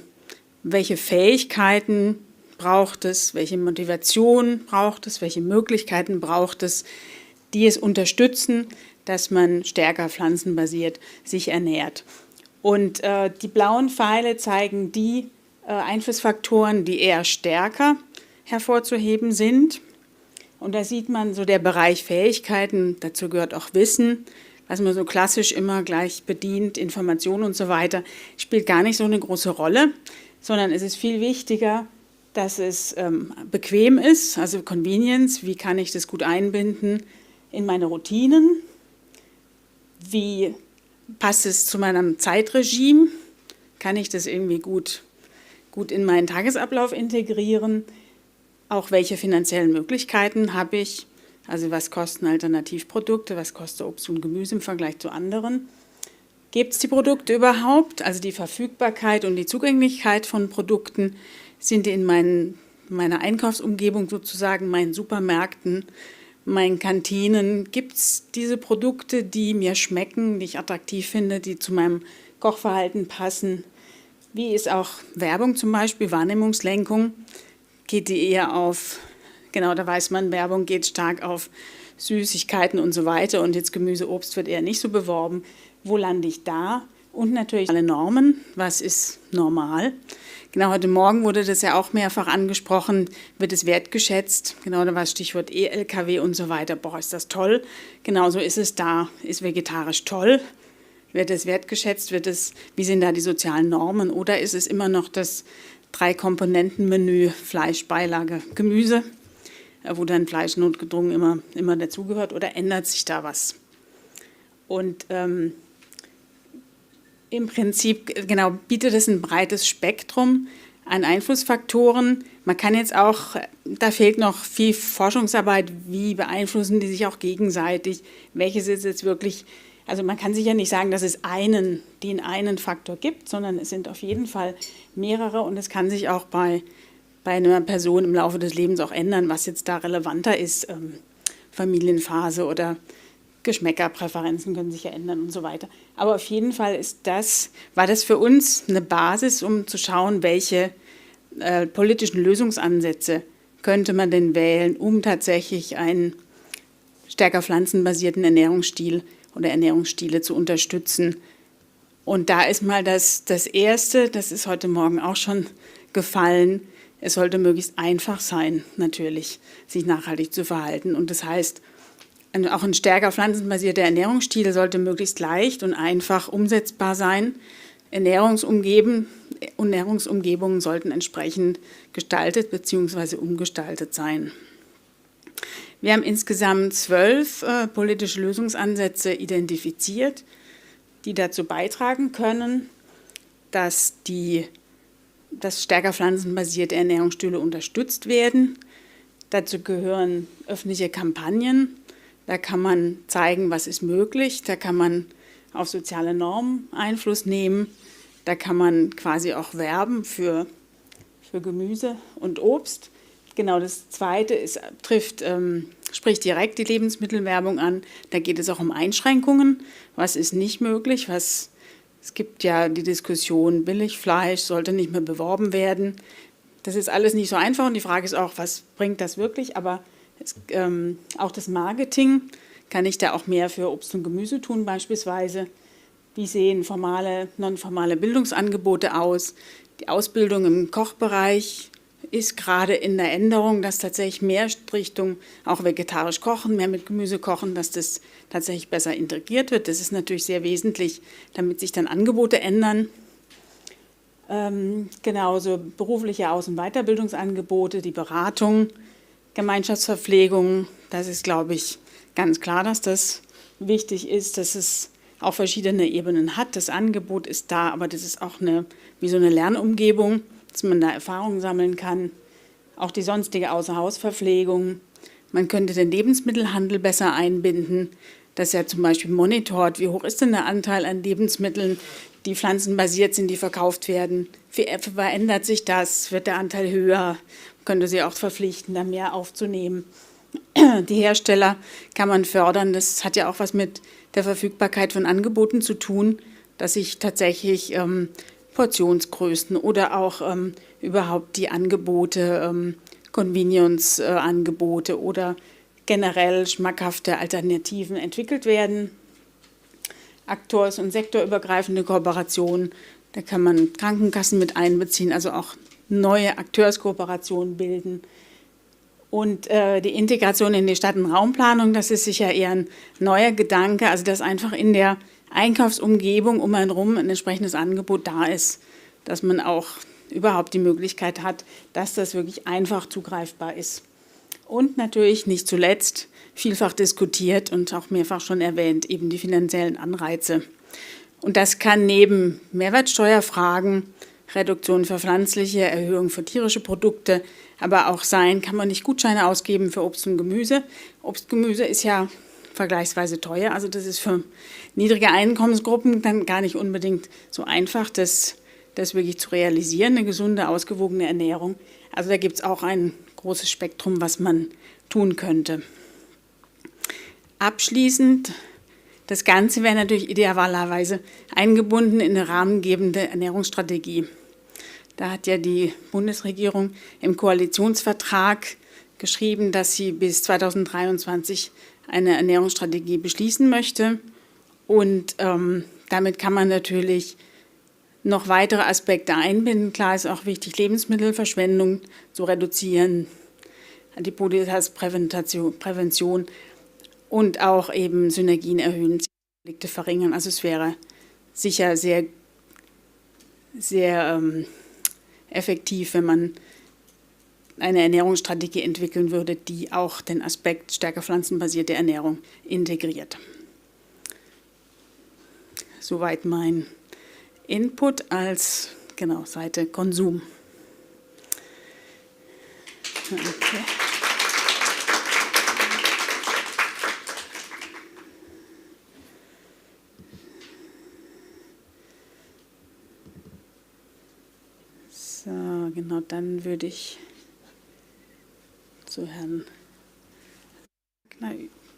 welche Fähigkeiten braucht es, welche Motivation braucht es, welche Möglichkeiten braucht es, die es unterstützen, dass man stärker pflanzenbasiert sich ernährt. Und die blauen Pfeile zeigen die Einflussfaktoren, die eher stärker hervorzuheben sind. Und da sieht man so der Bereich Fähigkeiten, dazu gehört auch Wissen, was man so klassisch immer gleich bedient, Information und so weiter, spielt gar nicht so eine große Rolle, sondern es ist viel wichtiger, dass es bequem ist, also Convenience, wie kann ich das gut einbinden in meine Routinen, wie passt es zu meinem Zeitregime, kann ich das irgendwie gut in meinen Tagesablauf integrieren, auch welche finanziellen Möglichkeiten habe ich, also was kosten Alternativprodukte, was kostet Obst und Gemüse im Vergleich zu anderen. Gibt es die Produkte überhaupt, also die Verfügbarkeit und die Zugänglichkeit von Produkten, sind in meiner Einkaufsumgebung sozusagen, meinen Supermärkten, meinen Kantinen, gibt es diese Produkte, die mir schmecken, die ich attraktiv finde, die zu meinem Kochverhalten passen. Wie ist auch Werbung zum Beispiel, Wahrnehmungslenkung, geht die eher auf, genau, da weiß man, Werbung geht stark auf Süßigkeiten und so weiter und jetzt Gemüse, Obst wird eher nicht so beworben. Wo lande ich da? Und natürlich alle Normen, was ist normal? Genau, heute Morgen wurde das ja auch mehrfach angesprochen, wird es wertgeschätzt? Genau, da war das Stichwort E-LKW und so weiter. Boah, ist das toll. Genauso ist es da. Ist vegetarisch toll? Wird es wertgeschätzt? Wie sind da die sozialen Normen? Oder ist es immer noch das 3-Komponenten-Menü Fleisch, Beilage, Gemüse, wo dann Fleisch notgedrungen immer dazugehört? Oder ändert sich da was? Und im Prinzip genau, bietet es ein breites Spektrum an Einflussfaktoren. Man kann jetzt auch, da fehlt noch viel Forschungsarbeit, wie beeinflussen die sich auch gegenseitig, welches ist jetzt wirklich, also man kann sicher nicht sagen, dass es den einen Faktor gibt, sondern es sind auf jeden Fall mehrere und es kann sich auch bei einer Person im Laufe des Lebens auch ändern, was jetzt da relevanter ist, Familienphase oder Geschmäckerpräferenzen können sich ja ändern und so weiter. Aber auf jeden Fall war das für uns eine Basis, um zu schauen, welche politischen Lösungsansätze könnte man denn wählen, um tatsächlich ein stärker pflanzenbasierten Ernährungsstil oder Ernährungsstile zu unterstützen. Und da ist mal das Erste, das ist heute Morgen auch schon gefallen, es sollte möglichst einfach sein, natürlich, sich nachhaltig zu verhalten. Und das heißt, auch ein stärker pflanzenbasierter Ernährungsstil sollte möglichst leicht und einfach umsetzbar sein. Ernährungsumgebungen sollten entsprechend gestaltet bzw. umgestaltet sein. Wir haben insgesamt 12 politische Lösungsansätze identifiziert, die dazu beitragen können, dass stärker pflanzenbasierte Ernährungsstile unterstützt werden. Dazu gehören öffentliche Kampagnen. Da kann man zeigen, was ist möglich. Da kann man auf soziale Normen Einfluss nehmen. Da kann man quasi auch werben für Gemüse und Obst. Genau, das Zweite spricht direkt die Lebensmittelwerbung an. Da geht es auch um Einschränkungen. Was ist nicht möglich? Es gibt ja die Diskussion, Billigfleisch sollte nicht mehr beworben werden. Das ist alles nicht so einfach und die Frage ist auch, was bringt das wirklich? Aber auch das Marketing, kann ich da auch mehr für Obst und Gemüse tun beispielsweise? Wie sehen formale, nonformale Bildungsangebote aus? Die Ausbildung im Kochbereich ist gerade in der Änderung, dass tatsächlich mehr Richtung auch vegetarisch kochen, mehr mit Gemüse kochen, dass das tatsächlich besser integriert wird. Das ist natürlich sehr wesentlich, damit sich dann Angebote ändern. Genauso berufliche Aus- und Weiterbildungsangebote, die Beratung, Gemeinschaftsverpflegung. Das ist, glaube ich, ganz klar, dass das wichtig ist, dass es auch verschiedene Ebenen hat. Das Angebot ist da, aber das ist auch wie so eine Lernumgebung, dass man da Erfahrungen sammeln kann. Auch die sonstige Außerhausverpflegung. Man könnte den Lebensmittelhandel besser einbinden, dass er zum Beispiel monitort, wie hoch ist denn der Anteil an Lebensmitteln, die pflanzenbasiert sind, die verkauft werden. Wie verändert sich das? Wird der Anteil höher? Man könnte sie auch verpflichten, da mehr aufzunehmen. Die Hersteller kann man fördern. Das hat ja auch was mit der Verfügbarkeit von Angeboten zu tun, dass sich tatsächlich Portionsgrößen oder auch überhaupt die Angebote, Convenience-Angebote oder generell schmackhafte Alternativen entwickelt werden. Akteurs- und sektorübergreifende Kooperationen, da kann man Krankenkassen mit einbeziehen, also auch neue Akteurskooperationen bilden. Und die Integration in die Stadt- und Raumplanung, das ist sicher eher ein neuer Gedanke, also dass einfach in der Einkaufsumgebung um einen herum ein entsprechendes Angebot da ist, dass man auch überhaupt die Möglichkeit hat, dass das wirklich einfach zugreifbar ist. Und natürlich nicht zuletzt, vielfach diskutiert und auch mehrfach schon erwähnt, eben die finanziellen Anreize. Und das kann neben Mehrwertsteuerfragen, Reduktion für pflanzliche, Erhöhung für tierische Produkte, aber auch sein, kann man nicht Gutscheine ausgeben für Obst und Gemüse. Obst und Gemüse ist ja vergleichsweise teuer, also das ist für niedrige Einkommensgruppen dann gar nicht unbedingt so einfach, das wirklich zu realisieren, eine gesunde, ausgewogene Ernährung. Also da gibt es auch ein großes Spektrum, was man tun könnte. Abschließend, das Ganze wäre natürlich idealerweise eingebunden in eine rahmengebende Ernährungsstrategie. Da hat ja die Bundesregierung im Koalitionsvertrag geschrieben, dass sie bis 2023 eine Ernährungsstrategie beschließen möchte. Und damit kann man natürlich noch weitere Aspekte einbinden. Klar ist auch wichtig, Lebensmittelverschwendung zu reduzieren, Adipositas-Prävention und auch eben Synergien erhöhen, Konflikte verringern. Also es wäre sicher sehr, sehr effektiv, wenn man eine Ernährungsstrategie entwickeln würde, die auch den Aspekt stärker pflanzenbasierte Ernährung integriert. Soweit mein Input als Seite Konsum. Okay. So, genau, dann würde ich zu Herrn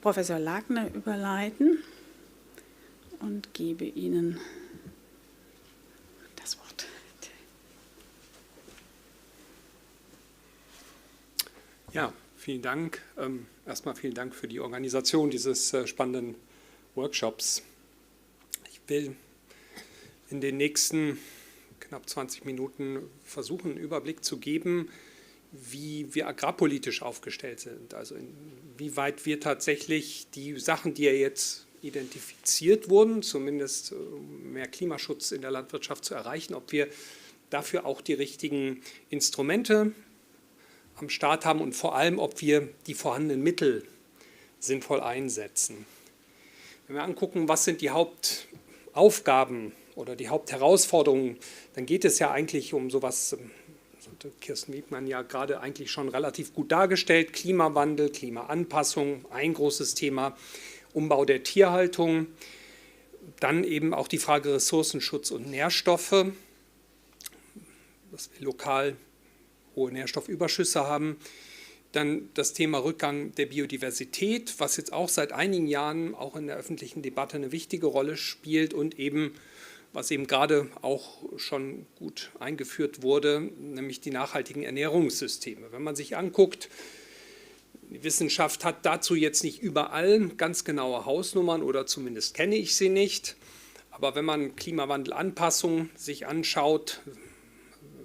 Professor Lagner überleiten und gebe Ihnen das Wort. Ja, Vielen Dank. Erstmal vielen Dank für die Organisation dieses spannenden Workshops. Ich will in den nächsten knapp 20 Minuten versuchen, einen Überblick zu geben, wie wir agrarpolitisch aufgestellt sind. Also inwieweit wir tatsächlich die Sachen, die ja jetzt identifiziert wurden, zumindest mehr Klimaschutz in der Landwirtschaft zu erreichen, ob wir dafür auch die richtigen Instrumente am Start haben und vor allem, ob wir die vorhandenen Mittel sinnvoll einsetzen. Wenn wir angucken, was sind die Hauptaufgaben oder die Hauptherausforderungen, dann geht es ja eigentlich um sowas, das hatte Kirsten Wiedmann ja gerade eigentlich schon relativ gut dargestellt, Klimawandel, Klimaanpassung, ein großes Thema, Umbau der Tierhaltung, dann eben auch die Frage Ressourcenschutz und Nährstoffe, dass wir lokal hohe Nährstoffüberschüsse haben. Dann das Thema Rückgang der Biodiversität, was jetzt auch seit einigen Jahren auch in der öffentlichen Debatte eine wichtige Rolle spielt und eben, was eben gerade auch schon gut eingeführt wurde, nämlich die nachhaltigen Ernährungssysteme. Wenn man sich anguckt, die Wissenschaft hat dazu jetzt nicht überall ganz genaue Hausnummern oder zumindest kenne ich sie nicht. Aber wenn man Klimawandelanpassung sich anschaut,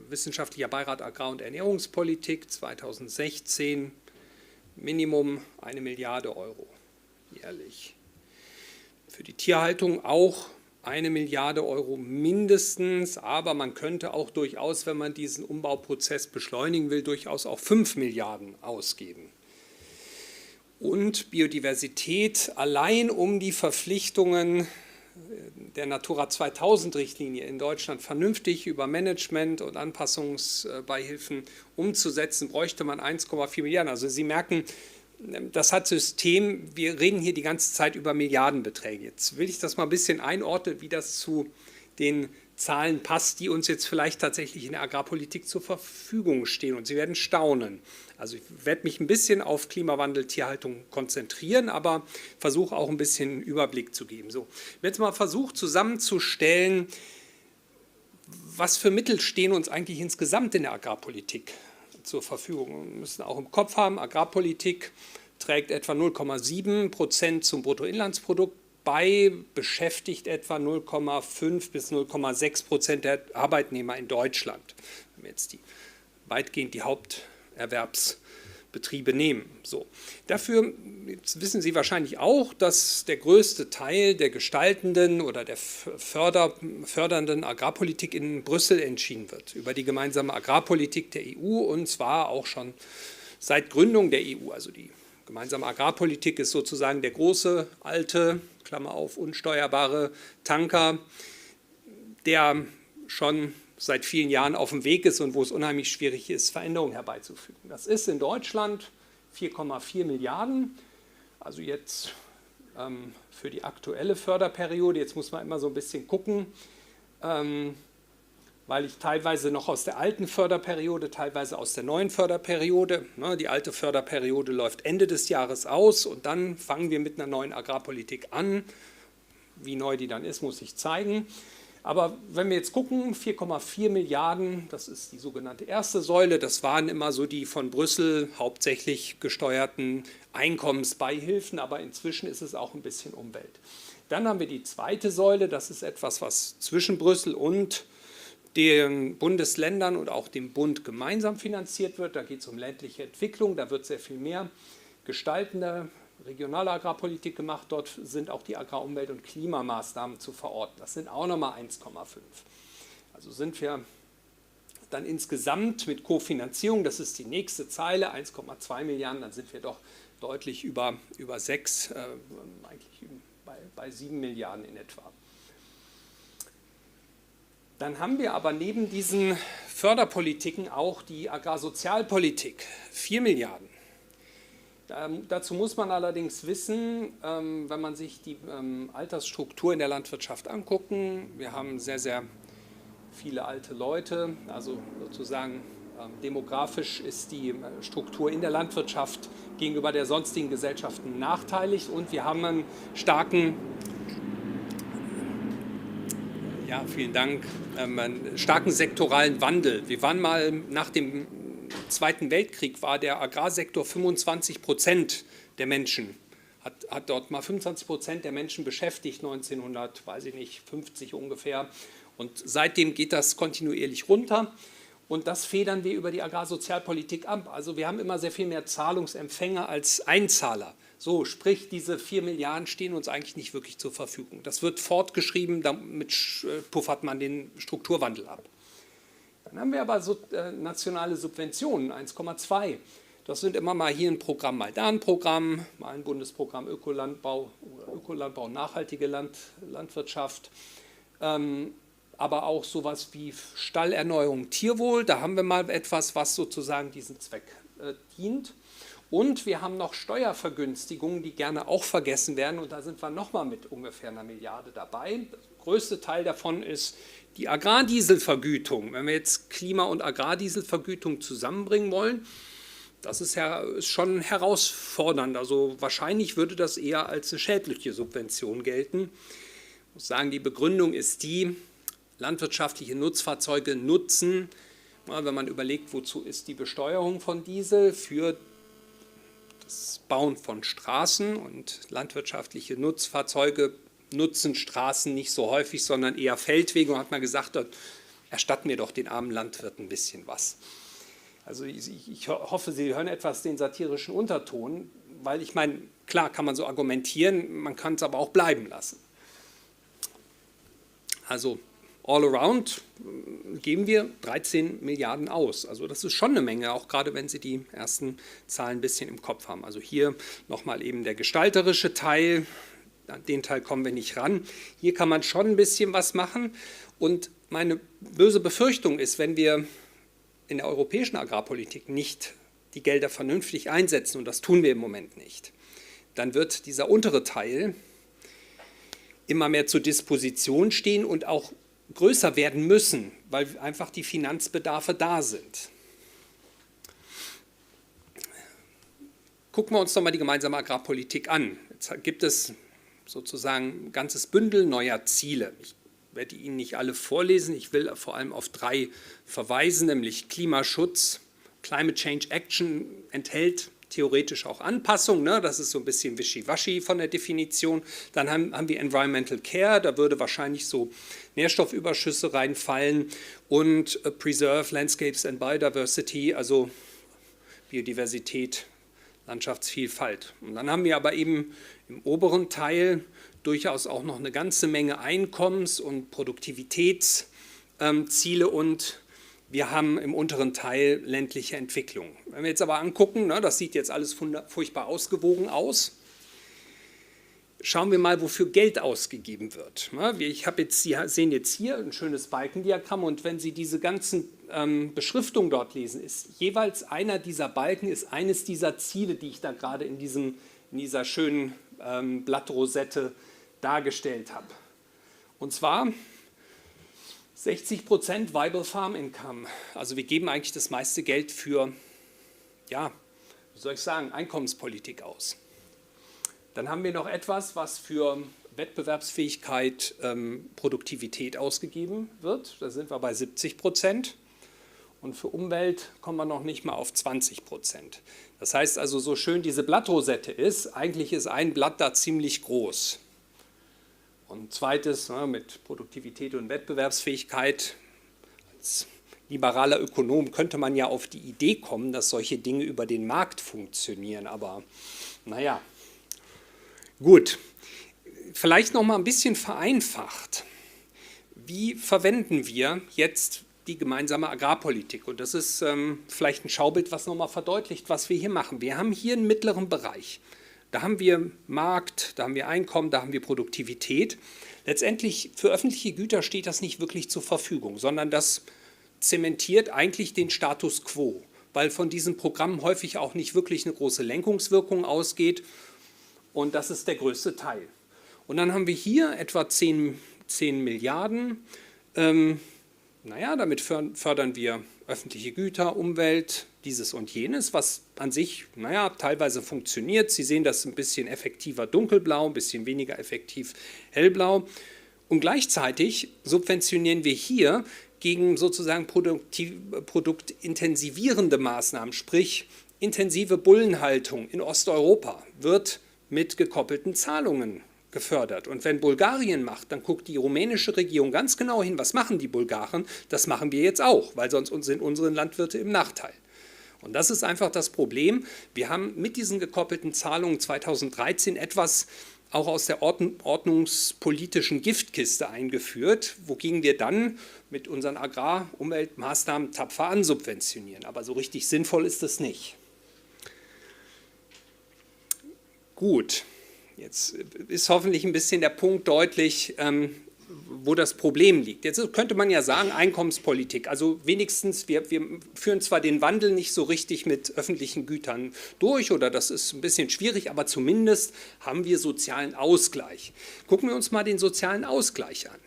Wissenschaftlicher Beirat Agrar- und Ernährungspolitik 2016, Minimum 1 Milliarde Euro jährlich. Für die Tierhaltung auch 1 Milliarde Euro mindestens, aber man könnte auch durchaus, wenn man diesen Umbauprozess beschleunigen will, durchaus auch 5 Milliarden ausgeben. Und Biodiversität allein um die Verpflichtungen der Natura 2000-Richtlinie in Deutschland vernünftig über Management und Anpassungsbeihilfen umzusetzen, bräuchte man 1,4 Milliarden. Also Sie merken, das hat System, wir reden hier die ganze Zeit über Milliardenbeträge. Jetzt will ich das mal ein bisschen einordnen, wie das zu den Zahlen passt, die uns jetzt vielleicht tatsächlich in der Agrarpolitik zur Verfügung stehen. Und Sie werden staunen. Also ich werde mich ein bisschen auf Klimawandel, Tierhaltung konzentrieren, aber versuche auch ein bisschen Überblick zu geben. So, ich habe jetzt mal versucht zusammenzustellen, was für Mittel stehen uns eigentlich insgesamt in der Agrarpolitik zur Verfügung. Wir müssen auch im Kopf haben, Agrarpolitik trägt etwa 0,7% zum Bruttoinlandsprodukt bei, beschäftigt etwa 0,5 bis 0,6% der Arbeitnehmer in Deutschland. Wenn wir jetzt weitgehend die Haupterwerbsbetriebe nehmen. So. Dafür, jetzt wissen Sie wahrscheinlich auch, dass der größte Teil der gestaltenden oder der fördernden Agrarpolitik in Brüssel entschieden wird, über die gemeinsame Agrarpolitik der EU und zwar auch schon seit Gründung der EU. Also die gemeinsame Agrarpolitik ist sozusagen der große, alte, Klammer auf, unsteuerbare Tanker, der schon seit vielen Jahren auf dem Weg ist und wo es unheimlich schwierig ist, Veränderungen herbeizufügen. Das ist in Deutschland 4,4 Milliarden, also jetzt für die aktuelle Förderperiode. Jetzt muss man immer so ein bisschen gucken, weil ich teilweise noch aus der alten Förderperiode, teilweise aus der neuen Förderperiode, die alte Förderperiode läuft Ende des Jahres aus und dann fangen wir mit einer neuen Agrarpolitik an. Wie neu die dann ist, muss ich zeigen. Aber wenn wir jetzt gucken, 4,4 Milliarden, das ist die sogenannte erste Säule, das waren immer so die von Brüssel hauptsächlich gesteuerten Einkommensbeihilfen, aber inzwischen ist es auch ein bisschen Umwelt. Dann haben wir die zweite Säule, das ist etwas, was zwischen Brüssel und den Bundesländern und auch dem Bund gemeinsam finanziert wird. Da geht es um ländliche Entwicklung, da wird sehr viel mehr gestaltende regionale Agrarpolitik gemacht. Dort sind auch die Agrar-, Umwelt- und Klimamaßnahmen zu verorten. Das sind auch nochmal 1,5. Also sind wir dann insgesamt mit Kofinanzierung, das ist die nächste Zeile, 1,2 Milliarden, dann sind wir doch deutlich über 6, eigentlich bei 7 Milliarden in etwa. Dann haben wir aber neben diesen Förderpolitiken auch die Agrarsozialpolitik, 4 Milliarden. Dazu muss man allerdings wissen, wenn man sich die Altersstruktur in der Landwirtschaft angucken, wir haben sehr, sehr viele alte Leute, also sozusagen demografisch ist die Struktur in der Landwirtschaft gegenüber der sonstigen Gesellschaften nachteilig und wir haben einen starken, ja, vielen Dank, einen starken sektoralen Wandel. Wir waren mal nach dem Zweiten Weltkrieg war der Agrarsektor 25% der Menschen, hat dort mal 25% der Menschen beschäftigt, 1950 ungefähr. Und seitdem geht das kontinuierlich runter. Und das federn wir über die Agrarsozialpolitik ab. Also wir haben immer sehr viel mehr Zahlungsempfänger als Einzahler. So, sprich, diese 4 Milliarden stehen uns eigentlich nicht wirklich zur Verfügung. Das wird fortgeschrieben, damit puffert man den Strukturwandel ab. Dann haben wir aber nationale Subventionen, 1,2. Das sind immer mal hier ein Programm, mal da ein Programm, mal ein Bundesprogramm Ökolandbau oder Ökolandbau, nachhaltige Landwirtschaft. Aber auch sowas wie Stallerneuerung, Tierwohl. Da haben wir mal etwas, was sozusagen diesem Zweck dient. Und wir haben noch Steuervergünstigungen, die gerne auch vergessen werden. Und da sind wir nochmal mit ungefähr 1 Milliarde dabei. Der größte Teil davon ist die Agrardieselvergütung. Wenn wir jetzt Klima- und Agrardieselvergütung zusammenbringen wollen, das ist schon herausfordernd. Also wahrscheinlich würde das eher als eine schädliche Subvention gelten. Ich muss sagen, die Begründung ist die, landwirtschaftliche Nutzfahrzeuge nutzen, wenn man überlegt, wozu ist die Besteuerung von Diesel, für das Bauen von Straßen, und landwirtschaftliche Nutzfahrzeuge nutzen Straßen nicht so häufig, sondern eher Feldwege, und hat man gesagt, erstatten wir doch den armen Landwirten ein bisschen was. Also ich hoffe, Sie hören etwas den satirischen Unterton, weil ich meine, klar kann man so argumentieren, man kann es aber auch bleiben lassen. Also all around geben wir 13 Milliarden aus. Also das ist schon eine Menge, auch gerade wenn Sie die ersten Zahlen ein bisschen im Kopf haben. Also hier nochmal eben der gestalterische Teil, an den Teil kommen wir nicht ran. Hier kann man schon ein bisschen was machen. Und meine böse Befürchtung ist, wenn wir in der europäischen Agrarpolitik nicht die Gelder vernünftig einsetzen, und das tun wir im Moment nicht, dann wird dieser untere Teil immer mehr zur Disposition stehen und auch größer werden müssen, weil einfach die Finanzbedarfe da sind. Gucken wir uns doch mal die gemeinsame Agrarpolitik an. Jetzt gibt es sozusagen ein ganzes Bündel neuer Ziele. Ich werde Ihnen nicht alle vorlesen, ich will vor allem auf 3 verweisen, nämlich Klimaschutz. Climate Change Action enthält theoretisch auch Anpassungen, ne? Das ist so ein bisschen wischiwaschi von der Definition. Dann haben wir Environmental Care, da würde wahrscheinlich so Nährstoffüberschüsse reinfallen, und Preserve Landscapes and Biodiversity, also Biodiversität, Landschaftsvielfalt. Und dann haben wir aber eben im oberen Teil durchaus auch noch eine ganze Menge Einkommens- und Produktivitätsziele, und wir haben im unteren Teil ländliche Entwicklung. Wenn wir jetzt aber angucken, ne, das sieht jetzt alles furchtbar ausgewogen aus, schauen wir mal, wofür Geld ausgegeben wird. Sie sehen jetzt hier ein schönes Balkendiagramm, und wenn Sie diese ganzen Beschriftungen dort lesen, ist jeweils einer dieser Balken ist eines dieser Ziele, die ich da gerade in dieser schönen Blattrosette dargestellt habe. Und zwar 60% Viable Farm Income. Also wir geben eigentlich das meiste Geld für, ja, wie soll ich sagen, Einkommenspolitik aus. Dann haben wir noch etwas, was für Wettbewerbsfähigkeit, Produktivität ausgegeben wird. Da sind wir bei 70%. Und für Umwelt kommen wir noch nicht mal auf 20%. Das heißt also, so schön diese Blattrosette ist, eigentlich ist ein Blatt da ziemlich groß. Und zweites, mit Produktivität und Wettbewerbsfähigkeit, als liberaler Ökonom könnte man ja auf die Idee kommen, dass solche Dinge über den Markt funktionieren, aber naja, gut. Vielleicht noch mal ein bisschen vereinfacht. Wie verwenden wir jetzt die gemeinsame Agrarpolitik? Und das ist vielleicht ein Schaubild, was noch mal verdeutlicht, was wir hier machen. Wir haben hier einen mittleren Bereich. Da haben wir Markt, da haben wir Einkommen, da haben wir Produktivität. Letztendlich für öffentliche Güter steht das nicht wirklich zur Verfügung, sondern das zementiert eigentlich den Status quo, weil von diesen Programmen häufig auch nicht wirklich eine große Lenkungswirkung ausgeht, und das ist der größte Teil. Und dann haben wir hier etwa 10 Milliarden. Damit fördern wir öffentliche Güter, Umwelt, dieses und jenes, was an sich, teilweise funktioniert. Sie sehen das ein bisschen effektiver dunkelblau, ein bisschen weniger effektiv hellblau. Und gleichzeitig subventionieren wir hier gegen sozusagen produktintensivierende Maßnahmen, sprich intensive Bullenhaltung in Osteuropa, wird mit gekoppelten Zahlungen gefördert. Und wenn Bulgarien macht, dann guckt die rumänische Regierung ganz genau hin, was machen die Bulgaren? Das machen wir jetzt auch, weil sonst sind unsere Landwirte im Nachteil. Und das ist einfach das Problem. Wir haben mit diesen gekoppelten Zahlungen 2013 etwas auch aus der ordnungspolitischen Giftkiste eingeführt, wogegen wir dann mit unseren Agrarumweltmaßnahmen tapfer ansubventionieren. Aber so richtig sinnvoll ist das nicht. Gut, jetzt ist hoffentlich ein bisschen der Punkt deutlich, wo das Problem liegt. Jetzt könnte man ja sagen, Einkommenspolitik, also wenigstens, wir führen zwar den Wandel nicht so richtig mit öffentlichen Gütern durch oder das ist ein bisschen schwierig, aber zumindest haben wir sozialen Ausgleich. Gucken wir uns mal den sozialen Ausgleich an.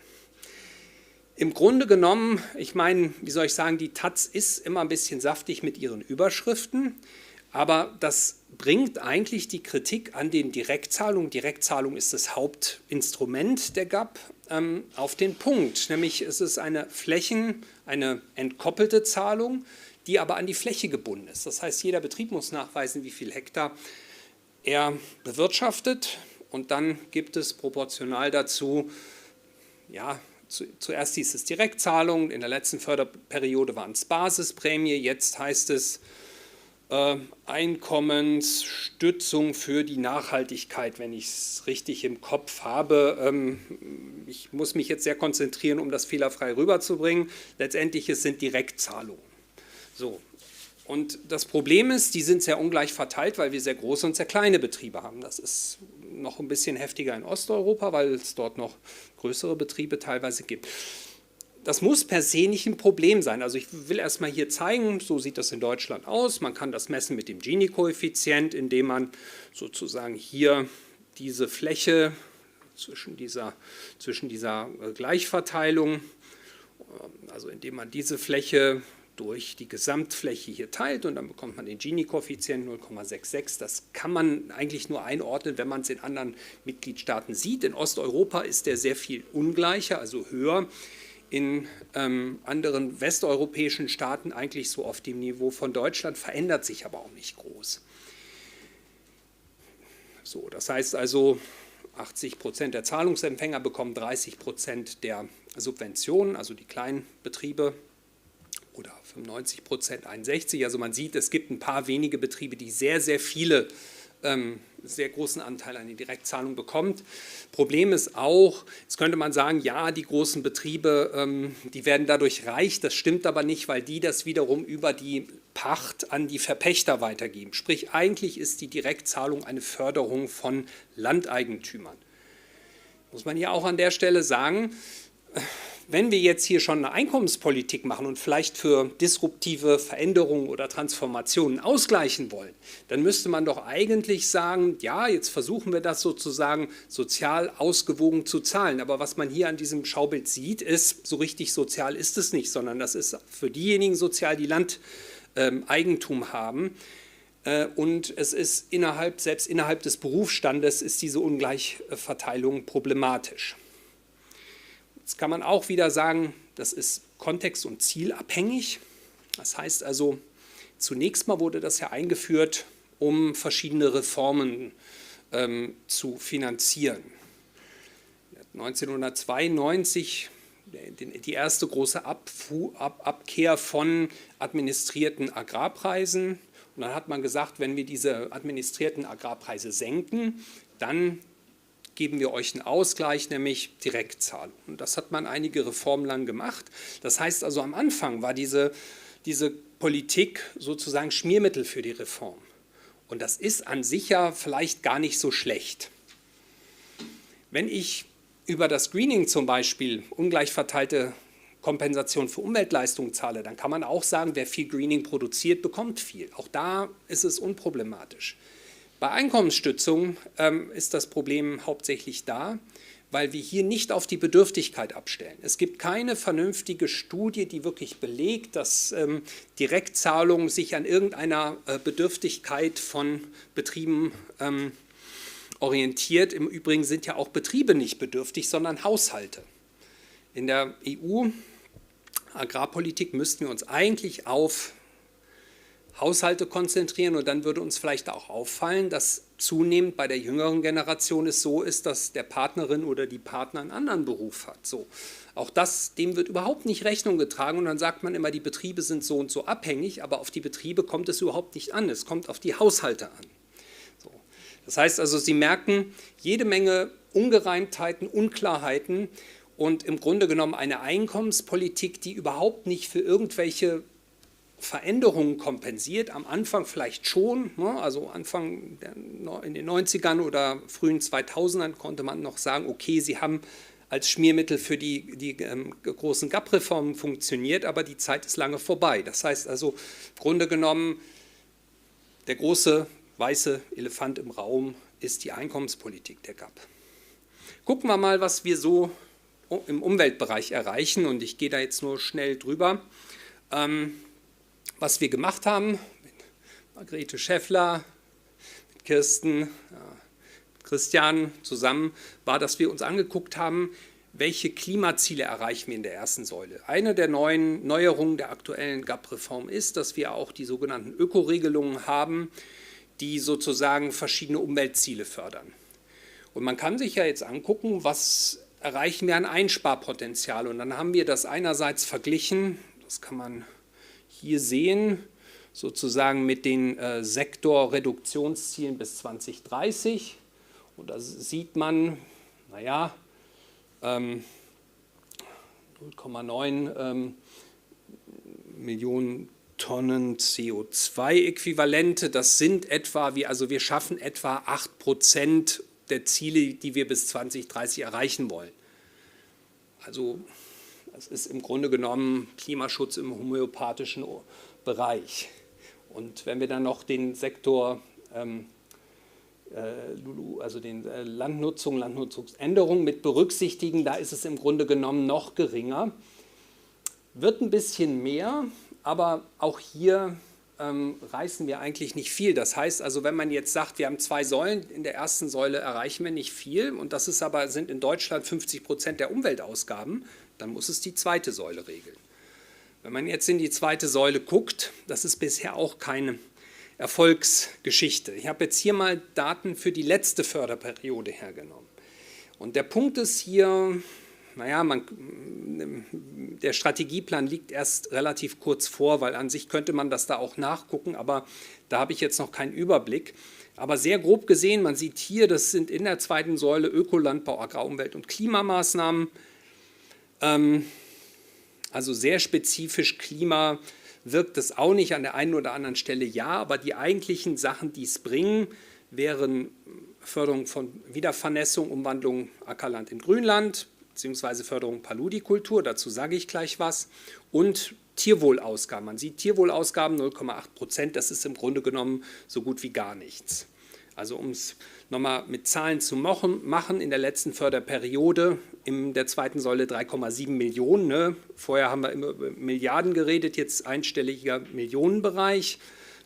Im Grunde genommen, ich meine, wie soll ich sagen, die Taz ist immer ein bisschen saftig mit ihren Überschriften, aber das bringt eigentlich die Kritik an den Direktzahlungen, Direktzahlung ist das Hauptinstrument der GAP, auf den Punkt. Nämlich es ist eine entkoppelte Zahlung, die aber an die Fläche gebunden ist. Das heißt, jeder Betrieb muss nachweisen, wie viel Hektar er bewirtschaftet und dann gibt es proportional dazu, ja, zuerst hieß es Direktzahlung, in der letzten Förderperiode waren es Basisprämie, jetzt heißt es Einkommensstützung für die Nachhaltigkeit, wenn ich es richtig im Kopf habe. Ich muss mich jetzt sehr konzentrieren, um das fehlerfrei rüberzubringen. Letztendlich es sind Direktzahlungen. So. Und das Problem ist, die sind sehr ungleich verteilt, weil wir sehr große und sehr kleine Betriebe haben. Das ist noch ein bisschen heftiger in Osteuropa, weil es dort noch größere Betriebe teilweise gibt. Das muss per se nicht ein Problem sein. Also ich will erstmal hier zeigen, so sieht das in Deutschland aus. Man kann das messen mit dem Gini-Koeffizient, indem man sozusagen hier diese Fläche zwischen dieser Gleichverteilung, also indem man diese Fläche durch die Gesamtfläche hier teilt und dann bekommt man den Gini-Koeffizient 0,66. Das kann man eigentlich nur einordnen, wenn man es in anderen Mitgliedstaaten sieht. In Osteuropa ist der sehr viel ungleicher, also höher. In anderen westeuropäischen Staaten eigentlich so auf dem Niveau von Deutschland, verändert sich aber auch nicht groß. So, das heißt also, 80% der Zahlungsempfänger bekommen 30% der Subventionen, also die kleinen Betriebe, oder 95%, 61%. Also man sieht, es gibt ein paar wenige Betriebe, die sehr großen Anteil an den Direktzahlungen bekommt. Problem ist auch, jetzt könnte man sagen, ja, die großen Betriebe, die werden dadurch reich. Das stimmt aber nicht, weil die das wiederum über die Pacht an die Verpächter weitergeben. Sprich, eigentlich ist die Direktzahlung eine Förderung von Landeigentümern. Muss man hier auch an der Stelle sagen, wenn wir jetzt hier schon eine Einkommenspolitik machen und vielleicht für disruptive Veränderungen oder Transformationen ausgleichen wollen, dann müsste man doch eigentlich sagen, ja, jetzt versuchen wir das sozusagen sozial ausgewogen zu zahlen. Aber was man hier an diesem Schaubild sieht, ist, so richtig sozial ist es nicht, sondern das ist für diejenigen sozial, die Landeigentum haben. Und es ist selbst innerhalb des Berufsstandes ist diese Ungleichverteilung problematisch. Jetzt kann man auch wieder sagen, das ist kontext- und zielabhängig. Das heißt also, zunächst mal wurde das ja eingeführt, um verschiedene Reformen zu finanzieren. 1992 die erste große Abkehr von administrierten Agrarpreisen. Und dann hat man gesagt, wenn wir diese administrierten Agrarpreise senken, dann geben wir euch einen Ausgleich, nämlich Direktzahlung. Und das hat man einige Reformen lang gemacht. Das heißt also, am Anfang war diese Politik sozusagen Schmiermittel für die Reform. Und das ist an sich ja vielleicht gar nicht so schlecht. Wenn ich über das Greening zum Beispiel ungleich verteilte Kompensation für Umweltleistungen zahle, dann kann man auch sagen, wer viel Greening produziert, bekommt viel. Auch da ist es unproblematisch. Bei Einkommensstützung ist das Problem hauptsächlich da, weil wir hier nicht auf die Bedürftigkeit abstellen. Es gibt keine vernünftige Studie, die wirklich belegt, dass Direktzahlung sich an irgendeiner Bedürftigkeit von Betrieben orientiert. Im Übrigen sind ja auch Betriebe nicht bedürftig, sondern Haushalte. In der EU Agrarpolitik müssten wir uns eigentlich auf Haushalte konzentrieren und dann würde uns vielleicht auch auffallen, dass zunehmend bei der jüngeren Generation es so ist, dass der Partnerin oder die Partner einen anderen Beruf hat. So. Auch dem wird überhaupt nicht Rechnung getragen und dann sagt man immer, die Betriebe sind so und so abhängig, aber auf die Betriebe kommt es überhaupt nicht an, es kommt auf die Haushalte an. So. Das heißt also, Sie merken jede Menge Ungereimtheiten, Unklarheiten und im Grunde genommen eine Einkommenspolitik, die überhaupt nicht für irgendwelche Veränderungen kompensiert, am Anfang vielleicht schon, ne? Also Anfang in den 90ern oder frühen 2000ern konnte man noch sagen, okay, sie haben als Schmiermittel für die großen GAP-Reformen funktioniert, aber die Zeit ist lange vorbei. Das heißt also, im Grunde genommen, der große weiße Elefant im Raum ist die Einkommenspolitik der GAP. Gucken wir mal, was wir so im Umweltbereich erreichen und ich gehe da jetzt nur schnell drüber. Was wir gemacht haben, mit Margarete Schäffler, mit Kirsten, mit Christian zusammen, war, dass wir uns angeguckt haben, welche Klimaziele erreichen wir in der ersten Säule. Eine der Neuerungen der aktuellen GAP-Reform ist, dass wir auch die sogenannten Ökoregelungen haben, die sozusagen verschiedene Umweltziele fördern. Und man kann sich ja jetzt angucken, was erreichen wir an Einsparpotenzial. Und dann haben wir das einerseits verglichen, das kann man hier sehen, sozusagen mit den Sektorreduktionszielen bis 2030. Und da sieht man, naja, 0,9 Millionen Tonnen CO2-Äquivalente. Das sind etwa, wir schaffen etwa 8% der Ziele, die wir bis 2030 erreichen wollen. Also das ist im Grunde genommen Klimaschutz im homöopathischen Bereich. Und wenn wir dann noch den Sektor, also den Landnutzungsänderung mit berücksichtigen, da ist es im Grunde genommen noch geringer. Wird ein bisschen mehr, aber auch hier reißen wir eigentlich nicht viel. Das heißt also, wenn man jetzt sagt, wir haben 2 Säulen, in der ersten Säule erreichen wir nicht viel und das sind in Deutschland 50% der Umweltausgaben, dann muss es die zweite Säule regeln. Wenn man jetzt in die zweite Säule guckt, das ist bisher auch keine Erfolgsgeschichte. Ich habe jetzt hier mal Daten für die letzte Förderperiode hergenommen. Und der Punkt ist hier, naja, der Strategieplan liegt erst relativ kurz vor, weil an sich könnte man das da auch nachgucken, aber da habe ich jetzt noch keinen Überblick. Aber sehr grob gesehen, man sieht hier, das sind in der zweiten Säule Ökolandbau, Agrar-, Umwelt- und Klimamaßnahmen. Also sehr spezifisch Klima wirkt es auch nicht, an der einen oder anderen Stelle ja, aber die eigentlichen Sachen, die es bringen, wären Förderung von Wiedervernässung, Umwandlung Ackerland in Grünland, beziehungsweise Förderung Paludikultur, dazu sage ich gleich was, und Tierwohlausgaben. Man sieht Tierwohlausgaben 0,8%, das ist im Grunde genommen so gut wie gar nichts. Also um es nochmal mit Zahlen zu machen, in der letzten Förderperiode in der zweiten Säule 3,7 Millionen. Ne? Vorher haben wir immer über Milliarden geredet, jetzt einstelliger Millionenbereich,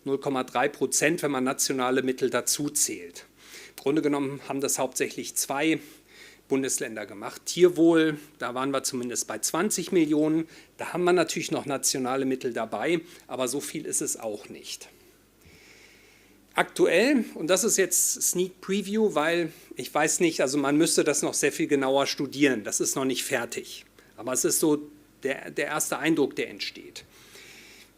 0,3%, wenn man nationale Mittel dazu zählt. Im Grunde genommen haben das hauptsächlich 2 Bundesländer gemacht. Tierwohl, da waren wir zumindest bei 20 Millionen. Da haben wir natürlich noch nationale Mittel dabei, aber so viel ist es auch nicht. Aktuell, und das ist jetzt Sneak Preview, weil ich weiß nicht, also man müsste das noch sehr viel genauer studieren, das ist noch nicht fertig. Aber es ist so der erste Eindruck, der entsteht.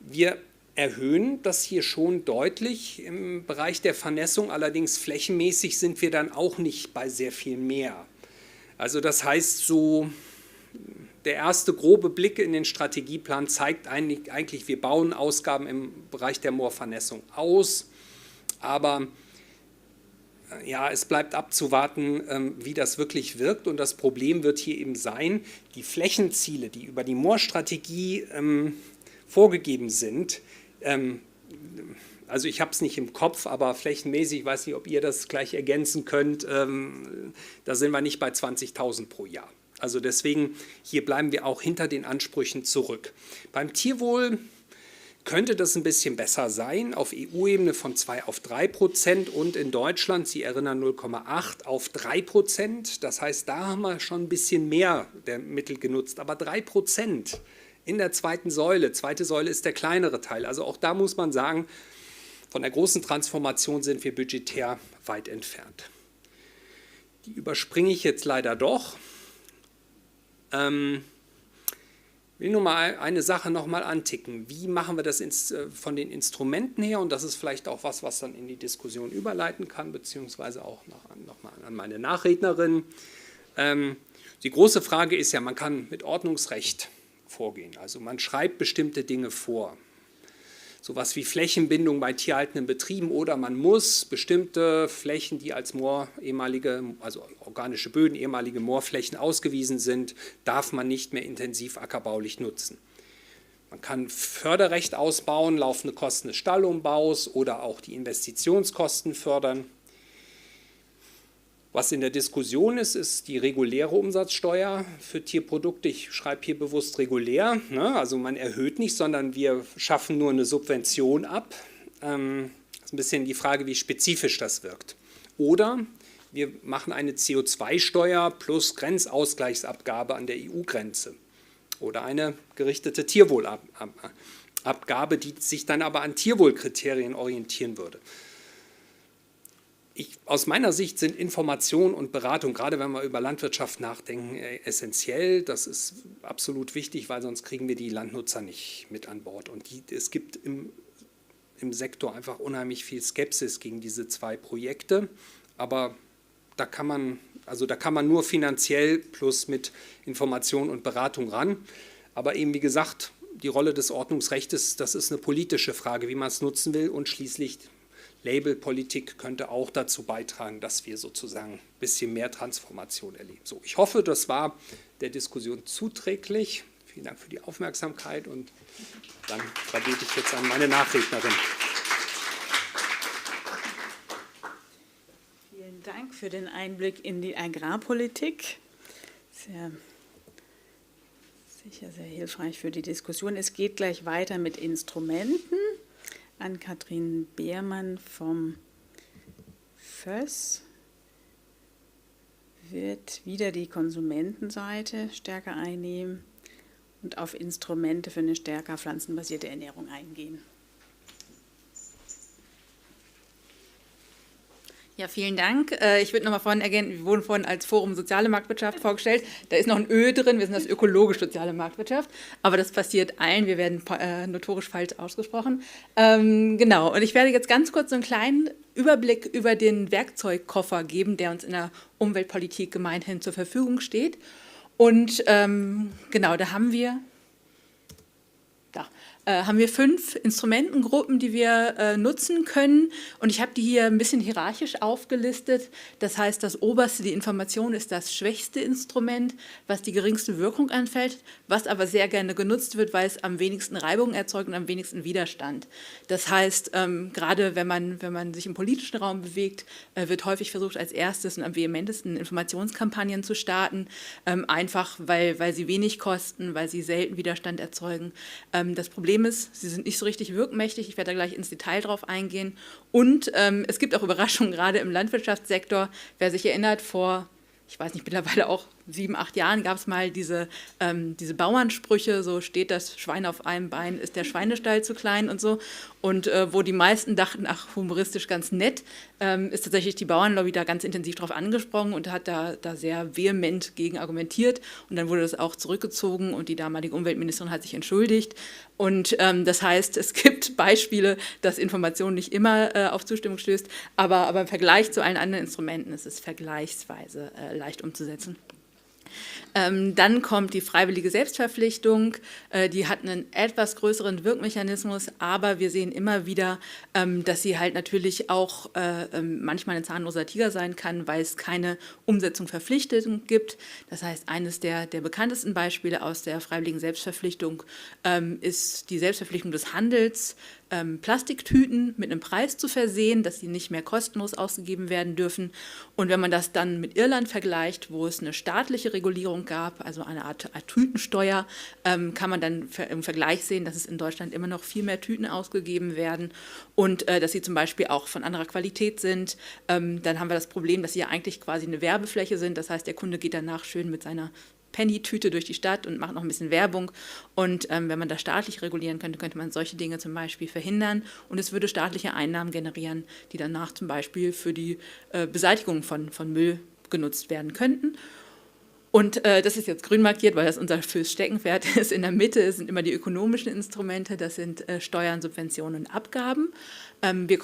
Wir erhöhen das hier schon deutlich im Bereich der Vernässung, allerdings flächenmäßig sind wir dann auch nicht bei sehr viel mehr. Also das heißt so, der erste grobe Blick in den Strategieplan zeigt eigentlich, wir bauen Ausgaben im Bereich der Moorvernässung aus. Aber ja, es bleibt abzuwarten, wie das wirklich wirkt. Und das Problem wird hier eben sein, die Flächenziele, die über die Moorstrategie vorgegeben sind, also ich habe es nicht im Kopf, aber flächenmäßig, ich weiß nicht, ob ihr das gleich ergänzen könnt, da sind wir nicht bei 20.000 pro Jahr. Also deswegen, hier bleiben wir auch hinter den Ansprüchen zurück. Beim Tierwohl könnte das ein bisschen besser sein, auf EU-Ebene von 2 auf 3% und in Deutschland, Sie erinnern, 0,8 auf 3%. Das heißt, da haben wir schon ein bisschen mehr der Mittel genutzt, aber 3% in der zweiten Säule. Zweite Säule ist der kleinere Teil. Also auch da muss man sagen, von der großen Transformation sind wir budgetär weit entfernt. Die überspringe ich jetzt leider doch. Ich will nur mal eine Sache noch mal anticken. Wie machen wir das von den Instrumenten her? Und das ist vielleicht auch was dann in die Diskussion überleiten kann, beziehungsweise auch noch mal an meine Nachrednerin. Die große Frage ist ja, man kann mit Ordnungsrecht vorgehen. Also man schreibt bestimmte Dinge vor. Sowas wie Flächenbindung bei tierhaltenden Betrieben oder man muss bestimmte Flächen, die als also organische Böden, ehemalige Moorflächen ausgewiesen sind, darf man nicht mehr intensiv ackerbaulich nutzen. Man kann Förderrecht ausbauen, laufende Kosten des Stallumbaus oder auch die Investitionskosten fördern. Was in der Diskussion ist, ist die reguläre Umsatzsteuer für Tierprodukte. Ich schreibe hier bewusst regulär, ne? Also man erhöht nicht, sondern wir schaffen nur eine Subvention ab. Das ist ein bisschen die Frage, wie spezifisch das wirkt. Oder wir machen eine CO2-Steuer plus Grenzausgleichsabgabe an der EU-Grenze. Oder eine gerichtete Tierwohlabgabe, die sich dann aber an Tierwohlkriterien orientieren würde. Aus meiner Sicht sind Information und Beratung, gerade wenn wir über Landwirtschaft nachdenken, essentiell. Das ist absolut wichtig, weil sonst kriegen wir die Landnutzer nicht mit an Bord. Und es gibt im Sektor einfach unheimlich viel Skepsis gegen diese zwei Projekte. Aber da kann man nur finanziell plus mit Information und Beratung ran. Aber eben wie gesagt, die Rolle des Ordnungsrechts, das ist eine politische Frage, wie man es nutzen will und schließlich Labelpolitik könnte auch dazu beitragen, dass wir sozusagen ein bisschen mehr Transformation erleben. So, ich hoffe, das war der Diskussion zuträglich. Vielen Dank für die Aufmerksamkeit und dann vergebe ich jetzt an meine Nachrednerin. Vielen Dank für den Einblick in die Agrarpolitik. Sicher sehr hilfreich für die Diskussion. Es geht gleich weiter mit Instrumenten. Ann-Cathrin Beermann vom FÖS wird wieder die Konsumentenseite stärker einnehmen und auf Instrumente für eine stärker pflanzenbasierte Ernährung eingehen. Ja, vielen Dank. Ich würde nochmal vorhin ergänzen, wir wurden vorhin als Forum Soziale Marktwirtschaft vorgestellt. Da ist noch ein Ö drin, wir sind das Ökologisch-Soziale Marktwirtschaft. Aber das passiert allen, wir werden notorisch falsch ausgesprochen. Genau, und ich werde jetzt ganz kurz so einen kleinen Überblick über den Werkzeugkoffer geben, der uns in der Umweltpolitik gemeinhin zur Verfügung steht. Und genau, da haben wir 5 Instrumentengruppen, die wir nutzen können. Und ich habe die hier ein bisschen hierarchisch aufgelistet. Das heißt, das oberste, die Information, ist das schwächste Instrument, was die geringste Wirkung anfällt, was aber sehr gerne genutzt wird, weil es am wenigsten Reibung erzeugt und am wenigsten Widerstand. Das heißt, gerade wenn man sich im politischen Raum bewegt, wird häufig versucht, als erstes und am vehementesten Informationskampagnen zu starten, einfach weil sie wenig kosten, weil sie selten Widerstand erzeugen. Das Problem ist, sie sind nicht so richtig wirkmächtig. Ich werde da gleich ins Detail drauf eingehen. Und es gibt auch Überraschungen, gerade im Landwirtschaftssektor. Wer sich erinnert, vor, ich weiß nicht, mittlerweile auch 7, 8 Jahren gab es mal diese Bauernsprüche, so steht das Schwein auf einem Bein, ist der Schweinestall zu klein und so. Und wo die meisten dachten, ach, humoristisch ganz nett, ist tatsächlich die Bauernlobby da ganz intensiv drauf angesprungen und hat da sehr vehement gegen argumentiert. Und dann wurde das auch zurückgezogen und die damalige Umweltministerin hat sich entschuldigt. Und das heißt, es gibt Beispiele, dass Information nicht immer auf Zustimmung stößt, aber im Vergleich zu allen anderen Instrumenten ist es vergleichsweise leicht umzusetzen. Dann kommt die freiwillige Selbstverpflichtung, die hat einen etwas größeren Wirkmechanismus, aber wir sehen immer wieder, dass sie halt natürlich auch manchmal ein zahnloser Tiger sein kann, weil es keine Umsetzung Verpflichtung gibt. Das heißt, eines der bekanntesten Beispiele aus der freiwilligen Selbstverpflichtung ist die Selbstverpflichtung des Handels, Plastiktüten mit einem Preis zu versehen, dass sie nicht mehr kostenlos ausgegeben werden dürfen. Und wenn man das dann mit Irland vergleicht, wo es eine staatliche Regulierung gab, also eine Art Tütensteuer, kann man dann im Vergleich sehen, dass es in Deutschland immer noch viel mehr Tüten ausgegeben werden und dass sie zum Beispiel auch von anderer Qualität sind. Dann haben wir das Problem, dass sie ja eigentlich quasi eine Werbefläche sind. Das heißt, der Kunde geht danach schön mit seiner Penny-Tüte durch die Stadt und macht noch ein bisschen Werbung. Und wenn man das staatlich regulieren könnte, könnte man solche Dinge zum Beispiel verhindern. Und es würde staatliche Einnahmen generieren, die danach zum Beispiel für die Beseitigung von Müll genutzt werden könnten. Und das ist jetzt grün markiert, weil das unser fürs Steckenpferd ist. In der Mitte sind immer die ökonomischen Instrumente, das sind Steuern, Subventionen und Abgaben. Wir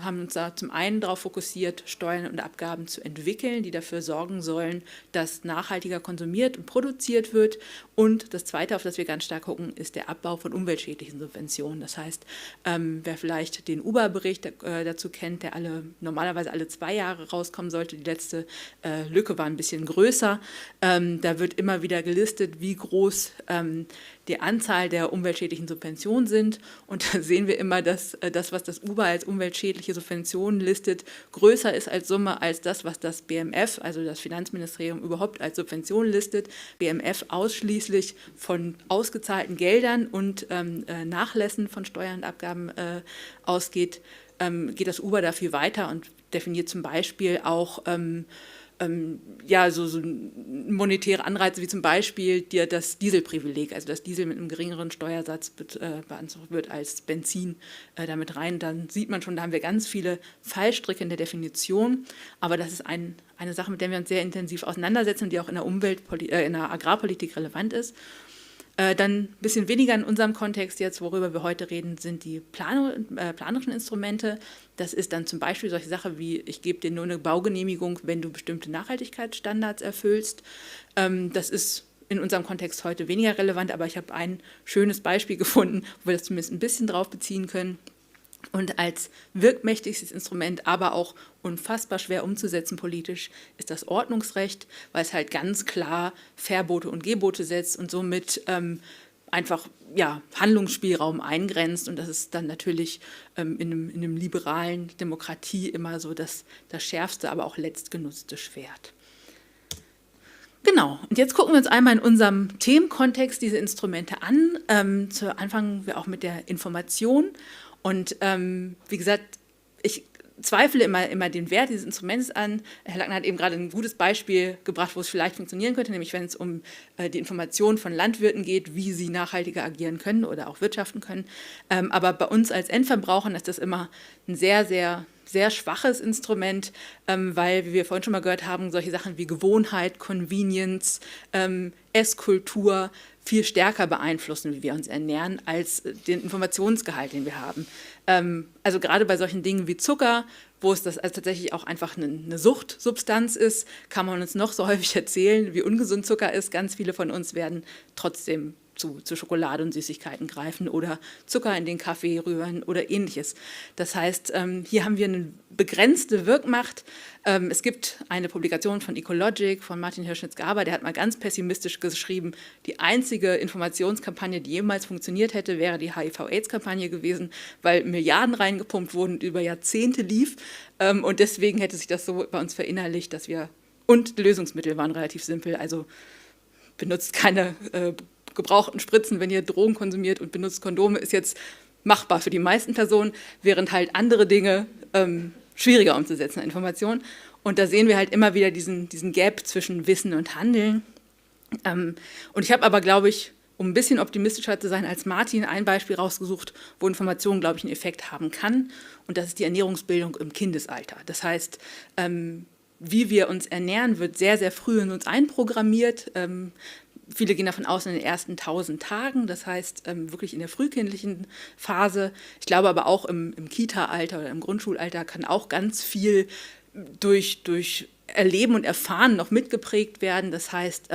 haben uns da zum einen darauf fokussiert, Steuern und Abgaben zu entwickeln, die dafür sorgen sollen, dass nachhaltiger konsumiert und produziert wird. Und das Zweite, auf das wir ganz stark gucken, ist der Abbau von umweltschädlichen Subventionen. Das heißt, wer vielleicht den Uber-Bericht dazu kennt, der normalerweise alle 2 Jahre rauskommen sollte, die letzte Lücke war ein bisschen größer, da wird immer wieder gelistet, wie groß die Anzahl der umweltschädlichen Subventionen sind. Und da sehen wir immer, dass das, was das Uber als umweltschädliche Subventionen listet, größer ist als Summe als das, was das BMF, also das Finanzministerium, überhaupt als Subvention listet. BMF ausschließlich von ausgezahlten Geldern und Nachlässen von Steuern und Abgaben ausgeht, geht das Uber da viel weiter und definiert zum Beispiel auch so monetäre Anreize wie zum Beispiel das Dieselprivileg, also dass Diesel mit einem geringeren Steuersatz beansprucht wird als Benzin damit rein. Dann sieht man schon, da haben wir ganz viele Fallstricke in der Definition, aber das ist eine Sache, mit der wir uns sehr intensiv auseinandersetzen und die auch in der Agrarpolitik relevant ist. Dann ein bisschen weniger in unserem Kontext jetzt, worüber wir heute reden, sind die planerischen Instrumente. Das ist dann zum Beispiel solche Sachen wie, ich gebe dir nur eine Baugenehmigung, wenn du bestimmte Nachhaltigkeitsstandards erfüllst. Das ist in unserem Kontext heute weniger relevant, aber ich habe ein schönes Beispiel gefunden, wo wir das zumindest ein bisschen drauf beziehen können. Und als wirkmächtigstes Instrument, aber auch unfassbar schwer umzusetzen politisch, ist das Ordnungsrecht, weil es halt ganz klar Verbote und Gebote setzt und somit einfach Handlungsspielraum eingrenzt. Und das ist dann natürlich in einem liberalen Demokratie immer so das schärfste, aber auch letztgenutzte Schwert. Genau, und jetzt gucken wir uns einmal in unserem Themenkontext diese Instrumente an. Anfangen wir auch mit der Information. Und wie gesagt, ich zweifle immer den Wert dieses Instruments an. Herr Lackner hat eben gerade ein gutes Beispiel gebracht, wo es vielleicht funktionieren könnte, nämlich wenn es um die Information von Landwirten geht, wie sie nachhaltiger agieren können oder auch wirtschaften können. Aber bei uns als Endverbrauchern ist das immer ein sehr, sehr, sehr schwaches Instrument, weil, wie wir vorhin schon mal gehört haben, solche Sachen wie Gewohnheit, Convenience, Esskultur viel stärker beeinflussen, wie wir uns ernähren, als den Informationsgehalt, den wir haben. Also gerade bei solchen Dingen wie Zucker, wo es das also tatsächlich auch einfach eine Suchtsubstanz ist, kann man uns noch so häufig erzählen, wie ungesund Zucker ist. Ganz viele von uns werden trotzdem zu Schokolade und Süßigkeiten greifen oder Zucker in den Kaffee rühren oder ähnliches. Das heißt, hier haben wir eine begrenzte Wirkmacht. Es gibt eine Publikation von Ecologic, von Martin Hirschnitz-Gaber, der hat mal ganz pessimistisch geschrieben, die einzige Informationskampagne, die jemals funktioniert hätte, wäre die HIV-AIDS-Kampagne gewesen, weil Milliarden reingepumpt wurden und über Jahrzehnte lief. Und deswegen hätte sich das so bei uns verinnerlicht, und die Lösungsmittel waren relativ simpel, also benutzt keine gebrauchten Spritzen, wenn ihr Drogen konsumiert, und benutzt Kondome, ist jetzt machbar für die meisten Personen, während halt andere Dinge schwieriger umzusetzen an Informationen. Und da sehen wir halt immer wieder diesen Gap zwischen Wissen und Handeln. Und ich habe aber, glaube ich, um ein bisschen optimistischer zu sein als Martin, ein Beispiel rausgesucht, wo Information, glaube ich, einen Effekt haben kann. Und das ist die Ernährungsbildung im Kindesalter. Das heißt, wie wir uns ernähren, wird sehr, sehr früh in uns einprogrammiert. Viele gehen davon aus in den ersten 1000 Tagen, das heißt wirklich in der frühkindlichen Phase. Ich glaube aber auch im Kita-Alter oder im Grundschulalter kann auch ganz viel durch Erleben und Erfahren noch mitgeprägt werden. Das heißt,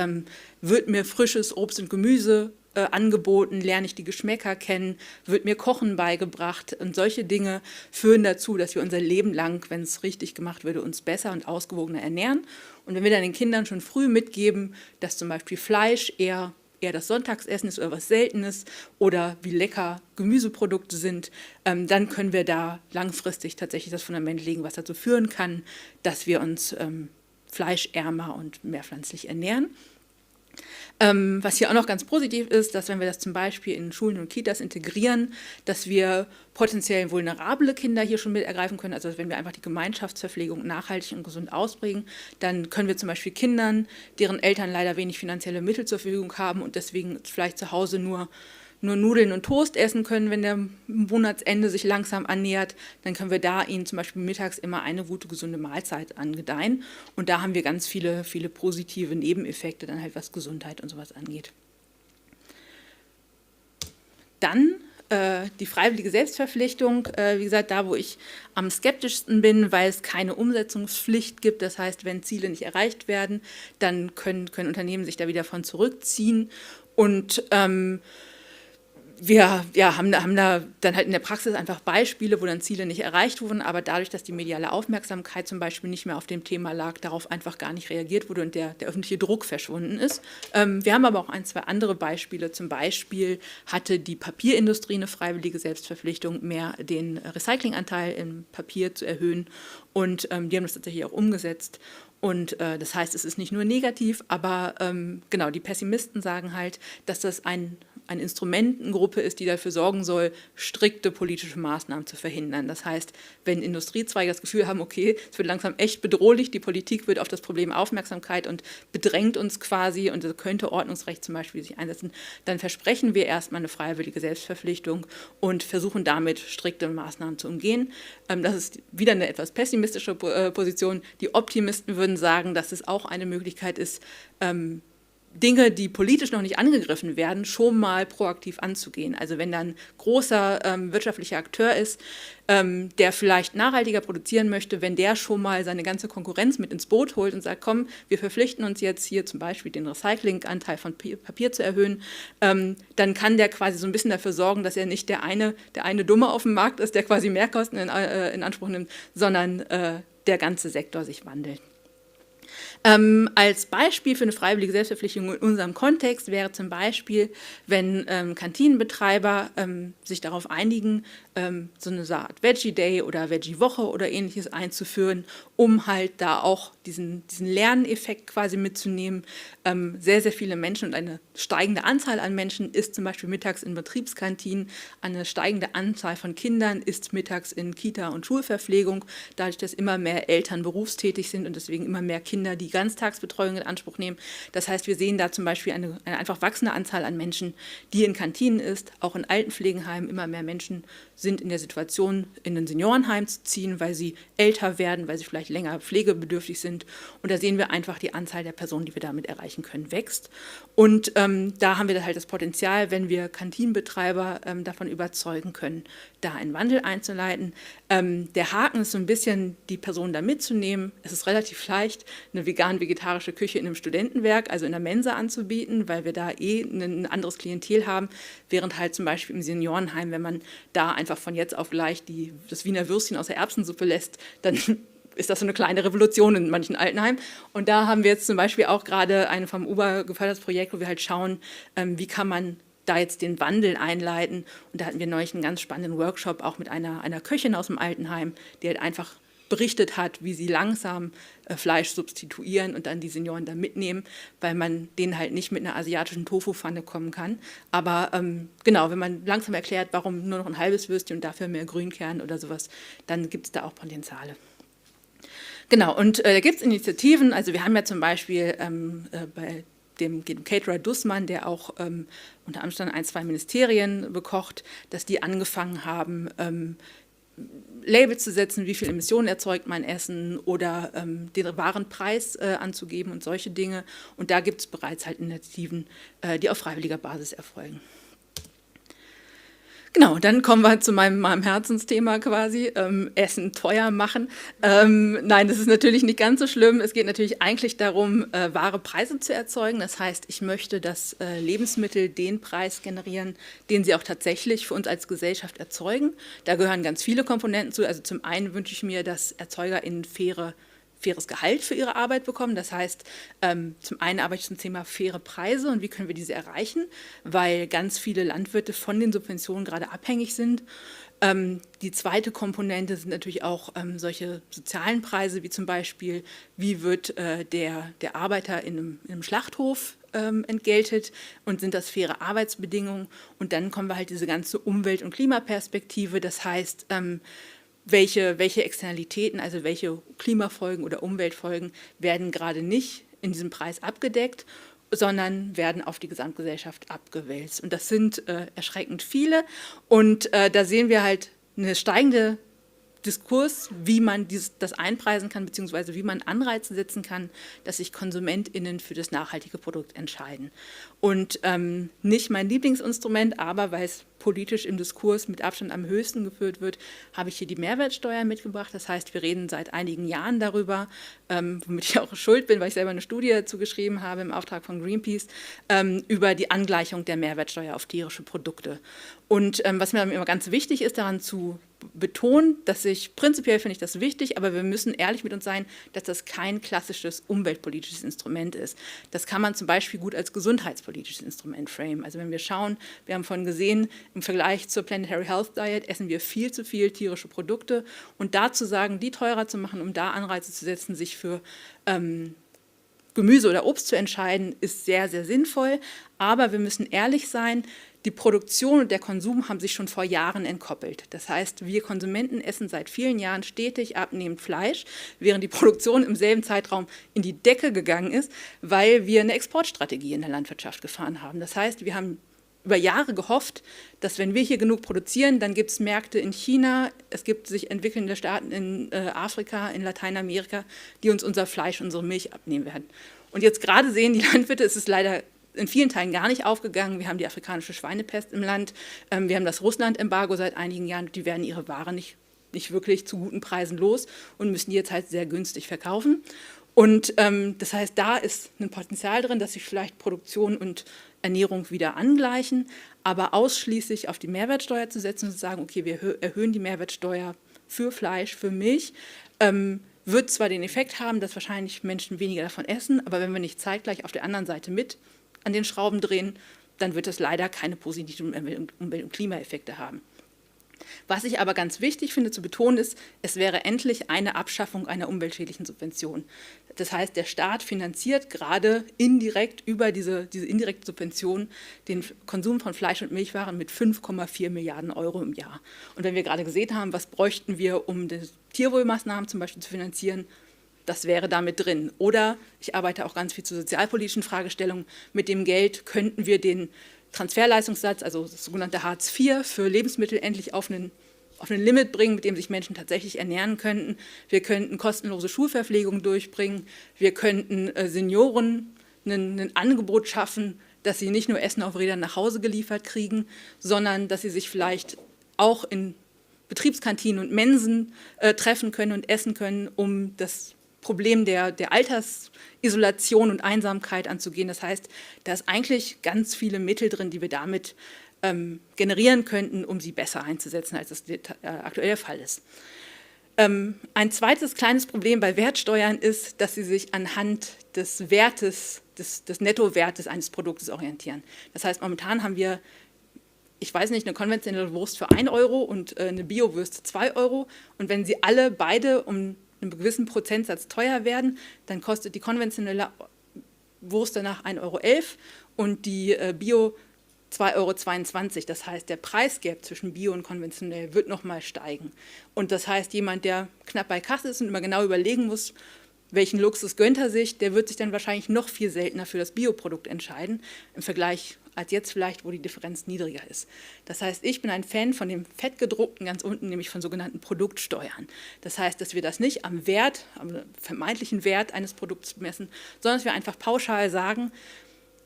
wird mir frisches Obst und Gemüse angeboten, lerne ich die Geschmäcker kennen, wird mir Kochen beigebracht, und solche Dinge führen dazu, dass wir unser Leben lang, wenn es richtig gemacht würde, uns besser und ausgewogener ernähren. Und wenn wir dann den Kindern schon früh mitgeben, dass zum Beispiel Fleisch eher das Sonntagsessen ist oder was Seltenes oder wie lecker Gemüseprodukte sind, dann können wir da langfristig tatsächlich das Fundament legen, was dazu führen kann, dass wir uns fleischärmer und mehr pflanzlich ernähren. Was hier auch noch ganz positiv ist, dass wenn wir das zum Beispiel in Schulen und Kitas integrieren, dass wir potenziell vulnerable Kinder hier schon mit ergreifen können. Also wenn wir einfach die Gemeinschaftsverpflegung nachhaltig und gesund ausprägen, dann können wir zum Beispiel Kindern, deren Eltern leider wenig finanzielle Mittel zur Verfügung haben und deswegen vielleicht zu Hause nur Nudeln und Toast essen können, wenn der Monatsende sich langsam annähert, dann können wir da ihnen zum Beispiel mittags immer eine gute, gesunde Mahlzeit angedeihen. Und da haben wir ganz viele positive Nebeneffekte, dann halt was Gesundheit und sowas angeht. Dann die freiwillige Selbstverpflichtung, wie gesagt, da wo ich am skeptischsten bin, weil es keine Umsetzungspflicht gibt. Das heißt, wenn Ziele nicht erreicht werden, dann können Unternehmen sich da wieder von zurückziehen. Und wir haben da dann halt in der Praxis einfach Beispiele, wo dann Ziele nicht erreicht wurden, aber dadurch, dass die mediale Aufmerksamkeit zum Beispiel nicht mehr auf dem Thema lag, darauf einfach gar nicht reagiert wurde und der öffentliche Druck verschwunden ist. Wir haben aber auch 1, 2 andere Beispiele. Zum Beispiel hatte die Papierindustrie eine freiwillige Selbstverpflichtung, mehr den Recyclinganteil im Papier zu erhöhen und die haben das tatsächlich auch umgesetzt. Und das heißt, es ist nicht nur negativ, aber genau, die Pessimisten sagen halt, dass das eine Instrumentengruppe ist, die dafür sorgen soll, strikte politische Maßnahmen zu verhindern. Das heißt, wenn Industriezweige das Gefühl haben, okay, es wird langsam echt bedrohlich, die Politik wird auf das Problem Aufmerksamkeit und bedrängt uns quasi und könnte Ordnungsrecht zum Beispiel sich einsetzen, dann versprechen wir erstmal eine freiwillige Selbstverpflichtung und versuchen damit strikte Maßnahmen zu umgehen. Das ist wieder eine etwas pessimistische Position. Die Optimisten würden sagen, dass es auch eine Möglichkeit ist, Dinge, die politisch noch nicht angegriffen werden, schon mal proaktiv anzugehen. Also wenn dann großer wirtschaftlicher Akteur ist, der vielleicht nachhaltiger produzieren möchte, wenn der schon mal seine ganze Konkurrenz mit ins Boot holt und sagt, komm, wir verpflichten uns jetzt hier zum Beispiel den Recyclinganteil von Papier zu erhöhen, dann kann der quasi so ein bisschen dafür sorgen, dass er nicht der eine Dumme auf dem Markt ist, der quasi Mehrkosten in Anspruch nimmt, sondern der ganze Sektor sich wandelt. Als Beispiel für eine freiwillige Selbstverpflichtung in unserem Kontext wäre zum Beispiel, wenn Kantinenbetreiber sich darauf einigen, so eine Art Veggie-Day oder Veggie-Woche oder ähnliches einzuführen, um halt da auch diesen Lerneffekt quasi mitzunehmen. Sehr, sehr viele Menschen und eine steigende Anzahl an Menschen isst zum Beispiel mittags in Betriebskantinen, eine steigende Anzahl von Kindern isst mittags in Kita- und Schulverpflegung, dadurch, dass immer mehr Eltern berufstätig sind und deswegen immer mehr Kinder die Ganztagsbetreuung in Anspruch nehmen. Das heißt, wir sehen da zum Beispiel eine einfach wachsende Anzahl an Menschen, die in Kantinen ist. Auch in Altenpflegenheimen immer mehr Menschen sind in der Situation, in ein Seniorenheim zu ziehen, weil sie älter werden, weil sie vielleicht länger pflegebedürftig sind. Und da sehen wir einfach, die Anzahl der Personen, die wir damit erreichen können, wächst. Und da haben wir halt das Potenzial, wenn wir Kantinenbetreiber davon überzeugen können, da einen Wandel einzuleiten. Der Haken ist so ein bisschen, die Personen da mitzunehmen. Es ist relativ leicht, eine vegan-vegetarische Küche in einem Studentenwerk, also in der Mensa anzubieten, weil wir da ein anderes Klientel haben, während halt zum Beispiel im Seniorenheim, wenn man da einfach von jetzt auf gleich das Wiener Würstchen aus der Erbsensuppe lässt, dann ist das so eine kleine Revolution in manchen Altenheimen. Und da haben wir jetzt zum Beispiel auch gerade ein vom Uber gefördertes Projekt, wo wir halt schauen, wie kann man da jetzt den Wandel einleiten. Und da hatten wir neulich einen ganz spannenden Workshop auch mit einer Köchin aus dem Altenheim, die halt einfach berichtet hat, wie sie langsam Fleisch substituieren und dann die Senioren da mitnehmen, weil man denen halt nicht mit einer asiatischen Tofu-Pfanne kommen kann. Aber genau, wenn man langsam erklärt, warum nur noch ein halbes Würstchen und dafür mehr Grünkern oder sowas, dann gibt es da auch Potenziale. Genau, und da gibt es Initiativen, also wir haben ja zum Beispiel bei dem Caterer Dussmann, der auch unter Umständen 1, 2 Ministerien bekocht, dass die angefangen haben, Label zu setzen, wie viel Emissionen erzeugt mein Essen oder den wahren Preis anzugeben und solche Dinge. Und da gibt es bereits halt Initiativen, die auf freiwilliger Basis erfolgen. Genau, dann kommen wir zu meinem Herzensthema quasi, Essen teuer machen. Nein, das ist natürlich nicht ganz so schlimm. Es geht natürlich eigentlich darum, wahre Preise zu erzeugen. Das heißt, ich möchte, dass Lebensmittel den Preis generieren, den sie auch tatsächlich für uns als Gesellschaft erzeugen. Da gehören ganz viele Komponenten zu. Also zum einen wünsche ich mir, dass ErzeugerInnen faires Gehalt für ihre Arbeit bekommen. Das heißt, zum einen arbeite ich zum Thema faire Preise und wie können wir diese erreichen, weil ganz viele Landwirte von den Subventionen gerade abhängig sind. Die zweite Komponente sind natürlich auch solche sozialen Preise, wie zum Beispiel, wie wird der Arbeiter in einem Schlachthof entgeltet und sind das faire Arbeitsbedingungen? Und dann kommen wir halt diese ganze Umwelt- und Klimaperspektive, das heißt, welche Externalitäten, also welche Klimafolgen oder Umweltfolgen werden gerade nicht in diesem Preis abgedeckt, sondern werden auf die Gesamtgesellschaft abgewälzt. Und das sind erschreckend viele. Und da sehen wir halt eine steigende Diskurs, wie man das einpreisen kann, beziehungsweise wie man Anreize setzen kann, dass sich KonsumentInnen für das nachhaltige Produkt entscheiden. Und nicht mein Lieblingsinstrument, aber weil es politisch im Diskurs mit Abstand am höchsten geführt wird, habe ich hier die Mehrwertsteuer mitgebracht. Das heißt, wir reden seit einigen Jahren darüber, womit ich auch schuld bin, weil ich selber eine Studie dazu geschrieben habe im Auftrag von Greenpeace, über die Angleichung der Mehrwertsteuer auf tierische Produkte. Und was mir immer ganz wichtig ist, daran zu betonen, prinzipiell finde ich das wichtig, aber wir müssen ehrlich mit uns sein, dass das kein klassisches umweltpolitisches Instrument ist. Das kann man zum Beispiel gut als gesundheitspolitisches Instrument framen. Also wenn wir schauen, wir haben vorhin gesehen, im Vergleich zur Planetary Health Diet essen wir viel zu viel tierische Produkte und da zu sagen, die teurer zu machen, um da Anreize zu setzen, sich für Gemüse oder Obst zu entscheiden, ist sehr, sehr sinnvoll. Aber wir müssen ehrlich sein, die Produktion und der Konsum haben sich schon vor Jahren entkoppelt. Das heißt, wir Konsumenten essen seit vielen Jahren stetig abnehmend Fleisch, während die Produktion im selben Zeitraum in die Decke gegangen ist, weil wir eine Exportstrategie in der Landwirtschaft gefahren haben. Das heißt, wir haben über Jahre gehofft, dass wenn wir hier genug produzieren, dann gibt es Märkte in China, es gibt sich entwickelnde Staaten in Afrika, in Lateinamerika, die uns unser Fleisch, unsere Milch abnehmen werden. Und jetzt gerade sehen die Landwirte, es ist leider in vielen Teilen gar nicht aufgegangen. Wir haben die afrikanische Schweinepest im Land, wir haben das Russland-Embargo seit einigen Jahren, die werden ihre Ware nicht wirklich zu guten Preisen los und müssen die jetzt halt sehr günstig verkaufen. Und das heißt, da ist ein Potenzial drin, dass sich vielleicht Produktion und Ernährung wieder angleichen, aber ausschließlich auf die Mehrwertsteuer zu setzen und zu sagen, okay, wir erhöhen die Mehrwertsteuer für Fleisch, für Milch, wird zwar den Effekt haben, dass wahrscheinlich Menschen weniger davon essen, aber wenn wir nicht zeitgleich auf der anderen Seite mit an den Schrauben drehen, dann wird es leider keine positiven Umwelt- und Klimaeffekte haben. Was ich aber ganz wichtig finde zu betonen ist, es wäre endlich eine Abschaffung einer umweltschädlichen Subvention. Das heißt, der Staat finanziert gerade indirekt über diese indirekte Subvention den Konsum von Fleisch- und Milchwaren mit 5,4 Milliarden Euro im Jahr. Und wenn wir gerade gesehen haben, was bräuchten wir, um die Tierwohlmaßnahmen zum Beispiel zu finanzieren, das wäre damit drin. Oder ich arbeite auch ganz viel zu sozialpolitischen Fragestellungen. Mit dem Geld könnten wir den Transferleistungssatz, also das sogenannte Hartz IV, für Lebensmittel endlich auf einen Limit bringen, mit dem sich Menschen tatsächlich ernähren könnten. Wir könnten kostenlose Schulverpflegung durchbringen. Wir könnten Senioren ein Angebot schaffen, dass sie nicht nur Essen auf Rädern nach Hause geliefert kriegen, sondern dass sie sich vielleicht auch in Betriebskantinen und Mensen treffen können und essen können, um das Problem der Altersisolation und Einsamkeit anzugehen. Das heißt, da ist eigentlich ganz viele Mittel drin, die wir damit generieren könnten, um sie besser einzusetzen, als das aktuell der Fall ist. Ein zweites kleines Problem bei Wertsteuern ist, dass sie sich anhand des Wertes, des Nettowertes eines Produktes orientieren. Das heißt, momentan haben wir, ich weiß nicht, eine konventionelle Wurst für 1 Euro und eine Biowurst 2 Euro. Und wenn sie beide um einen gewissen Prozentsatz teuer werden, dann kostet die konventionelle Wurst danach 1,11 Euro und die Bio 2,22 Euro. Das heißt, der Preisgap zwischen Bio und konventionell wird nochmal steigen. Und das heißt, jemand, der knapp bei Kasse ist und immer genau überlegen muss, welchen Luxus gönnt er sich, der wird sich dann wahrscheinlich noch viel seltener für das Bioprodukt entscheiden, im Vergleich als jetzt vielleicht, wo die Differenz niedriger ist. Das heißt, ich bin ein Fan von dem fettgedruckten ganz unten, nämlich von sogenannten Produktsteuern. Das heißt, dass wir das nicht am Wert, am vermeintlichen Wert eines Produkts messen, sondern dass wir einfach pauschal sagen,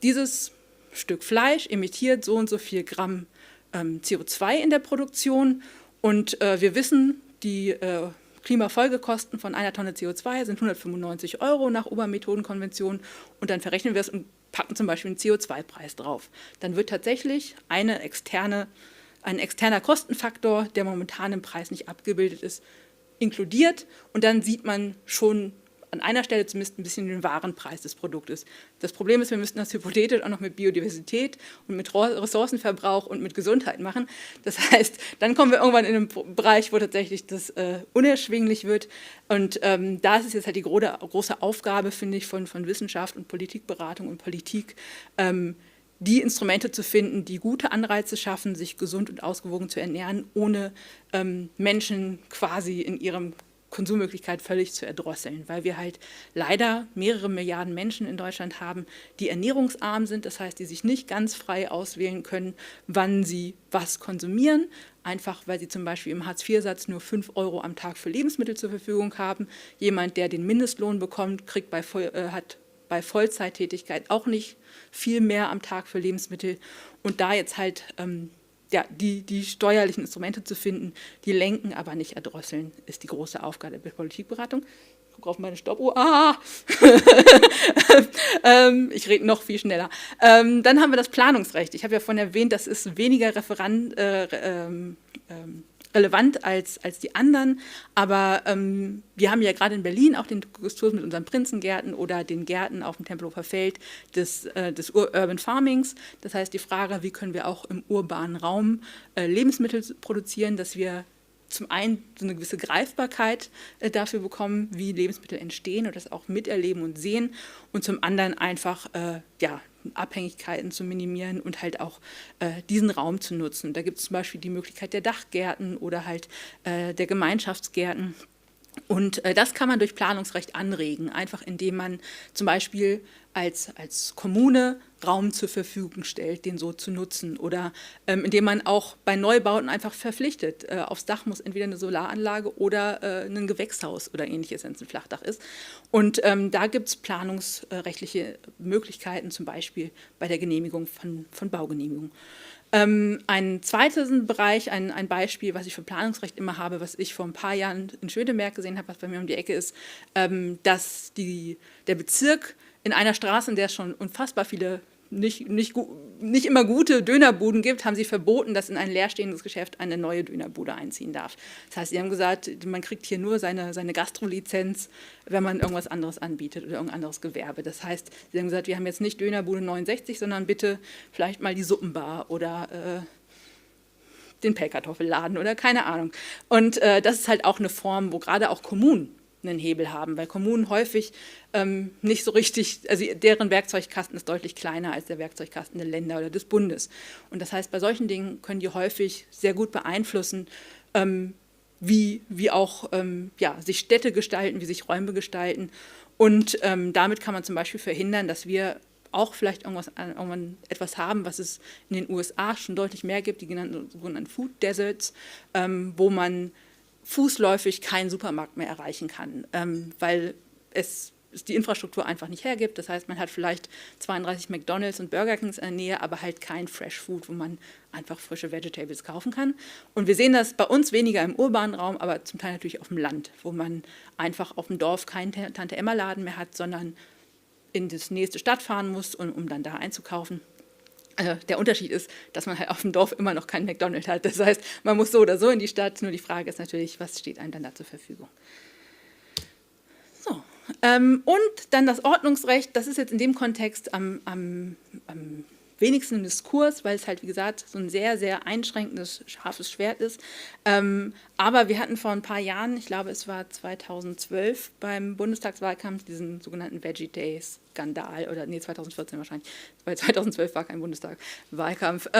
dieses Stück Fleisch emittiert so und so viel Gramm CO2 in der Produktion und wir wissen, die Klimafolgekosten von einer Tonne CO2 sind 195 Euro nach Obermethodenkonvention und dann verrechnen wir es und packen zum Beispiel einen CO2-Preis drauf. Dann wird tatsächlich ein externer Kostenfaktor, der momentan im Preis nicht abgebildet ist, inkludiert und dann sieht man schon an einer Stelle zumindest ein bisschen den Warenpreis des Produktes. Das Problem ist, wir müssten das hypothetisch auch noch mit Biodiversität und mit Ressourcenverbrauch und mit Gesundheit machen. Das heißt, dann kommen wir irgendwann in einen Bereich, wo tatsächlich das unerschwinglich wird. Und da ist es jetzt halt die große Aufgabe, finde ich, von Wissenschaft und Politikberatung und Politik, die Instrumente zu finden, die gute Anreize schaffen, sich gesund und ausgewogen zu ernähren, ohne Menschen quasi in ihrem Konsummöglichkeit völlig zu erdrosseln, weil wir halt leider mehrere Milliarden Menschen in Deutschland haben, die ernährungsarm sind, das heißt, die sich nicht ganz frei auswählen können, wann sie was konsumieren, einfach weil sie zum Beispiel im Hartz-IV-Satz nur 5 € am Tag für Lebensmittel zur Verfügung haben. Jemand, der den Mindestlohn bekommt, hat bei Vollzeittätigkeit auch nicht viel mehr am Tag für Lebensmittel. Und da jetzt halt die steuerlichen Instrumente zu finden, die lenken, aber nicht erdrosseln, ist die große Aufgabe der Politikberatung. Ich gucke auf meine Stoppuhr. Ich rede noch viel schneller. Dann haben wir das Planungsrecht. Ich habe ja vorhin erwähnt, das ist weniger relevant als die anderen, aber wir haben ja gerade in Berlin auch den Diskurs mit unseren Prinzengärten oder den Gärten auf dem Tempelhofer Feld des Urban Farmings. Das heißt, die Frage, wie können wir auch im urbanen Raum Lebensmittel produzieren, dass wir zum einen so eine gewisse Greifbarkeit dafür bekommen, wie Lebensmittel entstehen und das auch miterleben und sehen und zum anderen einfach Abhängigkeiten zu minimieren und halt auch diesen Raum zu nutzen. Da gibt es zum Beispiel die Möglichkeit der Dachgärten oder halt der Gemeinschaftsgärten. Und das kann man durch Planungsrecht anregen, einfach indem man zum Beispiel als Kommune Raum zur Verfügung stellt, den so zu nutzen oder indem man auch bei Neubauten einfach verpflichtet. Aufs Dach muss entweder eine Solaranlage oder ein Gewächshaus oder ähnliches, wenn es ein Flachdach ist. Und da gibt es planungsrechtliche Möglichkeiten, zum Beispiel bei der Genehmigung von Baugenehmigungen. Ein zweiter Bereich, ein Beispiel, was ich für Planungsrecht immer habe, was ich vor ein paar Jahren in Schöneberg gesehen habe, was bei mir um die Ecke ist, dass der Bezirk in einer Straße, in der es schon unfassbar viele nicht immer gute Dönerbuden gibt, haben sie verboten, dass in ein leerstehendes Geschäft eine neue Dönerbude einziehen darf. Das heißt, sie haben gesagt, man kriegt hier nur seine Gastrolizenz, wenn man irgendwas anderes anbietet oder irgendein anderes Gewerbe. Das heißt, sie haben gesagt, wir haben jetzt nicht Dönerbude 69, sondern bitte vielleicht mal die Suppenbar oder den Pellkartoffelladen oder keine Ahnung. Und das ist halt auch eine Form, wo gerade auch Kommunen einen Hebel haben, weil Kommunen häufig nicht so richtig, also deren Werkzeugkasten ist deutlich kleiner als der Werkzeugkasten der Länder oder des Bundes. Und das heißt, bei solchen Dingen können die häufig sehr gut beeinflussen, wie auch sich Städte gestalten, wie sich Räume gestalten. Und damit kann man zum Beispiel verhindern, dass wir auch vielleicht irgendwann etwas haben, was es in den USA schon deutlich mehr gibt, die sogenannten Food Deserts, wo man fußläufig keinen Supermarkt mehr erreichen kann, weil es die Infrastruktur einfach nicht hergibt. Das heißt, man hat vielleicht 32 McDonald's und Burger Kings in der Nähe, aber halt kein Fresh Food, wo man einfach frische Vegetables kaufen kann. Und wir sehen das bei uns weniger im urbanen Raum, aber zum Teil natürlich auf dem Land, wo man einfach auf dem Dorf keinen Tante-Emma-Laden mehr hat, sondern in das nächste Stadt fahren muss, um dann da einzukaufen. Der Unterschied ist, dass man halt auf dem Dorf immer noch keinen McDonald's hat. Das heißt, man muss so oder so in die Stadt. Nur die Frage ist natürlich, was steht einem dann da zur Verfügung? So. Und dann das Ordnungsrecht. Das ist jetzt in dem Kontext am wenigsten im Diskurs, weil es halt, wie gesagt, so ein sehr, sehr einschränkendes, scharfes Schwert ist. Aber wir hatten vor ein paar Jahren, ich glaube, es war 2012 beim Bundestagswahlkampf, diesen sogenannten Veggie Days Skandal, oder nee, 2014 wahrscheinlich, weil 2012 war kein Bundestagswahlkampf.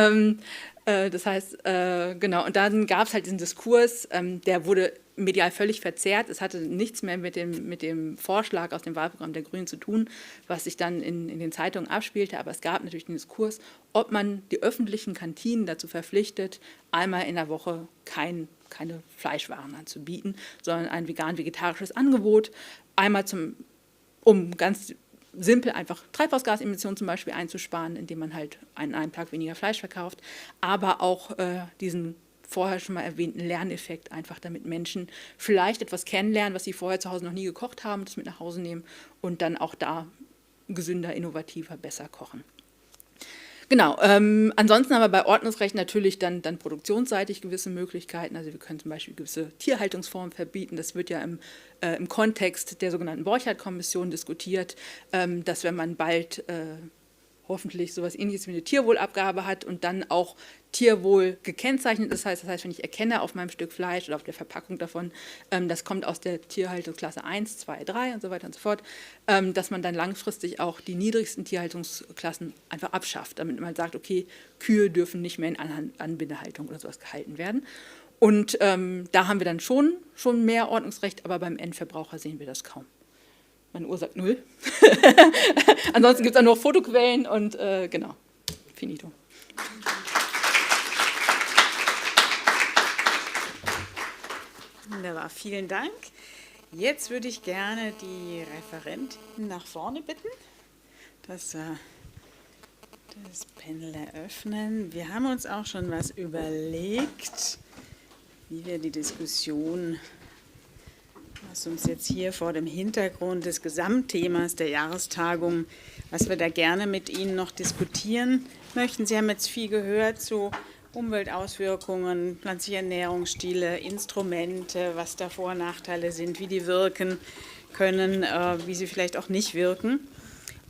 Das heißt, genau, und dann gab es halt diesen Diskurs, der wurde medial völlig verzerrt. Es hatte nichts mehr mit dem Vorschlag aus dem Wahlprogramm der Grünen zu tun, was sich dann in den Zeitungen abspielte, aber es gab natürlich den Diskurs, ob man die öffentlichen Kantinen dazu verpflichtet, einmal in der Woche keine Fleischwaren anzubieten, sondern ein vegan-vegetarisches Angebot, einmal um ganz simpel einfach Treibhausgasemissionen zum Beispiel einzusparen, indem man halt einen Tag weniger Fleisch verkauft, aber auch diesen vorher schon mal erwähnten Lerneffekt, einfach damit Menschen vielleicht etwas kennenlernen, was sie vorher zu Hause noch nie gekocht haben, das mit nach Hause nehmen und dann auch da gesünder, innovativer, besser kochen. Genau, ansonsten haben wir bei Ordnungsrecht natürlich dann produktionsseitig gewisse Möglichkeiten. Also wir können zum Beispiel gewisse Tierhaltungsformen verbieten. Das wird ja im Kontext der sogenannten Borchardt-Kommission diskutiert, dass wenn man bald hoffentlich sowas Ähnliches wie eine Tierwohlabgabe hat und dann auch Tierwohl gekennzeichnet ist. Das heißt, wenn ich erkenne auf meinem Stück Fleisch oder auf der Verpackung davon, das kommt aus der Tierhaltungsklasse 1, 2, 3 und so weiter und so fort, dass man dann langfristig auch die niedrigsten Tierhaltungsklassen einfach abschafft, damit man sagt, okay, Kühe dürfen nicht mehr in Anbindehaltung oder sowas gehalten werden. Und da haben wir dann schon mehr Ordnungsrecht, aber beim Endverbraucher sehen wir das kaum. Meine Uhr sagt 0. Ansonsten gibt es auch noch Fotoquellen und genau, finito. Wunderbar, vielen Dank. Jetzt würde ich gerne die Referentin nach vorne bitten, das Panel eröffnen. Wir haben uns auch schon was überlegt, wie wir die Diskussion, was uns jetzt hier vor dem Hintergrund des Gesamtthemas der Jahrestagung, was wir da gerne mit Ihnen noch diskutieren möchten. Sie haben jetzt viel gehört zu Umweltauswirkungen, pflanzliche Ernährungsstile, Instrumente, was da Vor- und Nachteile sind, wie die wirken können, wie sie vielleicht auch nicht wirken.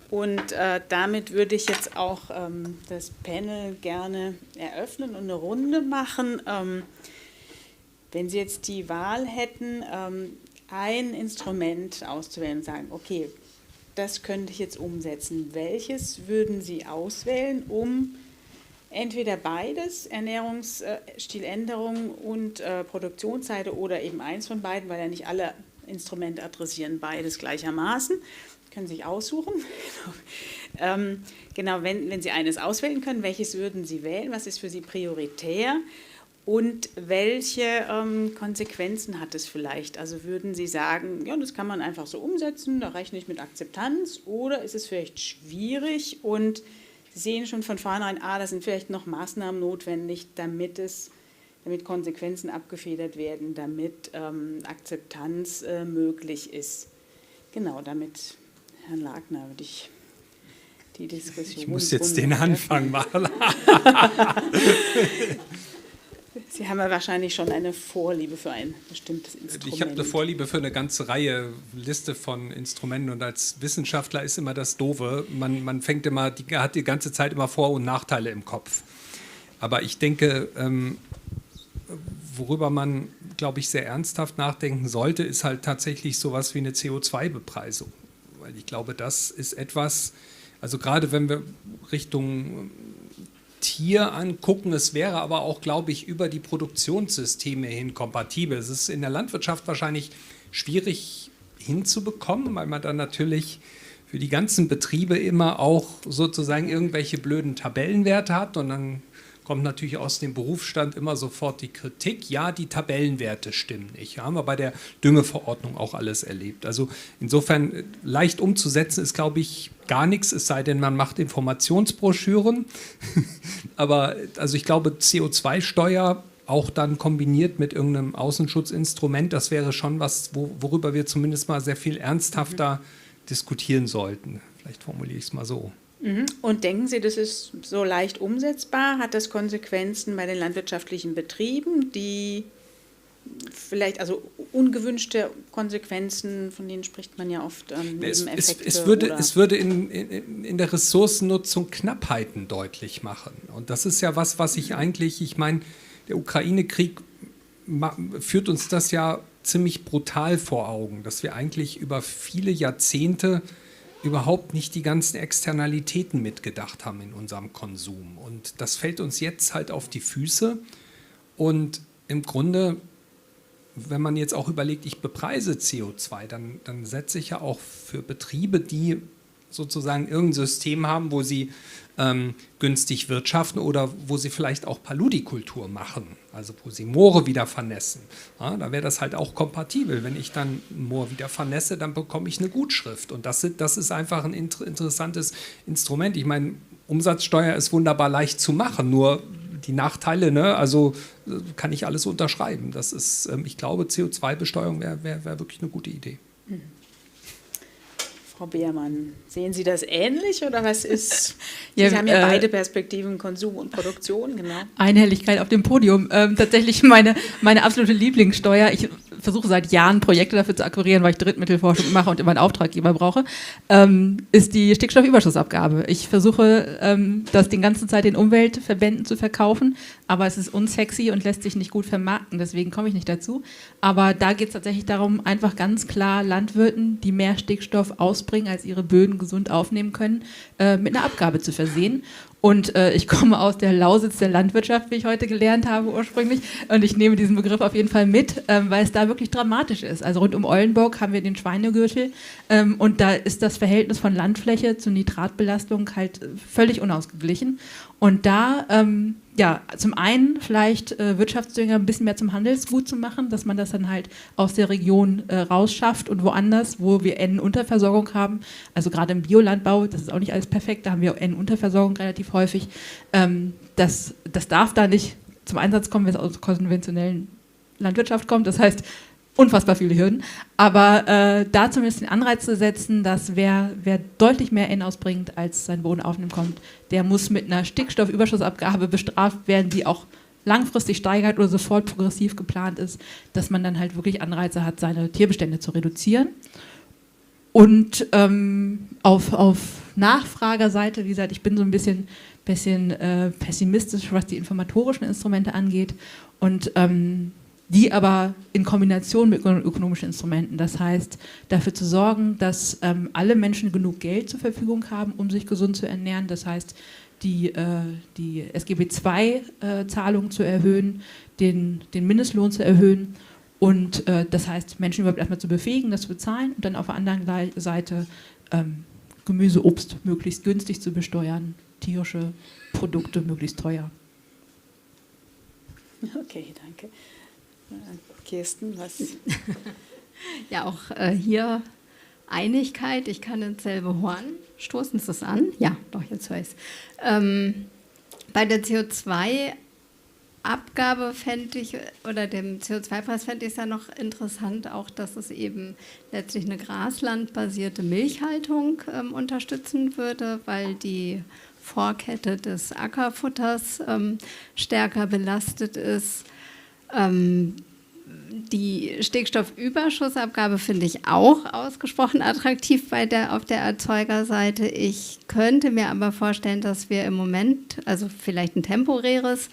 Und damit würde ich jetzt auch das Panel gerne eröffnen und eine Runde machen. Wenn Sie jetzt die Wahl hätten, ein Instrument auszuwählen und sagen, okay, das könnte ich jetzt umsetzen, welches würden Sie auswählen, um entweder beides, Ernährungsstiländerung und Produktionsseite oder eben eins von beiden, weil ja nicht alle Instrumente adressieren beides gleichermaßen, können Sie sich aussuchen. Genau, wenn Sie eines auswählen können, welches würden Sie wählen, was ist für Sie prioritär und welche Konsequenzen hat es vielleicht? Also würden Sie sagen, ja, das kann man einfach so umsetzen, da rechne ich mit Akzeptanz, oder ist es vielleicht schwierig und Sie sehen schon von vornherein, da sind vielleicht noch Maßnahmen notwendig, damit Konsequenzen abgefedert werden, damit Akzeptanz möglich ist. Genau, damit, Herrn Lagner, würde ich die Diskussion... Ich muss jetzt den Anfang machen. Sie haben ja wahrscheinlich schon eine Vorliebe für ein bestimmtes Instrument. Ich habe eine Vorliebe für eine ganze Liste von Instrumenten und als Wissenschaftler ist immer das Doofe. Man fängt immer, hat die ganze Zeit immer Vor- und Nachteile im Kopf. Aber ich denke, worüber man, glaube ich, sehr ernsthaft nachdenken sollte, ist halt tatsächlich sowas wie eine CO2-Bepreisung. Weil ich glaube, das ist etwas, also gerade wenn wir Richtung Tier angucken, es wäre aber auch, glaube ich, über die Produktionssysteme hin kompatibel. Es ist in der Landwirtschaft wahrscheinlich schwierig hinzubekommen, weil man dann natürlich für die ganzen Betriebe immer auch sozusagen irgendwelche blöden Tabellenwerte hat und dann kommt natürlich aus dem Berufsstand immer sofort die Kritik, ja, die Tabellenwerte stimmen nicht. Haben wir bei der Düngeverordnung auch alles erlebt. Also insofern leicht umzusetzen ist, glaube ich, gar nichts, es sei denn, man macht Informationsbroschüren. Aber also ich glaube, CO2-Steuer auch dann kombiniert mit irgendeinem Außenschutzinstrument, das wäre schon was, worüber wir zumindest mal sehr viel ernsthafter diskutieren sollten. Vielleicht formuliere ich es mal so. Und denken Sie, das ist so leicht umsetzbar? Hat das Konsequenzen bei den landwirtschaftlichen Betrieben, die vielleicht, also ungewünschte Konsequenzen, von denen spricht man ja oft, Nebeneffekte? Es würde in der Ressourcennutzung Knappheiten deutlich machen. Und das ist ja was ich meine, der Ukraine-Krieg führt uns das ja ziemlich brutal vor Augen, dass wir eigentlich über viele Jahrzehnte überhaupt nicht die ganzen Externalitäten mitgedacht haben in unserem Konsum. Und das fällt uns jetzt halt auf die Füße. Und im Grunde, wenn man jetzt auch überlegt, ich bepreise CO2, dann setze ich ja auch für Betriebe, die sozusagen irgendein System haben, wo sie günstig wirtschaften oder wo sie vielleicht auch Paludikultur machen, also wo sie Moore wieder vernässen. Ja, da wäre das halt auch kompatibel. Wenn ich dann Moor wieder vernässe, dann bekomme ich eine Gutschrift. Und das ist einfach ein interessantes Instrument. Ich meine, Umsatzsteuer ist wunderbar leicht zu machen, nur die Nachteile, ne, also kann ich alles unterschreiben. Das ist, ich glaube, CO2-Besteuerung wäre wirklich eine gute Idee. Frau Beermann, sehen Sie das ähnlich oder was ist? Sie Ja, haben ja beide Perspektiven, Konsum und Produktion, genau. Einhelligkeit auf dem Podium. Tatsächlich meine absolute Lieblingssteuer. Ich versuche seit Jahren Projekte dafür zu akquirieren, weil ich Drittmittelforschung mache und immer einen Auftraggeber brauche, ist die Stickstoffüberschussabgabe. Ich versuche, das den ganzen Zeit den Umweltverbänden zu verkaufen, aber es ist unsexy und lässt sich nicht gut vermarkten, deswegen komme ich nicht dazu. Aber da geht es tatsächlich darum, einfach ganz klar Landwirten, die mehr Stickstoff ausbringen, als ihre Böden gesund aufnehmen können, mit einer Abgabe zu versehen. Und ich komme aus der Lausitz der Landwirtschaft, wie ich heute gelernt habe ursprünglich. Und ich nehme diesen Begriff auf jeden Fall mit, weil es da wirklich dramatisch ist. Also rund um Eulenburg haben wir den Schweinegürtel. Und da ist das Verhältnis von Landfläche zu Nitratbelastung halt völlig unausgeglichen. Und da, ja, zum einen vielleicht Wirtschaftsdünger ein bisschen mehr zum Handelsgut zu machen, dass man das dann halt aus der Region rausschafft und woanders, wo wir N-Unterversorgung haben, also gerade im Biolandbau, das ist auch nicht alles perfekt, da haben wir N-Unterversorgung relativ häufig, das darf da nicht zum Einsatz kommen, wenn es aus der konventionellen Landwirtschaft kommt, das heißt unfassbar viele Hürden, aber da zumindest den Anreiz zu setzen, dass wer deutlich mehr N ausbringt, als sein Boden aufnimmt, kommt, der muss mit einer Stickstoffüberschussabgabe bestraft werden, die auch langfristig steigert oder sofort progressiv geplant ist, dass man dann halt wirklich Anreize hat, seine Tierbestände zu reduzieren. Und auf Nachfragerseite, wie gesagt, ich bin so ein bisschen pessimistisch, was die informatorischen Instrumente angeht und die aber in Kombination mit ökonomischen Instrumenten, das heißt, dafür zu sorgen, dass alle Menschen genug Geld zur Verfügung haben, um sich gesund zu ernähren, das heißt, die SGB-II-Zahlung zu erhöhen, den Mindestlohn zu erhöhen und das heißt, Menschen überhaupt erstmal zu befähigen, das zu bezahlen und dann auf der anderen Seite Gemüse, Obst möglichst günstig zu besteuern, tierische Produkte möglichst teuer. Okay, danke. Kirsten, was? Ja, auch hier Einigkeit. Ich kann ins selbe Horn stoßen. Ist das an? Ja, doch, jetzt höre ich es. Bei der CO2-Abgabe fände ich, oder dem CO2-Preis fände ich es ja noch interessant, auch, dass es eben letztlich eine graslandbasierte Milchhaltung unterstützen würde, weil die Vorkette des Ackerfutters stärker belastet ist. Die Stickstoffüberschussabgabe finde ich auch ausgesprochen attraktiv auf der Erzeugerseite. Ich könnte mir aber vorstellen, dass wir im Moment, also vielleicht ein temporäres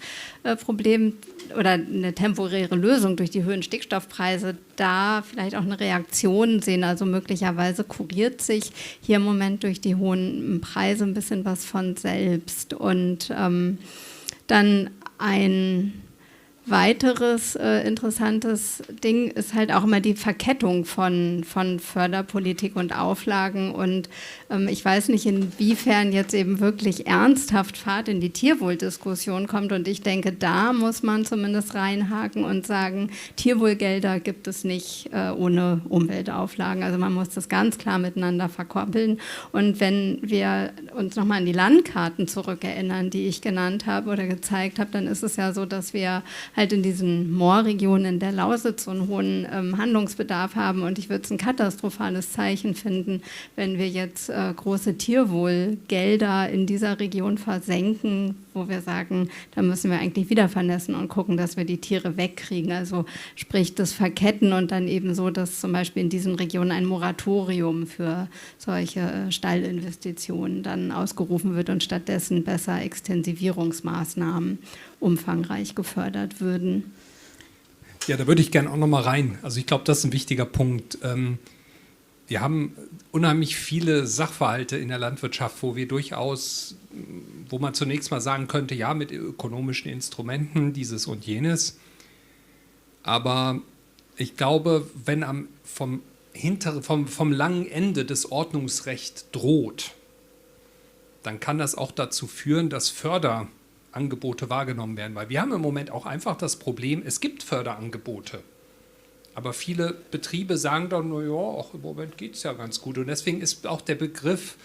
Problem oder eine temporäre Lösung durch die höheren Stickstoffpreise, da vielleicht auch eine Reaktion sehen. Also möglicherweise kuriert sich hier im Moment durch die hohen Preise ein bisschen was von selbst. Und dann ein weiteres interessantes Ding ist halt auch immer die Verkettung von Förderpolitik und Auflagen und ich weiß nicht, inwiefern jetzt eben wirklich ernsthaft Fahrt in die Tierwohldiskussion kommt und ich denke, da muss man zumindest reinhaken und sagen, Tierwohlgelder gibt es nicht ohne Umweltauflagen, also man muss das ganz klar miteinander verkoppeln und wenn wir uns nochmal an die Landkarten zurückerinnern, die ich genannt habe oder gezeigt habe, dann ist es ja so, dass wir halt in diesen Moorregionen in der Lausitz so einen hohen Handlungsbedarf haben und ich würde es ein katastrophales Zeichen finden, wenn wir jetzt große Tierwohlgelder in dieser Region versenken, wo wir sagen, da müssen wir eigentlich wieder vernässen und gucken, dass wir die Tiere wegkriegen. Also sprich das Verketten und dann eben so, dass zum Beispiel in diesen Regionen ein Moratorium für solche Stallinvestitionen dann ausgerufen wird und stattdessen besser Extensivierungsmaßnahmen umfangreich gefördert würden. Ja, da würde ich gerne auch noch mal rein. Also ich glaube, das ist ein wichtiger Punkt. Wir haben unheimlich viele Sachverhalte in der Landwirtschaft, wo man zunächst mal sagen könnte, ja, mit ökonomischen Instrumenten dieses und jenes. Aber ich glaube, wenn vom langen Ende des Ordnungsrechts droht, dann kann das auch dazu führen, dass Förderangebote wahrgenommen werden. Weil wir haben im Moment auch einfach das Problem, es gibt Förderangebote. Aber viele Betriebe sagen dann, naja, auch im Moment geht es ja ganz gut. Und deswegen ist auch der Begriff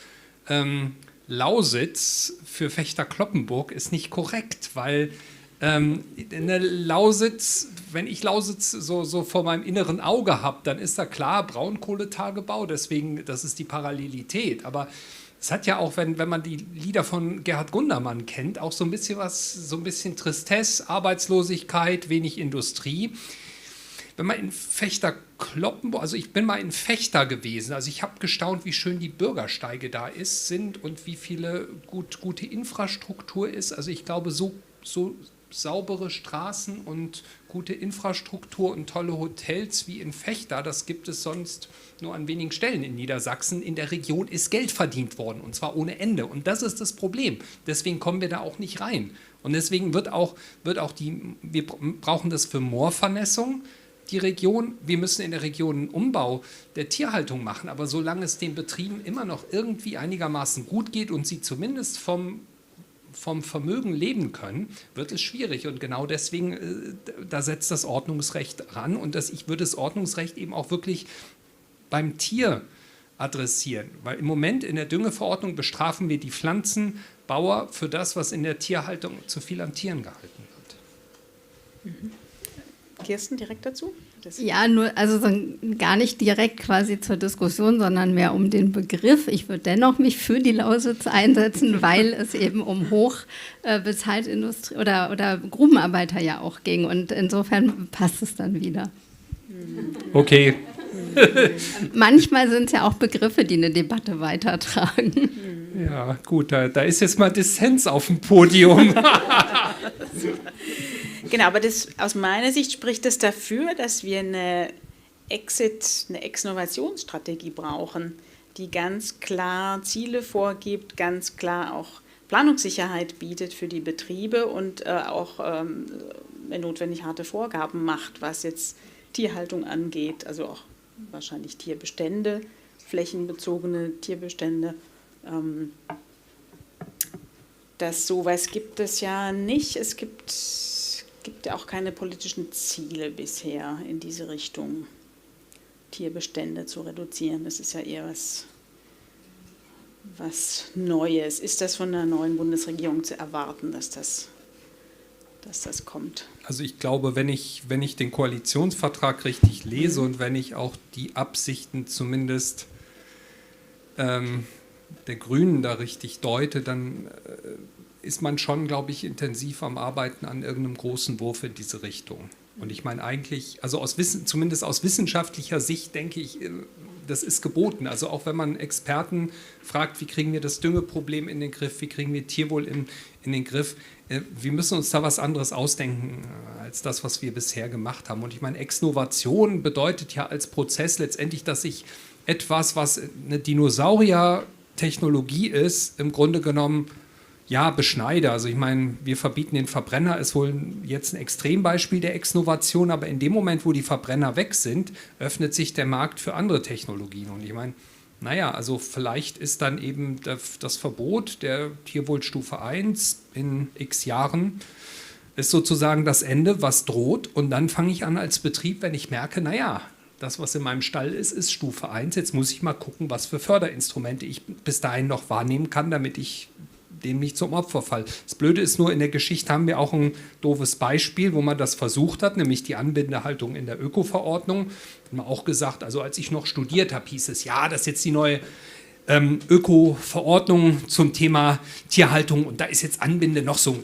Lausitz für Vechta-Cloppenburg ist nicht korrekt, weil Eine Lausitz, wenn ich Lausitz so vor meinem inneren Auge habe, dann ist da klar Braunkohletagebau, deswegen, das ist die Parallelität. Aber es hat ja auch, wenn man die Lieder von Gerhard Gundermann kennt, auch so ein bisschen was, so ein bisschen Tristesse, Arbeitslosigkeit, wenig Industrie. Wenn man in Fechter-Kloppenburg, also ich bin mal in Fechter gewesen, also ich habe gestaunt, wie schön die Bürgersteige da sind und wie viele gute Infrastruktur ist. Also ich glaube, so saubere Straßen und gute Infrastruktur und tolle Hotels wie in Fechter, das gibt es sonst nur an wenigen Stellen in Niedersachsen. In der Region ist Geld verdient worden und zwar ohne Ende. Und das ist das Problem. Deswegen kommen wir da auch nicht rein. Und deswegen wir brauchen das für Moorvernässung, die Region. Wir müssen in der Region einen Umbau der Tierhaltung machen. Aber solange es den Betrieben immer noch irgendwie einigermaßen gut geht und sie zumindest vom Vermögen leben können, wird es schwierig. Und genau deswegen, da setzt das Ordnungsrecht ran. Und ich würde das Ordnungsrecht eben auch wirklich beim Tier adressieren. Weil im Moment in der Düngeverordnung bestrafen wir die Pflanzenbauer für das, was in der Tierhaltung zu viel an Tieren gehalten wird. Kirsten, direkt dazu? Ja, also gar nicht direkt quasi zur Diskussion, sondern mehr um den Begriff. Ich würde dennoch mich für die Lausitz einsetzen, weil es eben um Hochbezahltindustrie oder Grubenarbeiter ja auch ging. Und insofern passt es dann wieder. Okay. Manchmal sind es ja auch Begriffe, die eine Debatte weitertragen. Ja, gut, da ist jetzt mal Dissens auf dem Podium. Genau, aber aus meiner Sicht spricht das dafür, dass wir eine Exnovationsstrategie brauchen, die ganz klar Ziele vorgibt, ganz klar auch Planungssicherheit bietet für die Betriebe und auch, wenn notwendig, harte Vorgaben macht, was jetzt Tierhaltung angeht, also auch wahrscheinlich Tierbestände, flächenbezogene Tierbestände. Sowas gibt es ja nicht. Es gibt ja auch keine politischen Ziele bisher in diese Richtung, Tierbestände zu reduzieren. Das ist ja eher was Neues. Ist das von der neuen Bundesregierung zu erwarten, dass das kommt? Also ich glaube, wenn ich den Koalitionsvertrag richtig lese und wenn ich auch die Absichten zumindest der Grünen da richtig deute, dann ist man schon, glaube ich, intensiv am Arbeiten an irgendeinem großen Wurf in diese Richtung. Und ich meine eigentlich, also zumindest aus wissenschaftlicher Sicht denke ich, das ist geboten. Also auch wenn man Experten fragt, wie kriegen wir das Düngeproblem in den Griff, wie kriegen wir Tierwohl in den Griff, wir müssen uns da was anderes ausdenken als das, was wir bisher gemacht haben. Und ich meine, Exnovation bedeutet ja als Prozess letztendlich, dass ich etwas, was eine Dinosaurier-Technologie ist, im Grunde genommen beschneide. Also ich meine, wir verbieten den Verbrenner, ist wohl jetzt ein Extrembeispiel der Exnovation, aber in dem Moment, wo die Verbrenner weg sind, öffnet sich der Markt für andere Technologien. Und ich meine, also vielleicht ist dann eben das Verbot der Tierwohlstufe 1 in x Jahren ist sozusagen das Ende, was droht. Und dann fange ich an als Betrieb, wenn ich merke, das, was in meinem Stall ist Stufe 1. Jetzt muss ich mal gucken, was für Förderinstrumente ich bis dahin noch wahrnehmen kann, damit ich dem nicht zum Opfer fall. Das Blöde ist nur, in der Geschichte haben wir auch ein doofes Beispiel, wo man das versucht hat, nämlich die Anbindehaltung in der Öko-Verordnung. Hat man auch gesagt, also als ich noch studiert habe, hieß es, das ist jetzt die neue Öko-Verordnung zum Thema Tierhaltung und da ist jetzt Anbinde noch so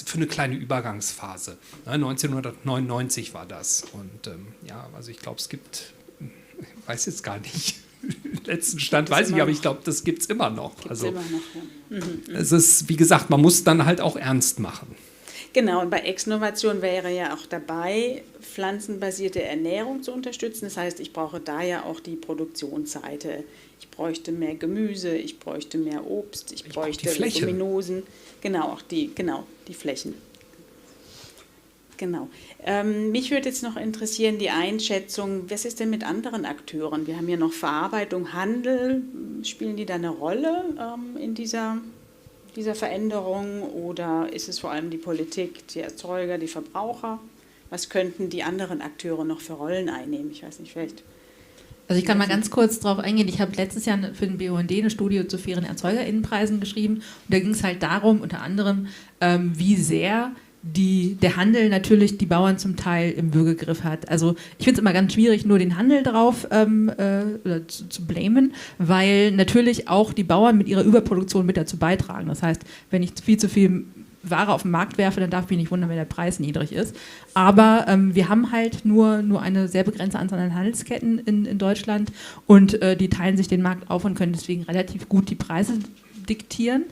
für eine kleine Übergangsphase. 1999 war das. Und also ich glaube, es gibt, ich weiß jetzt gar nicht, letzten Stand weiß ich, aber ich glaube, das gibt es immer noch. Es ist, wie gesagt, man muss dann halt auch ernst machen. Genau, und bei Exnovation wäre ja auch dabei, pflanzenbasierte Ernährung zu unterstützen. Das heißt, ich brauche da ja auch die Produktionsseite. Ich bräuchte mehr Gemüse, ich bräuchte mehr Obst, ich bräuchte Leguminosen. Genau, die Flächen. Genau. Mich würde jetzt noch interessieren, die Einschätzung, was ist denn mit anderen Akteuren? Wir haben ja noch Verarbeitung, Handel. Spielen die da eine Rolle in dieser Veränderung oder ist es vor allem die Politik, die Erzeuger, die Verbraucher? Was könnten die anderen Akteure noch für Rollen einnehmen? Ich weiß nicht, vielleicht. Also ich kann mal ganz kurz darauf eingehen. Ich habe letztes Jahr für den BUND eine Studie zu fairen ErzeugerInnenpreisen geschrieben und da ging es halt darum, unter anderem, wie sehr der Handel natürlich die Bauern zum Teil im Würgegriff hat. Also ich finde es immer ganz schwierig, nur den Handel drauf oder zu blamen, weil natürlich auch die Bauern mit ihrer Überproduktion mit dazu beitragen. Das heißt, wenn ich viel zu viel Ware auf den Markt werfe, dann darf ich mich nicht wundern, wenn der Preis niedrig ist. Aber wir haben halt nur eine sehr begrenzte Anzahl an Handelsketten in Deutschland und die teilen sich den Markt auf und können deswegen relativ gut die Preise diktieren.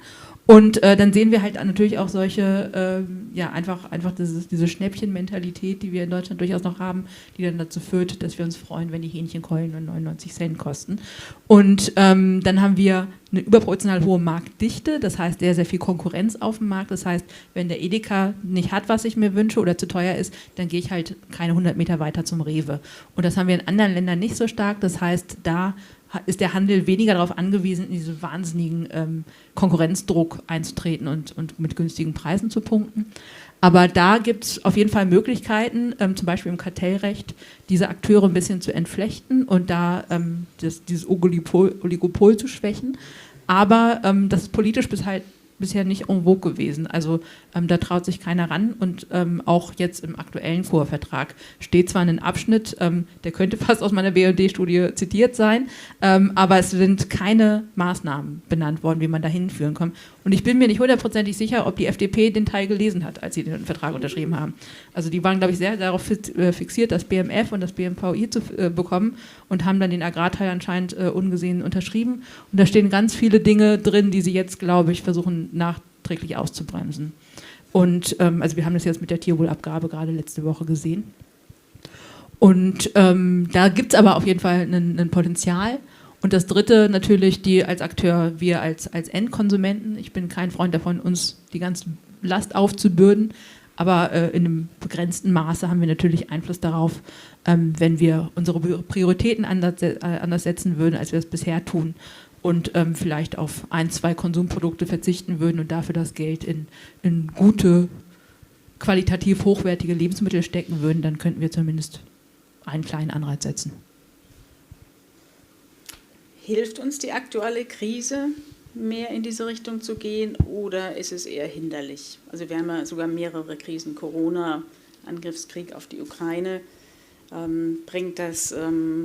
Und dann sehen wir halt natürlich auch solche, einfach diese Schnäppchen-Mentalität, die wir in Deutschland durchaus noch haben, die dann dazu führt, dass wir uns freuen, wenn die Hähnchenkeulen nur 99 Cent kosten. Und dann haben wir eine überproportional hohe Marktdichte, das heißt sehr, sehr viel Konkurrenz auf dem Markt. Das heißt, wenn der Edeka nicht hat, was ich mir wünsche oder zu teuer ist, dann gehe ich halt keine 100 Meter weiter zum Rewe. Und das haben wir in anderen Ländern nicht so stark. Das heißt, da ist der Handel weniger darauf angewiesen, in diesen wahnsinnigen Konkurrenzdruck einzutreten und mit günstigen Preisen zu punkten. Aber da gibt es auf jeden Fall Möglichkeiten, zum Beispiel im Kartellrecht, diese Akteure ein bisschen zu entflechten und da dieses Oligopol zu schwächen. Aber das ist politisch bisher nicht en vogue gewesen. Also da traut sich keiner ran und auch jetzt im aktuellen Vorvertrag steht zwar ein Abschnitt, der könnte fast aus meiner BD-Studie zitiert sein, aber es sind keine Maßnahmen benannt worden, wie man da hinführen kann. Und ich bin mir nicht hundertprozentig sicher, ob die FDP den Teil gelesen hat, als sie den Vertrag unterschrieben haben. Also die waren, glaube ich, sehr darauf fixiert, das BMF und das BMVI zu bekommen und haben dann den Agrarteil anscheinend ungesehen unterschrieben. Und da stehen ganz viele Dinge drin, die sie jetzt, glaube ich, versuchen nachträglich auszubremsen. Und also wir haben das jetzt mit der Tierwohlabgabe gerade letzte Woche gesehen. Und da gibt es aber auf jeden Fall ein Potenzial. Und das Dritte natürlich, die als Akteur, wir als Endkonsumenten. Ich bin kein Freund davon, uns die ganze Last aufzubürden, aber in einem begrenzten Maße haben wir natürlich Einfluss darauf, wenn wir unsere Prioritäten anders setzen würden, als wir es bisher tun und vielleicht auf 1, 2 Konsumprodukte verzichten würden und dafür das Geld in gute, qualitativ hochwertige Lebensmittel stecken würden, dann könnten wir zumindest einen kleinen Anreiz setzen. Hilft uns die aktuelle Krise, mehr in diese Richtung zu gehen, oder ist es eher hinderlich? Also wir haben ja sogar mehrere Krisen, Corona, Angriffskrieg auf die Ukraine. Bringt das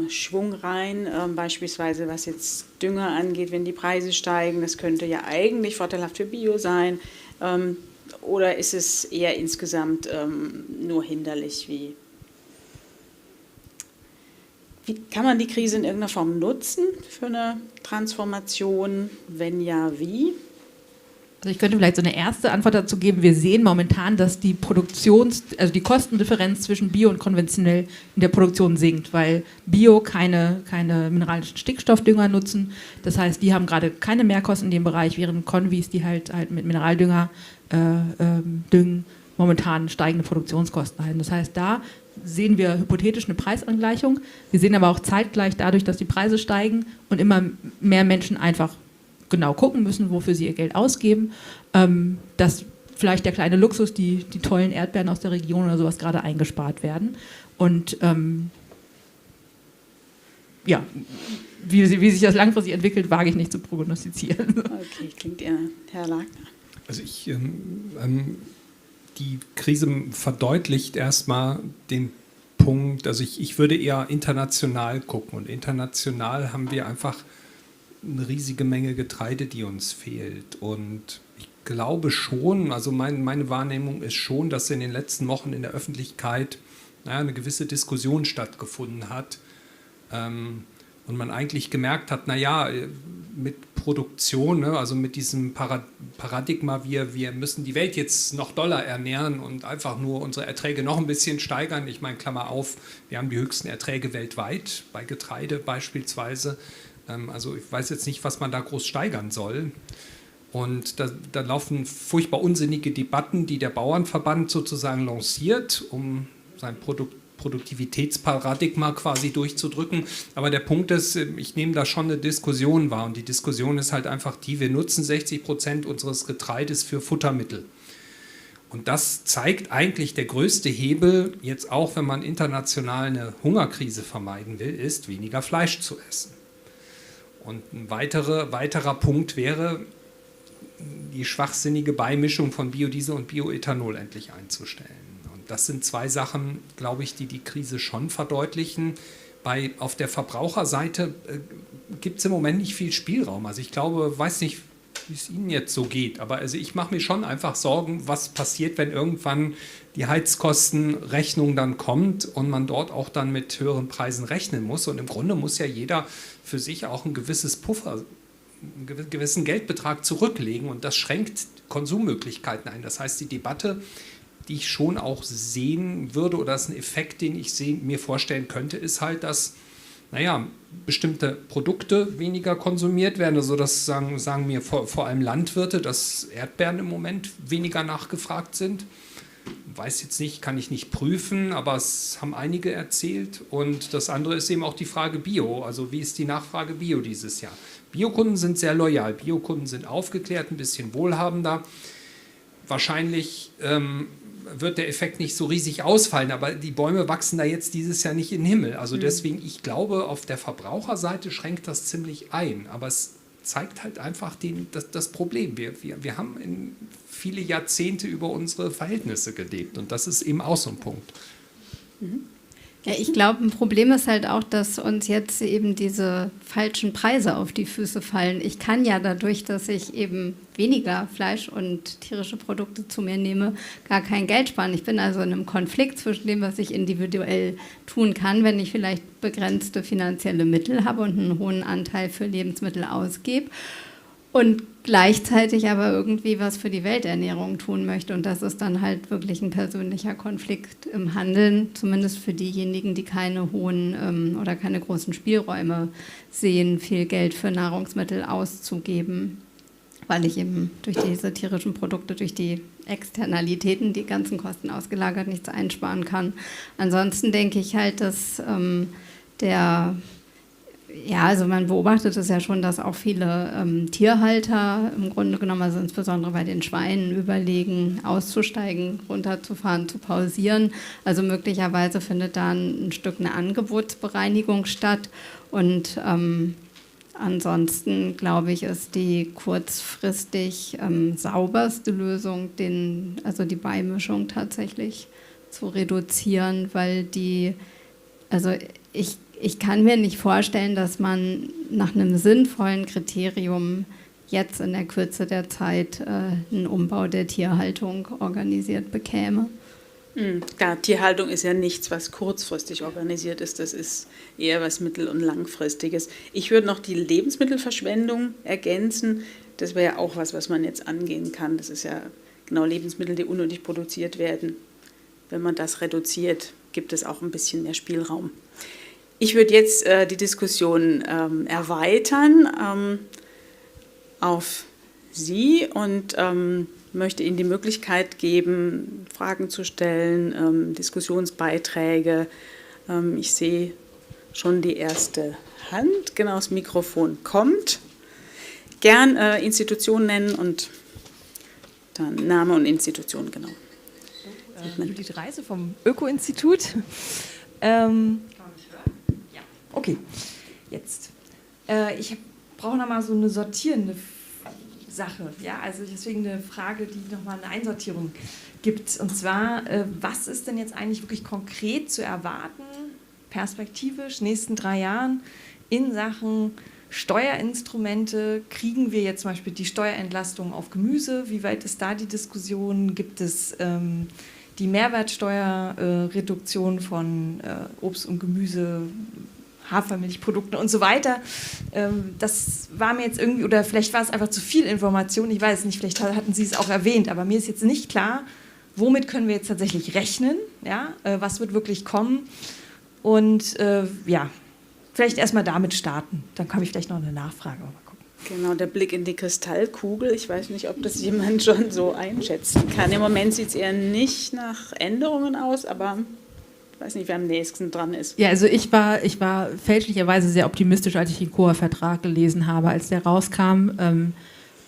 Schwung rein, beispielsweise was jetzt Dünger angeht, wenn die Preise steigen? Das könnte ja eigentlich vorteilhaft für Bio sein. Oder ist es eher insgesamt nur hinderlich? Wie kann man die Krise in irgendeiner Form nutzen für eine Transformation? Wenn ja, wie? Also ich könnte vielleicht so eine erste Antwort dazu geben. Wir sehen momentan, dass die die Kostendifferenz zwischen Bio und konventionell in der Produktion sinkt, weil Bio keine mineralischen Stickstoffdünger nutzen. Das heißt, die haben gerade keine Mehrkosten in dem Bereich, während Konvis, die halt mit Mineraldünger düngen, momentan steigende Produktionskosten haben. Das heißt, da sehen wir hypothetisch eine Preisangleichung. Wir sehen aber auch zeitgleich dadurch, dass die Preise steigen und immer mehr Menschen einfach genau gucken müssen, wofür sie ihr Geld ausgeben, dass vielleicht der kleine Luxus, die tollen Erdbeeren aus der Region oder sowas gerade eingespart werden. Und wie sich das langfristig entwickelt, wage ich nicht zu prognostizieren. Okay, klingt ihr, Herr Lagner. Also die Krise verdeutlicht erstmal den Punkt, also ich würde eher international gucken, und international haben wir einfach eine riesige Menge Getreide, die uns fehlt, und ich glaube schon, also meine Wahrnehmung ist schon, dass in den letzten Wochen in der Öffentlichkeit eine gewisse Diskussion stattgefunden hat und man eigentlich gemerkt hat, mit Produktion, also mit diesem Paradigma, wir müssen die Welt jetzt noch doller ernähren und einfach nur unsere Erträge noch ein bisschen steigern. Ich meine, Klammer auf, wir haben die höchsten Erträge weltweit, bei Getreide beispielsweise. Also ich weiß jetzt nicht, was man da groß steigern soll. Und da laufen furchtbar unsinnige Debatten, die der Bauernverband sozusagen lanciert, um sein Produktivitätsparadigma quasi durchzudrücken. Aber der Punkt ist, ich nehme da schon eine Diskussion wahr. Und die Diskussion ist halt einfach die, wir nutzen 60% unseres Getreides für Futtermittel. Und das zeigt eigentlich, der größte Hebel, jetzt auch wenn man international eine Hungerkrise vermeiden will, ist, weniger Fleisch zu essen. Und ein weiterer Punkt wäre, die schwachsinnige Beimischung von Biodiesel und Bioethanol endlich einzustellen. Und das sind zwei Sachen, glaube ich, die die Krise schon verdeutlichen. Auf der Verbraucherseite gibt es im Moment nicht viel Spielraum. Also ich glaube, weiß nicht, wie es Ihnen jetzt so geht, aber also ich mache mir schon einfach Sorgen, was passiert, wenn irgendwann die Heizkostenrechnung dann kommt und man dort auch dann mit höheren Preisen rechnen muss. Und im Grunde muss ja jeder für sich auch ein gewisses Puffer, einen gewissen Geldbetrag zurücklegen und das schränkt Konsummöglichkeiten ein. Das heißt, die Debatte, die ich schon auch sehen würde oder das ist ein Effekt, den ich mir vorstellen könnte, ist halt, dass bestimmte Produkte weniger konsumiert werden. Also das sagen mir vor allem Landwirte, dass Erdbeeren im Moment weniger nachgefragt sind. Weiß jetzt nicht, kann ich nicht prüfen, aber es haben einige erzählt. Und das andere ist eben auch die Frage Bio. Also wie ist die Nachfrage Bio dieses Jahr? Biokunden sind sehr loyal. Biokunden sind aufgeklärt, ein bisschen wohlhabender. Wahrscheinlich wird der Effekt nicht so riesig ausfallen, aber die Bäume wachsen da jetzt dieses Jahr nicht in den Himmel. Also deswegen, ich glaube, auf der Verbraucherseite schränkt das ziemlich ein. Aber es zeigt halt einfach das Problem. Wir haben in viele Jahrzehnte über unsere Verhältnisse gelebt und das ist eben auch so ein Punkt. Ja, ich glaube, ein Problem ist halt auch, dass uns jetzt eben diese falschen Preise auf die Füße fallen. Ich kann ja dadurch, dass ich eben weniger Fleisch und tierische Produkte zu mir nehme, gar kein Geld sparen. Ich bin also in einem Konflikt zwischen dem, was ich individuell tun kann, wenn ich vielleicht begrenzte finanzielle Mittel habe und einen hohen Anteil für Lebensmittel ausgebe. Und gleichzeitig aber irgendwie was für die Welternährung tun möchte. Und das ist dann halt wirklich ein persönlicher Konflikt im Handeln, zumindest für diejenigen, die keine hohen oder keine großen Spielräume sehen, viel Geld für Nahrungsmittel auszugeben, weil ich eben durch diese tierischen Produkte, durch die Externalitäten, die ganzen Kosten ausgelagert, nichts einsparen kann. Ansonsten denke ich halt, dass also man beobachtet es ja schon, dass auch viele Tierhalter im Grunde genommen, also insbesondere bei den Schweinen, überlegen, auszusteigen, runterzufahren, zu pausieren. Also möglicherweise findet da ein Stück eine Angebotsbereinigung statt. Und ansonsten, glaube ich, ist die kurzfristig sauberste Lösung, also die Beimischung tatsächlich zu reduzieren, weil ich kann mir nicht vorstellen, dass man nach einem sinnvollen Kriterium jetzt in der Kürze der Zeit einen Umbau der Tierhaltung organisiert bekäme. Ja, Tierhaltung ist ja nichts, was kurzfristig organisiert ist. Das ist eher was mittel- und langfristiges. Ich würde noch die Lebensmittelverschwendung ergänzen. Das wäre ja auch was man jetzt angehen kann. Das ist ja genau Lebensmittel, die unnötig produziert werden. Wenn man das reduziert, gibt es auch ein bisschen mehr Spielraum. Ich würde jetzt die Diskussion erweitern auf Sie und möchte Ihnen die Möglichkeit geben, Fragen zu stellen, Diskussionsbeiträge. Ich sehe schon die erste Hand. Genau, das Mikrofon kommt. Gern Institution nennen und dann Name und Institution, genau. Judith Reise vom Öko-Institut. Okay, jetzt. Ich brauche nochmal so eine sortierende Sache. Ja? Also deswegen eine Frage, die nochmal eine Einsortierung gibt. Und zwar, was ist denn jetzt eigentlich wirklich konkret zu erwarten, perspektivisch, nächsten 3 Jahren, in Sachen Steuerinstrumente? Kriegen wir jetzt zum Beispiel die Steuerentlastung auf Gemüse? Wie weit ist da die Diskussion? Gibt es die Mehrwertsteuerreduktion von Obst und Gemüse, Hafermilchprodukten und so weiter? Das war mir jetzt irgendwie, oder vielleicht war es einfach zu viel Information, ich weiß es nicht, vielleicht hatten Sie es auch erwähnt, aber mir ist jetzt nicht klar, womit können wir jetzt tatsächlich rechnen, ja? Was wird wirklich kommen und vielleicht erstmal damit starten, dann komme ich vielleicht noch eine Nachfrage. Mal gucken. Genau, der Blick in die Kristallkugel, ich weiß nicht, ob das jemand schon so einschätzen kann. Im Moment sieht es eher nicht nach Änderungen aus, aber ich weiß nicht, wer am nächsten dran ist. Ja, also ich war fälschlicherweise sehr optimistisch, als ich den COA-Vertrag gelesen habe. Als der rauskam,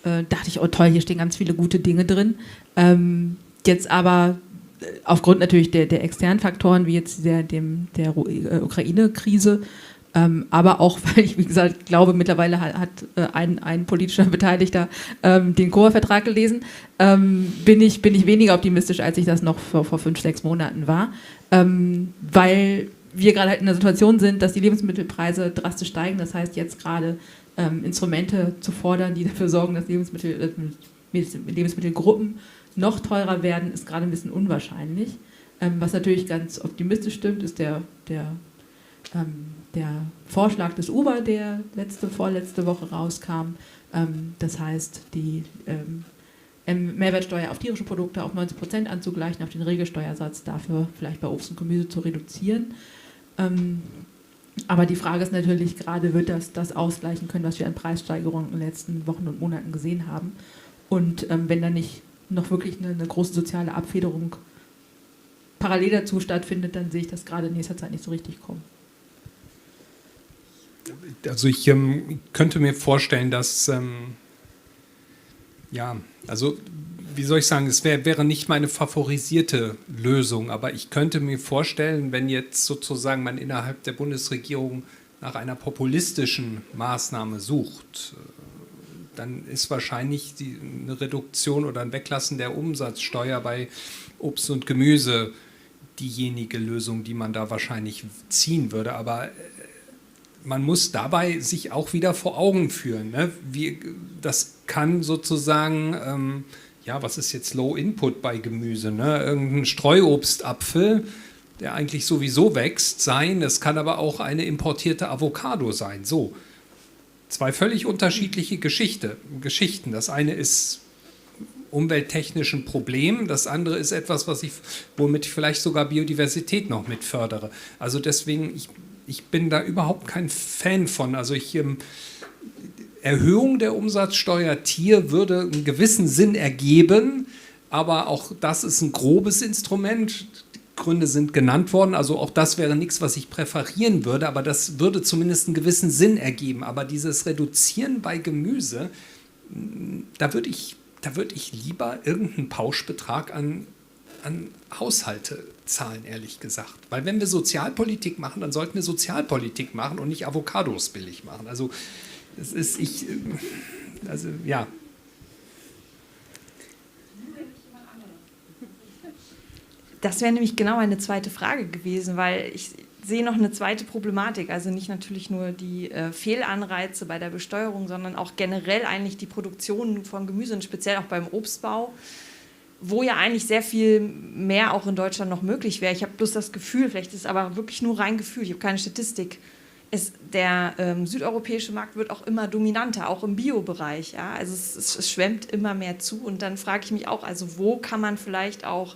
dachte ich, oh toll, hier stehen ganz viele gute Dinge drin. Jetzt aber aufgrund natürlich der externen Faktoren, wie jetzt der Ukraine-Krise, Aber auch, weil ich, wie gesagt, glaube, mittlerweile hat ein politischer Beteiligter den COA-Vertrag gelesen, bin ich weniger optimistisch, als ich das noch vor 5-6 Monaten war, weil wir gerade halt in der Situation sind, dass die Lebensmittelpreise drastisch steigen. Das heißt, jetzt gerade Instrumente zu fordern, die dafür sorgen, dass Lebensmittelgruppen noch teurer werden, ist gerade ein bisschen unwahrscheinlich. Was natürlich ganz optimistisch stimmt, ist der Vorschlag des UBA, der vorletzte Woche rauskam. Das heißt, die Mehrwertsteuer auf tierische Produkte auf 90% anzugleichen, auf den Regelsteuersatz dafür vielleicht bei Obst und Gemüse zu reduzieren. Aber die Frage ist natürlich gerade, wird das ausgleichen können, was wir an Preissteigerungen in den letzten Wochen und Monaten gesehen haben. Und wenn da nicht noch wirklich eine große soziale Abfederung parallel dazu stattfindet, dann sehe ich das gerade in nächster Zeit nicht so richtig kommen. Also ich könnte mir vorstellen, dass, also wie soll ich sagen, es wäre nicht meine favorisierte Lösung, aber ich könnte mir vorstellen, wenn jetzt sozusagen man innerhalb der Bundesregierung nach einer populistischen Maßnahme sucht, dann ist wahrscheinlich eine Reduktion oder ein Weglassen der Umsatzsteuer bei Obst und Gemüse diejenige Lösung, die man da wahrscheinlich ziehen würde. Aber man muss dabei sich auch wieder vor Augen führen. Ne? Das kann sozusagen, was ist jetzt Low Input bei Gemüse? Ne? Irgendein Streuobstapfel, der eigentlich sowieso wächst, sein. Es kann aber auch eine importierte Avocado sein. So. 2 völlig unterschiedliche Geschichten. Das eine ist umwelttechnisch ein Problem, das andere ist etwas, womit ich vielleicht sogar Biodiversität noch mit fördere. Also deswegen, ich bin da überhaupt kein Fan von. Also Erhöhung der Umsatzsteuer Tier würde einen gewissen Sinn ergeben, aber auch das ist ein grobes Instrument. Die Gründe sind genannt worden, also auch das wäre nichts, was ich präferieren würde, aber das würde zumindest einen gewissen Sinn ergeben. Aber dieses Reduzieren bei Gemüse, da würde ich lieber irgendeinen Pauschbetrag an Haushalte zahlen, ehrlich gesagt. Weil wenn wir Sozialpolitik machen, dann sollten wir Sozialpolitik machen und nicht Avocados billig machen. Also das ist, ja. Das wäre nämlich genau eine zweite Frage gewesen, weil ich sehe noch eine zweite Problematik, also nicht natürlich nur die Fehlanreize bei der Besteuerung, sondern auch generell eigentlich die Produktion von Gemüse und speziell auch beim Obstbau, wo ja eigentlich sehr viel mehr auch in Deutschland noch möglich wäre. Ich habe bloß das Gefühl, vielleicht ist es aber wirklich nur rein Gefühl, ich habe keine Statistik, der südeuropäische Markt wird auch immer dominanter, auch im Biobereich. Ja? Also es schwemmt immer mehr zu und dann frage ich mich auch, also wo kann man vielleicht auch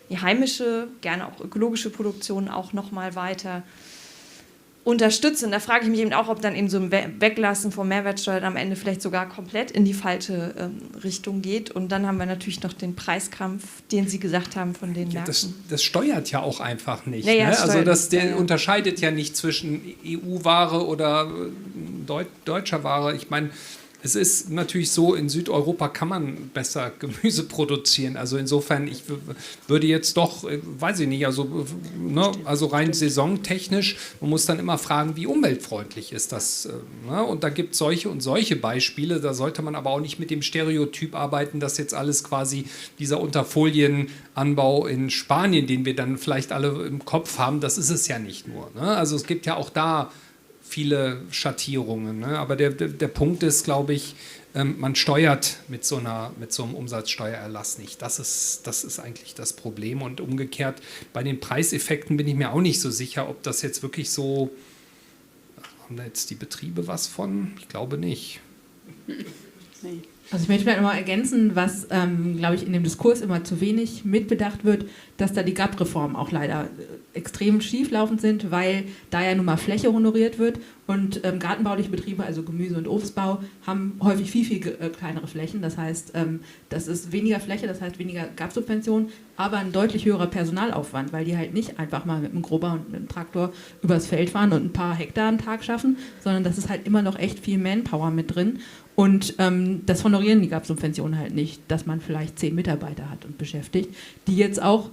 die heimische, gerne auch ökologische Produktion auch nochmal weiter unterstützen. Da frage ich mich eben auch, ob dann eben so ein Weglassen von Mehrwertsteuer am Ende vielleicht sogar komplett in die falsche Richtung geht. Und dann haben wir natürlich noch den Preiskampf, den Sie gesagt haben von den Märkten. Das steuert ja auch einfach nicht. Ja, ne? Also der unterscheidet ja nicht zwischen EU-Ware oder deutscher Ware. Ich meine, es ist natürlich so, in Südeuropa kann man besser Gemüse produzieren. Also insofern, ich würde jetzt doch, weiß ich nicht, also rein saisontechnisch, man muss dann immer fragen, wie umweltfreundlich ist das. Ne? Und da gibt es solche und solche Beispiele. Da sollte man aber auch nicht mit dem Stereotyp arbeiten, dass jetzt alles quasi dieser Unterfolienanbau in Spanien, den wir dann vielleicht alle im Kopf haben, das ist es ja nicht nur. Ne? Also es gibt ja auch da viele Schattierungen. Ne? Aber der Punkt ist, glaube ich, man steuert mit so einem Umsatzsteuererlass nicht. Das ist eigentlich das Problem. Und umgekehrt, bei den Preiseffekten bin ich mir auch nicht so sicher, ob das jetzt wirklich so, haben da jetzt die Betriebe was von? Ich glaube nicht. Nee. Also ich möchte vielleicht noch mal ergänzen, was, glaube ich, in dem Diskurs immer zu wenig mitbedacht wird, dass da die GAP-Reformen auch leider extrem schieflaufend sind, weil da ja nun mal Fläche honoriert wird und gartenbauliche Betriebe, also Gemüse- und Obstbau, haben häufig viel kleinere Flächen. Das heißt, das ist weniger Fläche, das heißt weniger GAP-Subventionen, aber ein deutlich höherer Personalaufwand, weil die halt nicht einfach mal mit einem Grubber und einem Traktor übers Feld fahren und ein paar Hektar am Tag schaffen, sondern das ist halt immer noch echt viel Manpower mit drin. Und das honorieren die GAP-Subventionen halt nicht, dass man vielleicht 10 Mitarbeiter hat und beschäftigt, die jetzt auch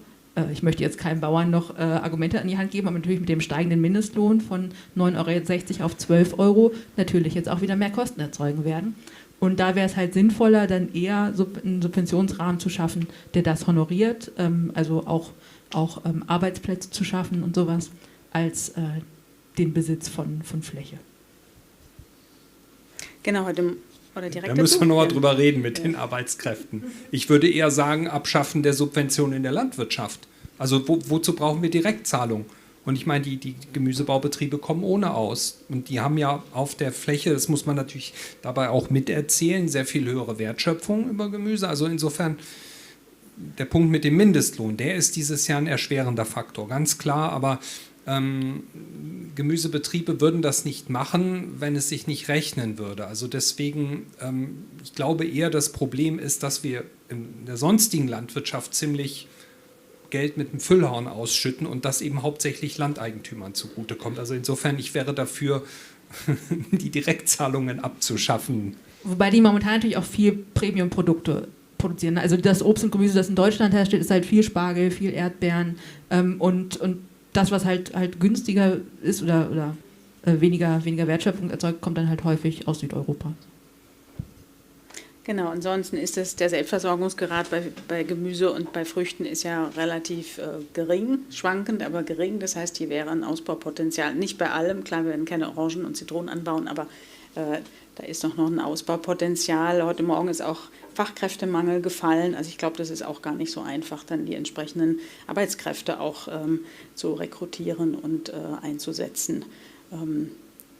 ich möchte jetzt keinem Bauern noch Argumente an die Hand geben, aber natürlich mit dem steigenden Mindestlohn von 9,60 € auf 12 € natürlich jetzt auch wieder mehr Kosten erzeugen werden. Und da wäre es halt sinnvoller, dann eher einen Subventionsrahmen zu schaffen, der das honoriert, also auch Arbeitsplätze zu schaffen und sowas, als den Besitz von Fläche. Genau, oder direkt Da müssen wir dazu? nochmal drüber reden mit den Arbeitskräften. Ich würde eher sagen, Abschaffen der Subventionen in der Landwirtschaft. Also wozu brauchen wir Direktzahlung? Und ich meine, die Gemüsebaubetriebe kommen ohne aus. Und die haben ja auf der Fläche, das muss man natürlich dabei auch miterzählen, sehr viel höhere Wertschöpfung über Gemüse. Also insofern, der Punkt mit dem Mindestlohn, der ist dieses Jahr ein erschwerender Faktor, ganz klar. Aber Gemüsebetriebe würden das nicht machen, wenn es sich nicht rechnen würde. Also deswegen, ich glaube eher, das Problem ist, dass wir in der sonstigen Landwirtschaft ziemlich Geld mit dem Füllhorn ausschütten und das eben hauptsächlich Landeigentümern zugutekommt. Also insofern, ich wäre dafür, die Direktzahlungen abzuschaffen. Wobei die momentan natürlich auch viel Premium-Produkte produzieren. Also das Obst und Gemüse, das in Deutschland hersteht, ist halt viel Spargel, viel Erdbeeren und das, was halt günstiger ist oder weniger Wertschöpfung erzeugt, kommt dann halt häufig aus Südeuropa. Genau, ansonsten ist es der Selbstversorgungsgrad bei Gemüse und bei Früchten ist ja relativ gering, schwankend, aber gering. Das heißt, hier wäre ein Ausbaupotenzial. Nicht bei allem, klar, wir werden keine Orangen und Zitronen anbauen, aber da ist noch ein Ausbaupotenzial. Heute Morgen ist auch Fachkräftemangel gefallen. Also ich glaube, das ist auch gar nicht so einfach, dann die entsprechenden Arbeitskräfte auch zu rekrutieren und einzusetzen.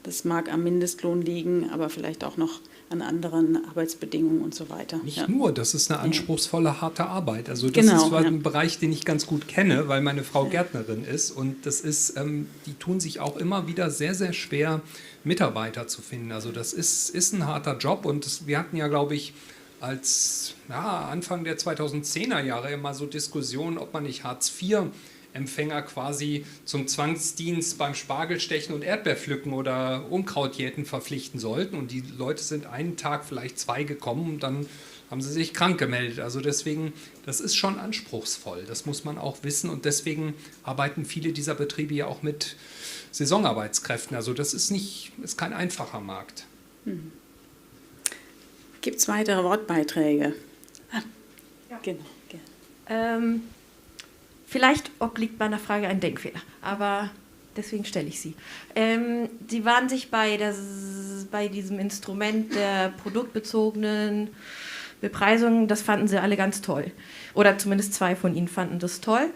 Das mag am Mindestlohn liegen, aber vielleicht auch noch an anderen Arbeitsbedingungen und so weiter. Nicht nur, das ist eine anspruchsvolle, harte Arbeit. Also das ist ein Bereich, den ich ganz gut kenne, weil meine Frau Gärtnerin ist und das ist, die tun sich auch immer wieder sehr, sehr schwer, Mitarbeiter zu finden. Also das ist ein harter Job und wir hatten ja, glaube ich, als Anfang der 2010er Jahre immer so Diskussionen, ob man nicht Hartz-IV-Empfänger quasi zum Zwangsdienst beim Spargelstechen und Erdbeerpflücken oder Unkrautjäten verpflichten sollten. Und die Leute sind einen Tag, vielleicht 2 gekommen und dann haben sie sich krank gemeldet. Also deswegen, das ist schon anspruchsvoll, das muss man auch wissen. Und deswegen arbeiten viele dieser Betriebe ja auch mit Saisonarbeitskräften. Also das ist kein einfacher Markt. Gibt es weitere Wortbeiträge? Ja. Genau. Vielleicht obliegt meiner Frage ein Denkfehler, aber deswegen stelle ich sie. Sie waren sich bei diesem Instrument der produktbezogenen Bepreisung, das fanden Sie alle ganz toll. Oder zumindest 2 von Ihnen fanden das toll.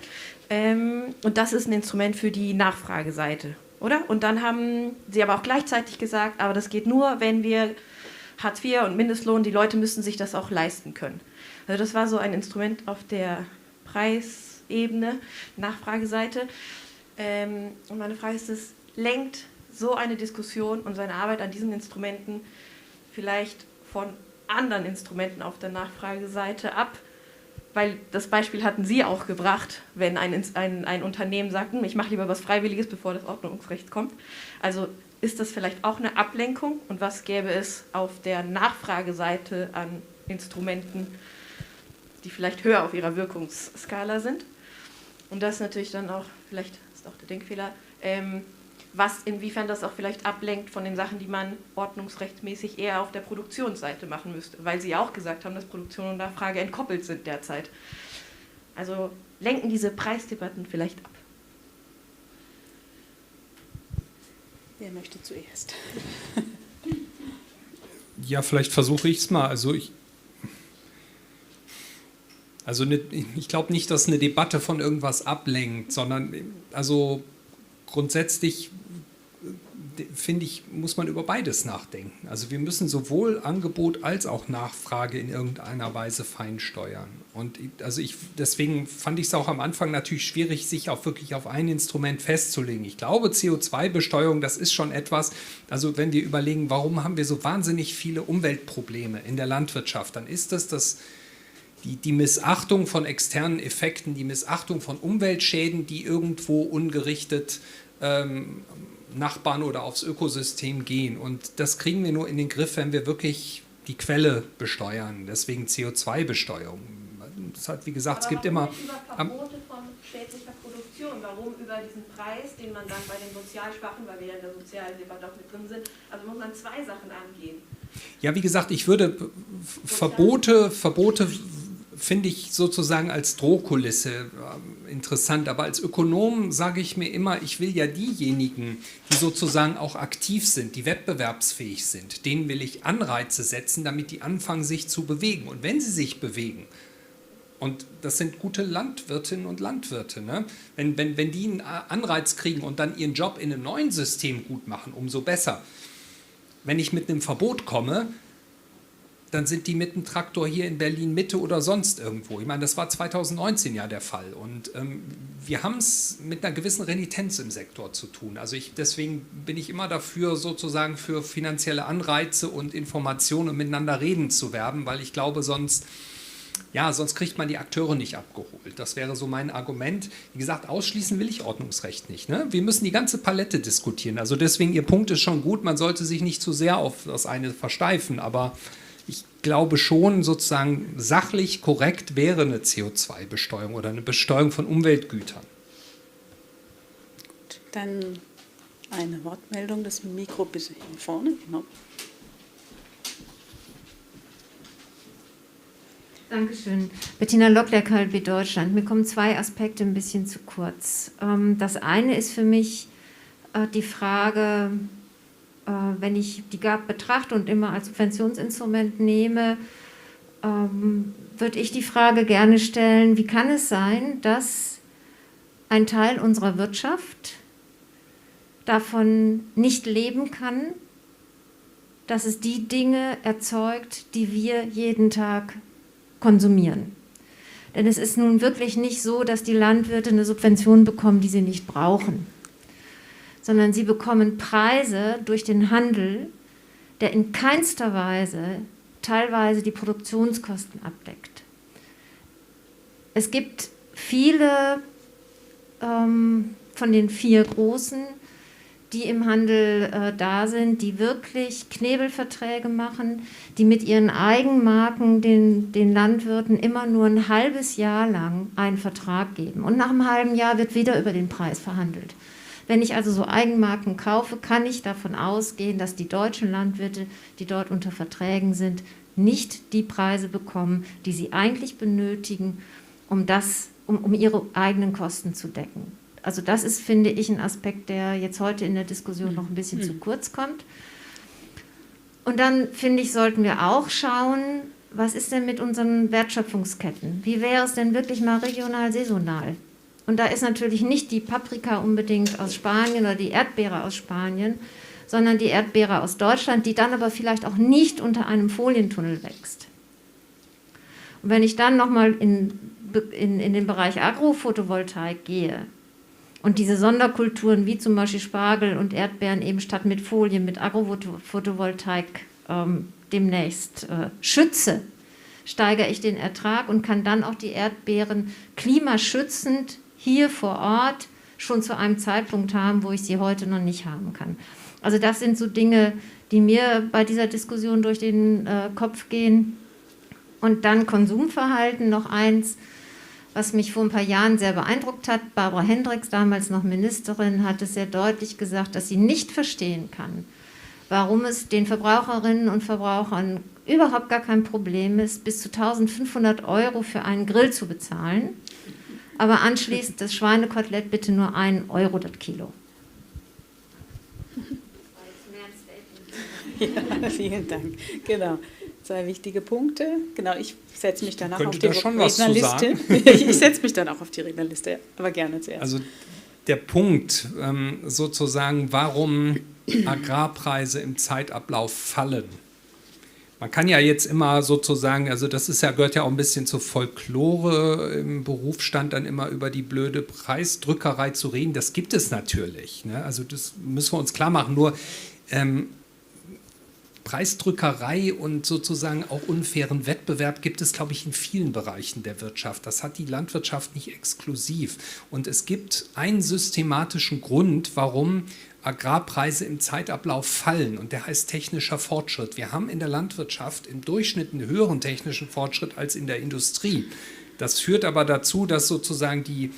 Und das ist ein Instrument für die Nachfrageseite, oder? Und dann haben Sie aber auch gleichzeitig gesagt, aber das geht nur, wenn wir Hartz IV und Mindestlohn, die Leute müssen sich das auch leisten können. Also das war so ein Instrument auf der Preisebene, Nachfrageseite. Und meine Frage ist, lenkt so eine Diskussion und seine Arbeit an diesen Instrumenten vielleicht von anderen Instrumenten auf der Nachfrageseite ab? Weil das Beispiel hatten Sie auch gebracht, wenn ein Unternehmen sagt, ich mache lieber was Freiwilliges, bevor das Ordnungsrecht kommt. Also ist das vielleicht auch eine Ablenkung? Und was gäbe es auf der Nachfrageseite an Instrumenten, die vielleicht höher auf ihrer Wirkungsskala sind? Und das natürlich dann auch, vielleicht ist auch der Denkfehler, inwiefern das auch vielleicht ablenkt von den Sachen, die man ordnungsrechtsmäßig eher auf der Produktionsseite machen müsste, weil Sie ja auch gesagt haben, dass Produktion und Nachfrage entkoppelt sind derzeit. Also lenken diese Preisdebatten vielleicht ab? Wer möchte zuerst? Ja, vielleicht versuche ich es mal. Also ich glaube nicht, dass eine Debatte von irgendwas ablenkt, sondern also grundsätzlich finde ich, muss man über beides nachdenken. Also wir müssen sowohl Angebot als auch Nachfrage in irgendeiner Weise feinsteuern. Und deswegen fand ich es auch am Anfang natürlich schwierig, sich auch wirklich auf ein Instrument festzulegen. Ich glaube, CO2-Besteuerung, das ist schon etwas, also wenn wir überlegen, warum haben wir so wahnsinnig viele Umweltprobleme in der Landwirtschaft, dann ist das die Missachtung von externen Effekten, die Missachtung von Umweltschäden, die irgendwo ungerichtet Nachbarn oder aufs Ökosystem gehen. Und das kriegen wir nur in den Griff, wenn wir wirklich die Quelle besteuern. Deswegen CO2-Besteuerung. Das hat, wie gesagt, es gibt immer... Verbote von Ökonom über diesen Preis, den man dann bei den sozial Schwachen, weil wir ja in der sozialen Debatte auch mit drin sind, also muss man zwei Sachen angehen. Ja, wie gesagt, ich würde Verbote finde ich sozusagen als Drohkulisse interessant, aber als Ökonom sage ich mir immer, ich will ja diejenigen, die sozusagen auch aktiv sind, die wettbewerbsfähig sind, denen will ich Anreize setzen, damit die anfangen, sich zu bewegen. Und wenn sie sich bewegen, und das sind gute Landwirtinnen und Landwirte, ne? Wenn die einen Anreiz kriegen und dann ihren Job in einem neuen System gut machen, umso besser. Wenn ich mit einem Verbot komme, dann sind die mit dem Traktor hier in Berlin Mitte oder sonst irgendwo. Ich meine, das war 2019 ja der Fall. Und wir haben es mit einer gewissen Renitenz im Sektor zu tun. Also deswegen bin ich immer dafür, sozusagen für finanzielle Anreize und Informationen und miteinander reden zu werben, weil ich glaube, sonst kriegt man die Akteure nicht abgeholt. Das wäre so mein Argument. Wie gesagt, ausschließen will ich Ordnungsrecht nicht. Ne? Wir müssen die ganze Palette diskutieren. Also deswegen, Ihr Punkt ist schon gut. Man sollte sich nicht zu sehr auf das eine versteifen, aber ich glaube schon, sozusagen sachlich korrekt wäre eine CO2-Besteuerung oder eine Besteuerung von Umweltgütern. Gut, dann eine Wortmeldung, das Mikro bitte hier vorne. Genau. Dankeschön. Bettina Lockler, KLB Deutschland. Mir kommen zwei Aspekte ein bisschen zu kurz. Das eine ist für mich die Frage, wenn ich die GAP betrachte und immer als Subventionsinstrument nehme, würde ich die Frage gerne stellen, wie kann es sein, dass ein Teil unserer Wirtschaft davon nicht leben kann, dass es die Dinge erzeugt, die wir jeden Tag konsumieren. Denn es ist nun wirklich nicht so, dass die Landwirte eine Subvention bekommen, die sie nicht brauchen, sondern sie bekommen Preise durch den Handel, der in keinster Weise teilweise die Produktionskosten abdeckt. Es gibt viele von den 4 Großen, die im Handel da sind, die wirklich Knebelverträge machen, die mit ihren Eigenmarken den Landwirten immer nur ein halbes Jahr lang einen Vertrag geben. Und nach einem halben Jahr wird wieder über den Preis verhandelt. Wenn ich also so Eigenmarken kaufe, kann ich davon ausgehen, dass die deutschen Landwirte, die dort unter Verträgen sind, nicht die Preise bekommen, die sie eigentlich benötigen, um ihre eigenen Kosten zu decken. Also das ist, finde ich, ein Aspekt, der jetzt heute in der Diskussion noch ein bisschen zu kurz kommt. Und dann, finde ich, sollten wir auch schauen, was ist denn mit unseren Wertschöpfungsketten? Wie wäre es denn wirklich mal regional, saisonal? Und da ist natürlich nicht die Paprika unbedingt aus Spanien oder die Erdbeere aus Spanien, sondern die Erdbeere aus Deutschland, die dann aber vielleicht auch nicht unter einem Folientunnel wächst. Und wenn ich dann nochmal in den Bereich Agrophotovoltaik gehe und diese Sonderkulturen wie zum Beispiel Spargel und Erdbeeren eben statt mit Folien, mit Agrophotovoltaik demnächst schütze, steigere ich den Ertrag und kann dann auch die Erdbeeren klimaschützend hier vor Ort schon zu einem Zeitpunkt haben, wo ich sie heute noch nicht haben kann. Also das sind so Dinge, die mir bei dieser Diskussion durch den Kopf gehen. Und dann Konsumverhalten, noch eins, was mich vor ein paar Jahren sehr beeindruckt hat. Barbara Hendricks, damals noch Ministerin, hat es sehr deutlich gesagt, dass sie nicht verstehen kann, warum es den Verbraucherinnen und Verbrauchern überhaupt gar kein Problem ist, bis zu 1.500 € für einen Grill zu bezahlen, aber anschließend das Schweinekotelett bitte nur 1 € das Kilo. Ja, vielen Dank. Genau. 2 wichtige Punkte. Genau, ich setze mich danach auf die Rednerliste. Ich setze mich dann auch auf die Rednerliste, aber gerne zuerst. Also der Punkt sozusagen, warum Agrarpreise im Zeitablauf fallen. Man kann ja jetzt immer sozusagen, also das ist ja, gehört ja auch ein bisschen zur Folklore, im Berufsstand dann immer über die blöde Preisdrückerei zu reden. Das gibt es natürlich. Ne? Also das müssen wir uns klar machen. Nur Preisdrückerei und sozusagen auch unfairen Wettbewerb gibt es, glaube ich, in vielen Bereichen der Wirtschaft. Das hat die Landwirtschaft nicht exklusiv. Und es gibt einen systematischen Grund, warum Agrarpreise im Zeitablauf fallen. Und der heißt technischer Fortschritt. Wir haben in der Landwirtschaft im Durchschnitt einen höheren technischen Fortschritt als in der Industrie. Das führt aber dazu, dass sozusagen die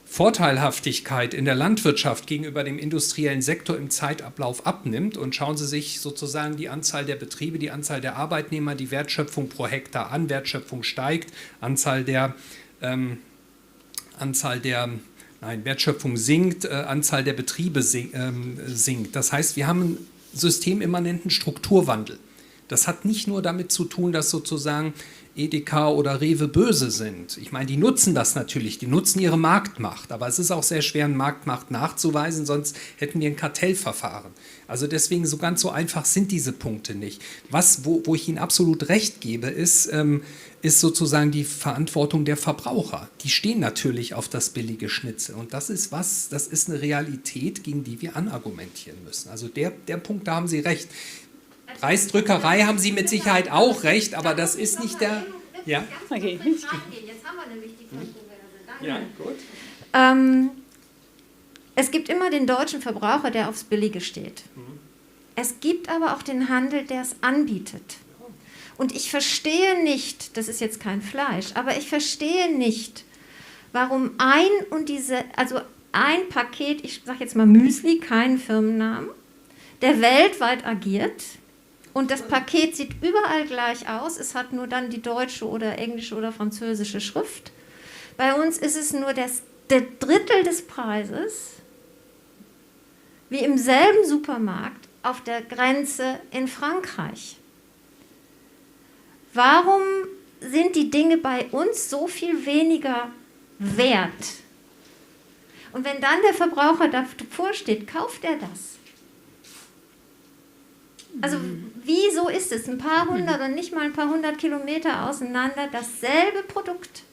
Vorteilhaftigkeit in der Landwirtschaft gegenüber dem industriellen Sektor im Zeitablauf abnimmt, und schauen Sie sich sozusagen die Anzahl der Betriebe, die Anzahl der Arbeitnehmer, die Wertschöpfung pro Hektar an, Wertschöpfung steigt, Wertschöpfung sinkt, Anzahl der Betriebe sinkt. Das heißt, wir haben einen systemimmanenten Strukturwandel. Das hat nicht nur damit zu tun, dass sozusagen Edeka oder Rewe böse sind. Ich meine, die nutzen das natürlich, die nutzen ihre Marktmacht, aber es ist auch sehr schwer, eine Marktmacht nachzuweisen, sonst hätten wir ein Kartellverfahren. Also deswegen so ganz so einfach sind diese Punkte nicht. Wo ich Ihnen absolut recht gebe, ist sozusagen die Verantwortung der Verbraucher. Die stehen natürlich auf das billige Schnitzel, und das ist eine Realität, gegen die wir anargumentieren müssen. Also der Punkt, da haben Sie recht. Preisdrückerei haben Sie mit Sicherheit auch recht, aber das ist nicht der... Ja? Okay. Jetzt haben wir nämlich die Kontroverse. Danke. Ja, gut. Es gibt immer den deutschen Verbraucher, der aufs Billige steht. Es gibt aber auch den Handel, der es anbietet. Und ich verstehe nicht, das ist jetzt kein Fleisch, aber ich verstehe nicht, warum ein Paket, ich sage jetzt mal Müsli, keinen Firmennamen, der weltweit agiert, und das Paket sieht überall gleich aus, es hat nur dann die deutsche oder englische oder französische Schrift. Bei uns ist es nur der Drittel des Preises, wie im selben Supermarkt auf der Grenze in Frankreich. Warum sind die Dinge bei uns so viel weniger wert? Und wenn dann der Verbraucher davor steht, kauft er das? Also wieso ist es ein paar hundert und nicht mal ein paar hundert Kilometer auseinander dasselbe Produkt?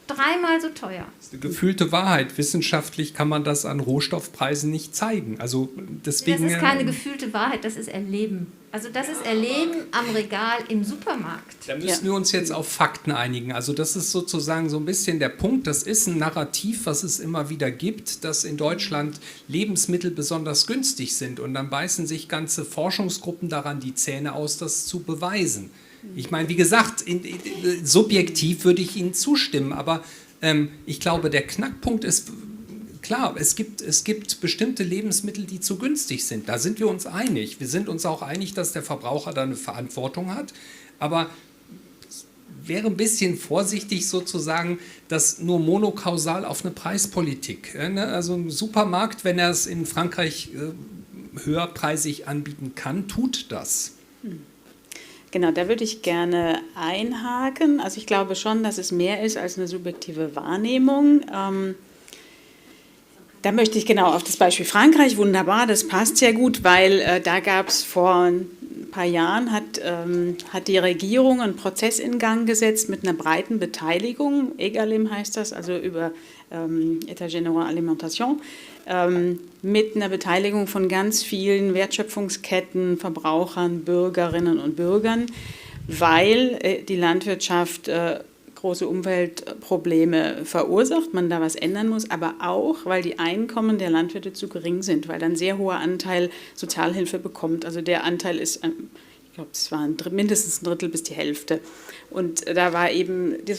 Dreimal so teuer. Das ist eine gefühlte Wahrheit. Wissenschaftlich kann man das an Rohstoffpreisen nicht zeigen. Also deswegen, das ist keine gefühlte Wahrheit, das ist Erleben. Also das ist Erleben am Regal im Supermarkt. Da müssen wir uns jetzt auf Fakten einigen. Also das ist sozusagen so ein bisschen der Punkt. Das ist ein Narrativ, was es immer wieder gibt, dass in Deutschland Lebensmittel besonders günstig sind. Und dann beißen sich ganze Forschungsgruppen daran die Zähne aus, das zu beweisen. Ich meine, wie gesagt, subjektiv würde ich Ihnen zustimmen, aber ich glaube, der Knackpunkt ist, klar, es gibt bestimmte Lebensmittel, die zu günstig sind. Da sind wir uns einig. Wir sind uns auch einig, dass der Verbraucher da eine Verantwortung hat, aber wäre ein bisschen vorsichtig sozusagen, das nur monokausal auf eine Preispolitik. Also ein Supermarkt, wenn er es in Frankreich höherpreisig anbieten kann, tut das. Genau, da würde ich gerne einhaken. Also ich glaube schon, dass es mehr ist als eine subjektive Wahrnehmung. Da möchte ich genau auf das Beispiel Frankreich, wunderbar, das passt sehr gut, weil da gab es vor ein paar Jahren, hat die Regierung einen Prozess in Gang gesetzt mit einer breiten Beteiligung, EGalim heißt das, also über État Généraux Alimentation, mit einer Beteiligung von ganz vielen Wertschöpfungsketten, Verbrauchern, Bürgerinnen und Bürgern, weil die Landwirtschaft große Umweltprobleme verursacht, man da was ändern muss, aber auch, weil die Einkommen der Landwirte zu gering sind, weil dann ein sehr hoher Anteil Sozialhilfe bekommt. Also der Anteil ist, ich glaube, es war mindestens ein Drittel bis die Hälfte. Und das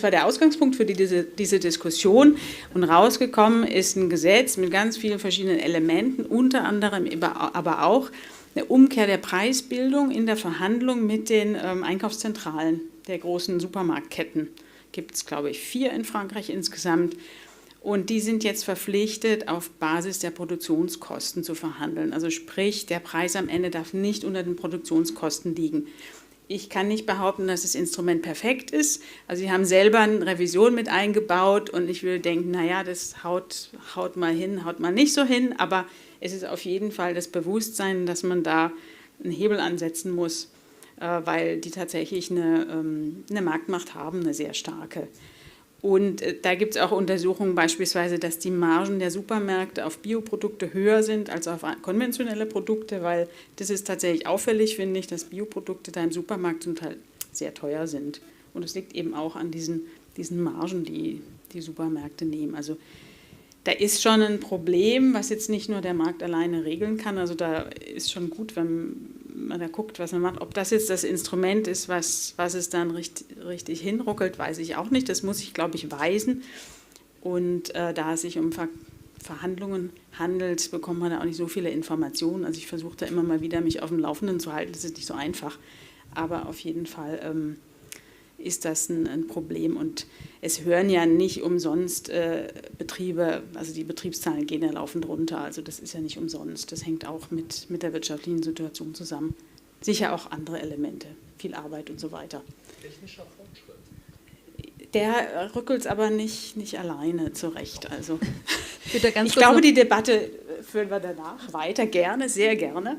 war der Ausgangspunkt für diese Diskussion. Und rausgekommen ist ein Gesetz mit ganz vielen verschiedenen Elementen, unter anderem aber auch eine Umkehr der Preisbildung in der Verhandlung mit den Einkaufszentralen der großen Supermarktketten. Gibt es, glaube ich, 4 in Frankreich insgesamt. Und die sind jetzt verpflichtet, auf Basis der Produktionskosten zu verhandeln. Also sprich, der Preis am Ende darf nicht unter den Produktionskosten liegen. Ich kann nicht behaupten, dass das Instrument perfekt ist. Also sie haben selber eine Revision mit eingebaut und ich würde denken, naja, das haut mal hin, haut mal nicht so hin. Aber es ist auf jeden Fall das Bewusstsein, dass man da einen Hebel ansetzen muss, weil die tatsächlich eine Marktmacht haben, eine sehr starke. Und da gibt es auch Untersuchungen beispielsweise, dass die Margen der Supermärkte auf Bioprodukte höher sind als auf konventionelle Produkte, weil das ist tatsächlich auffällig, finde ich, dass Bioprodukte da im Supermarkt zum Teil sehr teuer sind. Und es liegt eben auch an diesen Margen, die die Supermärkte nehmen. Also da ist schon ein Problem, was jetzt nicht nur der Markt alleine regeln kann. Also da ist schon gut, wenn man da guckt, was man macht. Ob das jetzt das Instrument ist, was es dann richtig hinruckelt, weiß ich auch nicht. Das muss ich, glaube ich, weisen. Und da es sich um Verhandlungen handelt, bekommt man da auch nicht so viele Informationen. Also ich versuche da immer mal wieder, mich auf dem Laufenden zu halten. Das ist nicht so einfach, aber auf jeden Fall ist das ein Problem. Und es hören ja nicht umsonst Betriebe, also die Betriebszahlen gehen ja laufend runter. Also das ist ja nicht umsonst. Das hängt auch mit der wirtschaftlichen Situation zusammen. Sicher auch andere Elemente, viel Arbeit und so weiter. Technischer Fortschritt. Der rückelt aber nicht alleine zurecht. Also ich glaube, die Debatte führen wir danach weiter, gerne, sehr gerne,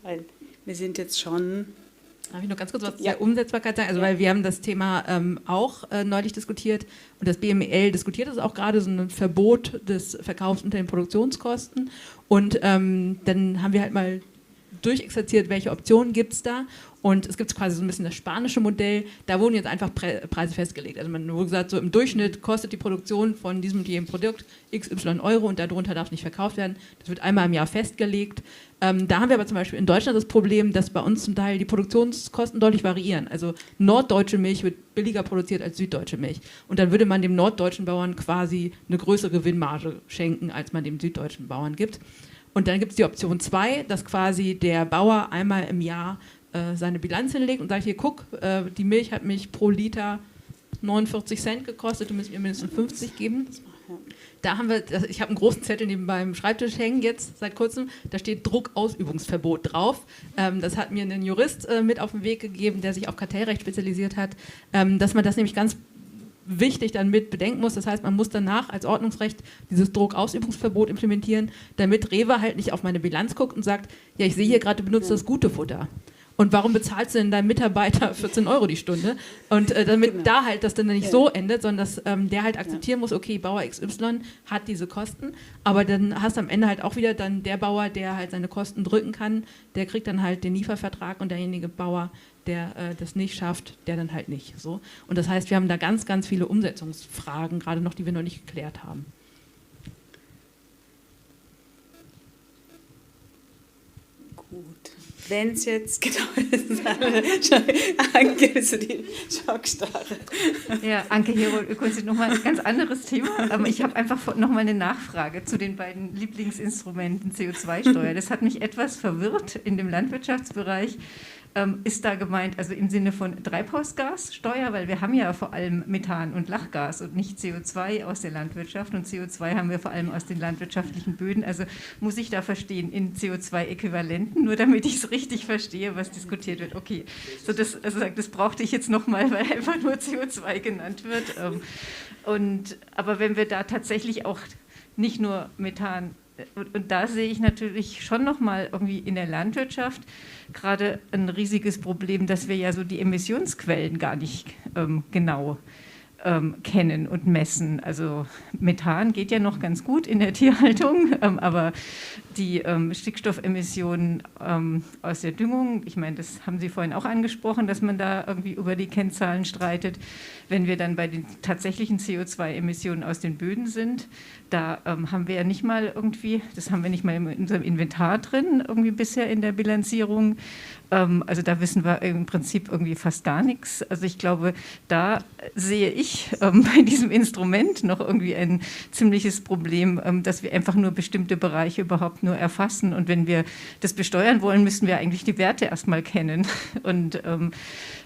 weil wir sind jetzt schon... Darf ich noch ganz kurz was zur Umsetzbarkeit sagen? Also, weil wir haben das Thema auch neulich diskutiert und das BMEL diskutiert es auch gerade, so ein Verbot des Verkaufs unter den Produktionskosten. Und dann haben wir halt mal durchexerziert, welche Optionen gibt es da. Und es gibt quasi so ein bisschen das spanische Modell, da wurden jetzt einfach Preise festgelegt. Also man wurde gesagt, so im Durchschnitt kostet die Produktion von diesem und jenem Produkt XY Euro und darunter darf nicht verkauft werden. Das wird einmal im Jahr festgelegt. Da haben wir aber zum Beispiel in Deutschland das Problem, dass bei uns zum Teil die Produktionskosten deutlich variieren. Also norddeutsche Milch wird billiger produziert als süddeutsche Milch. Und dann würde man dem norddeutschen Bauern quasi eine größere Gewinnmarge schenken, als man dem süddeutschen Bauern gibt. Und dann gibt es die Option 2, dass quasi der Bauer einmal im Jahr seine Bilanz hinlegt und sagt, hier guck, die Milch hat mich pro Liter 49 Cent gekostet, du müsst mir mindestens 50 geben. Da haben wir, ich habe einen großen Zettel neben meinem Schreibtisch hängen jetzt seit kurzem, da steht Druckausübungsverbot drauf. Das hat mir ein Jurist mit auf den Weg gegeben, der sich auf Kartellrecht spezialisiert hat, dass man das nämlich ganz wichtig dann mit bedenken muss. Das heißt, man muss danach als Ordnungsrecht dieses Druckausübungsverbot implementieren, damit Rewe halt nicht auf meine Bilanz guckt und sagt, ja, ich sehe hier gerade, du benutzt das gute Futter. Und warum bezahlst du denn deinem Mitarbeiter 14 Euro die Stunde? Und damit da halt das dann nicht so endet, sondern dass der halt akzeptieren muss, okay, Bauer XY hat diese Kosten, aber dann hast du am Ende halt auch wieder dann der Bauer, der halt seine Kosten drücken kann, der kriegt dann halt den Liefervertrag und derjenige Bauer, der das nicht schafft, der dann halt nicht. So. Und das heißt, wir haben da ganz, ganz viele Umsetzungsfragen, gerade noch, die wir noch nicht geklärt haben. Gut. Wenn es jetzt, genau, Anke, bist du die Schockstarre. Ja, Anke Herold, Öko-Institut, nochmal ein ganz anderes Thema. Aber ich habe einfach nochmal eine Nachfrage zu den beiden Lieblingsinstrumenten CO2-Steuer. Das hat mich etwas verwirrt in dem Landwirtschaftsbereich. Ist da gemeint, also im Sinne von Treibhausgassteuer, weil wir haben ja vor allem Methan und Lachgas und nicht CO2 aus der Landwirtschaft und CO2 haben wir vor allem aus den landwirtschaftlichen Böden. Also muss ich da verstehen in CO2-Äquivalenten, nur damit ich es richtig verstehe, was diskutiert wird. Okay, so das brauchte ich jetzt nochmal, weil einfach nur CO2 genannt wird. Aber wenn wir da tatsächlich auch nicht nur Methan, und da sehe ich natürlich schon nochmal irgendwie in der Landwirtschaft gerade ein riesiges Problem, dass wir ja so die Emissionsquellen gar nicht genau kennen und messen. Also Methan geht ja noch ganz gut in der Tierhaltung, aber die Stickstoffemissionen aus der Düngung, ich meine, das haben Sie vorhin auch angesprochen, dass man da irgendwie über die Kennzahlen streitet. Wenn wir dann bei den tatsächlichen CO2-Emissionen aus den Böden sind, da haben wir ja nicht mal irgendwie, das haben wir nicht mal in unserem Inventar drin, irgendwie bisher in der Bilanzierung. Also da wissen wir im Prinzip irgendwie fast gar nichts. Also ich glaube, da sehe ich bei diesem Instrument noch irgendwie ein ziemliches Problem, dass wir einfach nur bestimmte Bereiche überhaupt nur erfassen. Und wenn wir das besteuern wollen, müssen wir eigentlich die Werte erstmal kennen. Und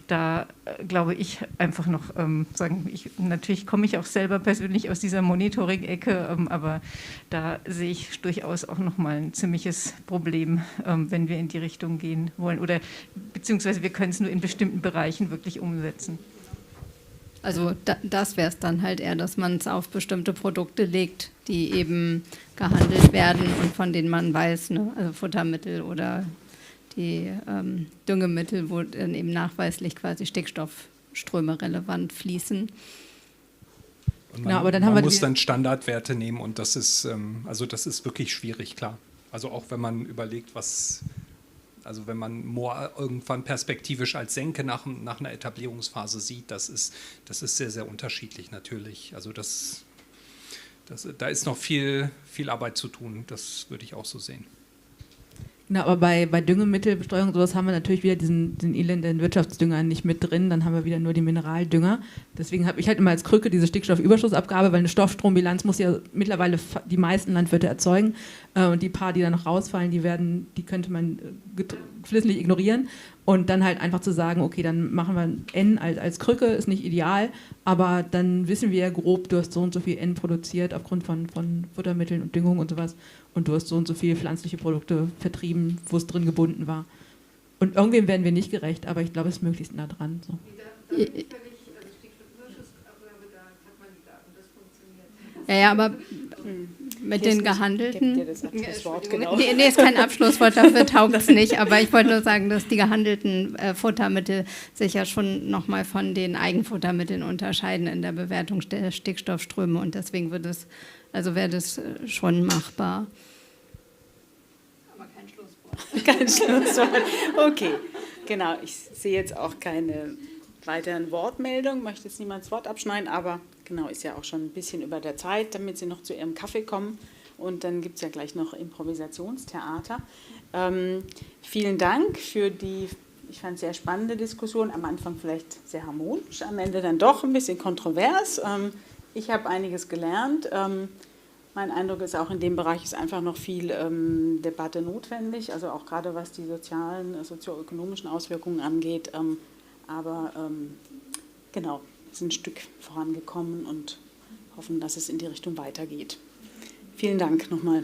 da glaube ich einfach noch sagen, natürlich komme ich auch selber persönlich aus dieser Monitoring-Ecke, aber da sehe ich durchaus auch nochmal ein ziemliches Problem, wenn wir in die Richtung gehen wollen. Oder beziehungsweise wir können es nur in bestimmten Bereichen wirklich umsetzen. Also das wäre es dann halt eher, dass man es auf bestimmte Produkte legt, die eben gehandelt werden und von denen man weiß, ne? Also Futtermittel oder die Düngemittel, wo dann eben nachweislich quasi Stickstoffströme relevant fließen. Und man muss dann Standardwerte nehmen und das ist wirklich schwierig, klar. Also auch wenn man überlegt, also wenn man Moor irgendwann perspektivisch als Senke nach einer Etablierungsphase sieht, das ist sehr, sehr unterschiedlich natürlich. Also da ist noch viel Arbeit zu tun, das würde ich auch so sehen. Genau, aber bei Düngemittelbesteuerung und sowas haben wir natürlich wieder diesen elenden Wirtschaftsdünger nicht mit drin, dann haben wir wieder nur die Mineraldünger. Deswegen habe ich halt immer als Krücke diese Stickstoffüberschussabgabe, weil eine Stoffstrombilanz muss ja mittlerweile die meisten Landwirte erzeugen und die paar, die da noch rausfallen, die könnte man geflissentlich ignorieren und dann halt einfach zu sagen, okay, dann machen wir N als Krücke, ist nicht ideal, aber dann wissen wir ja grob, du hast so und so viel N produziert aufgrund von Futtermitteln und Düngung und sowas. Und du hast so und so viele pflanzliche Produkte vertrieben, wo es drin gebunden war. Und irgendwem werden wir nicht gerecht, aber ich glaube, es ist möglichst nah dran. So. Ja, aber mit den gehandelten... Nee, ist kein Abschlusswort, dafür taugt es nicht. Aber ich wollte nur sagen, dass die gehandelten Futtermittel sich ja schon nochmal von den Eigenfuttermitteln unterscheiden in der Bewertung der Stickstoffströme. Und deswegen wäre das schon machbar. Aber kein Schlusswort. Kein Schlusswort. Okay, genau. Ich sehe jetzt auch keine weiteren Wortmeldungen. Möchte jetzt niemand das Wort abschneiden, aber genau, ist ja auch schon ein bisschen über der Zeit, damit Sie noch zu Ihrem Kaffee kommen. Und dann gibt es ja gleich noch Improvisationstheater. Vielen Dank für die, ich fand, sehr spannende Diskussion. Am Anfang vielleicht sehr harmonisch, am Ende dann doch ein bisschen kontrovers. Ich habe einiges gelernt. Mein Eindruck ist auch, in dem Bereich ist einfach noch viel Debatte notwendig, also auch gerade was die sozioökonomischen Auswirkungen angeht. Aber genau, wir sind ein Stück vorangekommen und hoffen, dass es in die Richtung weitergeht. Vielen Dank nochmal.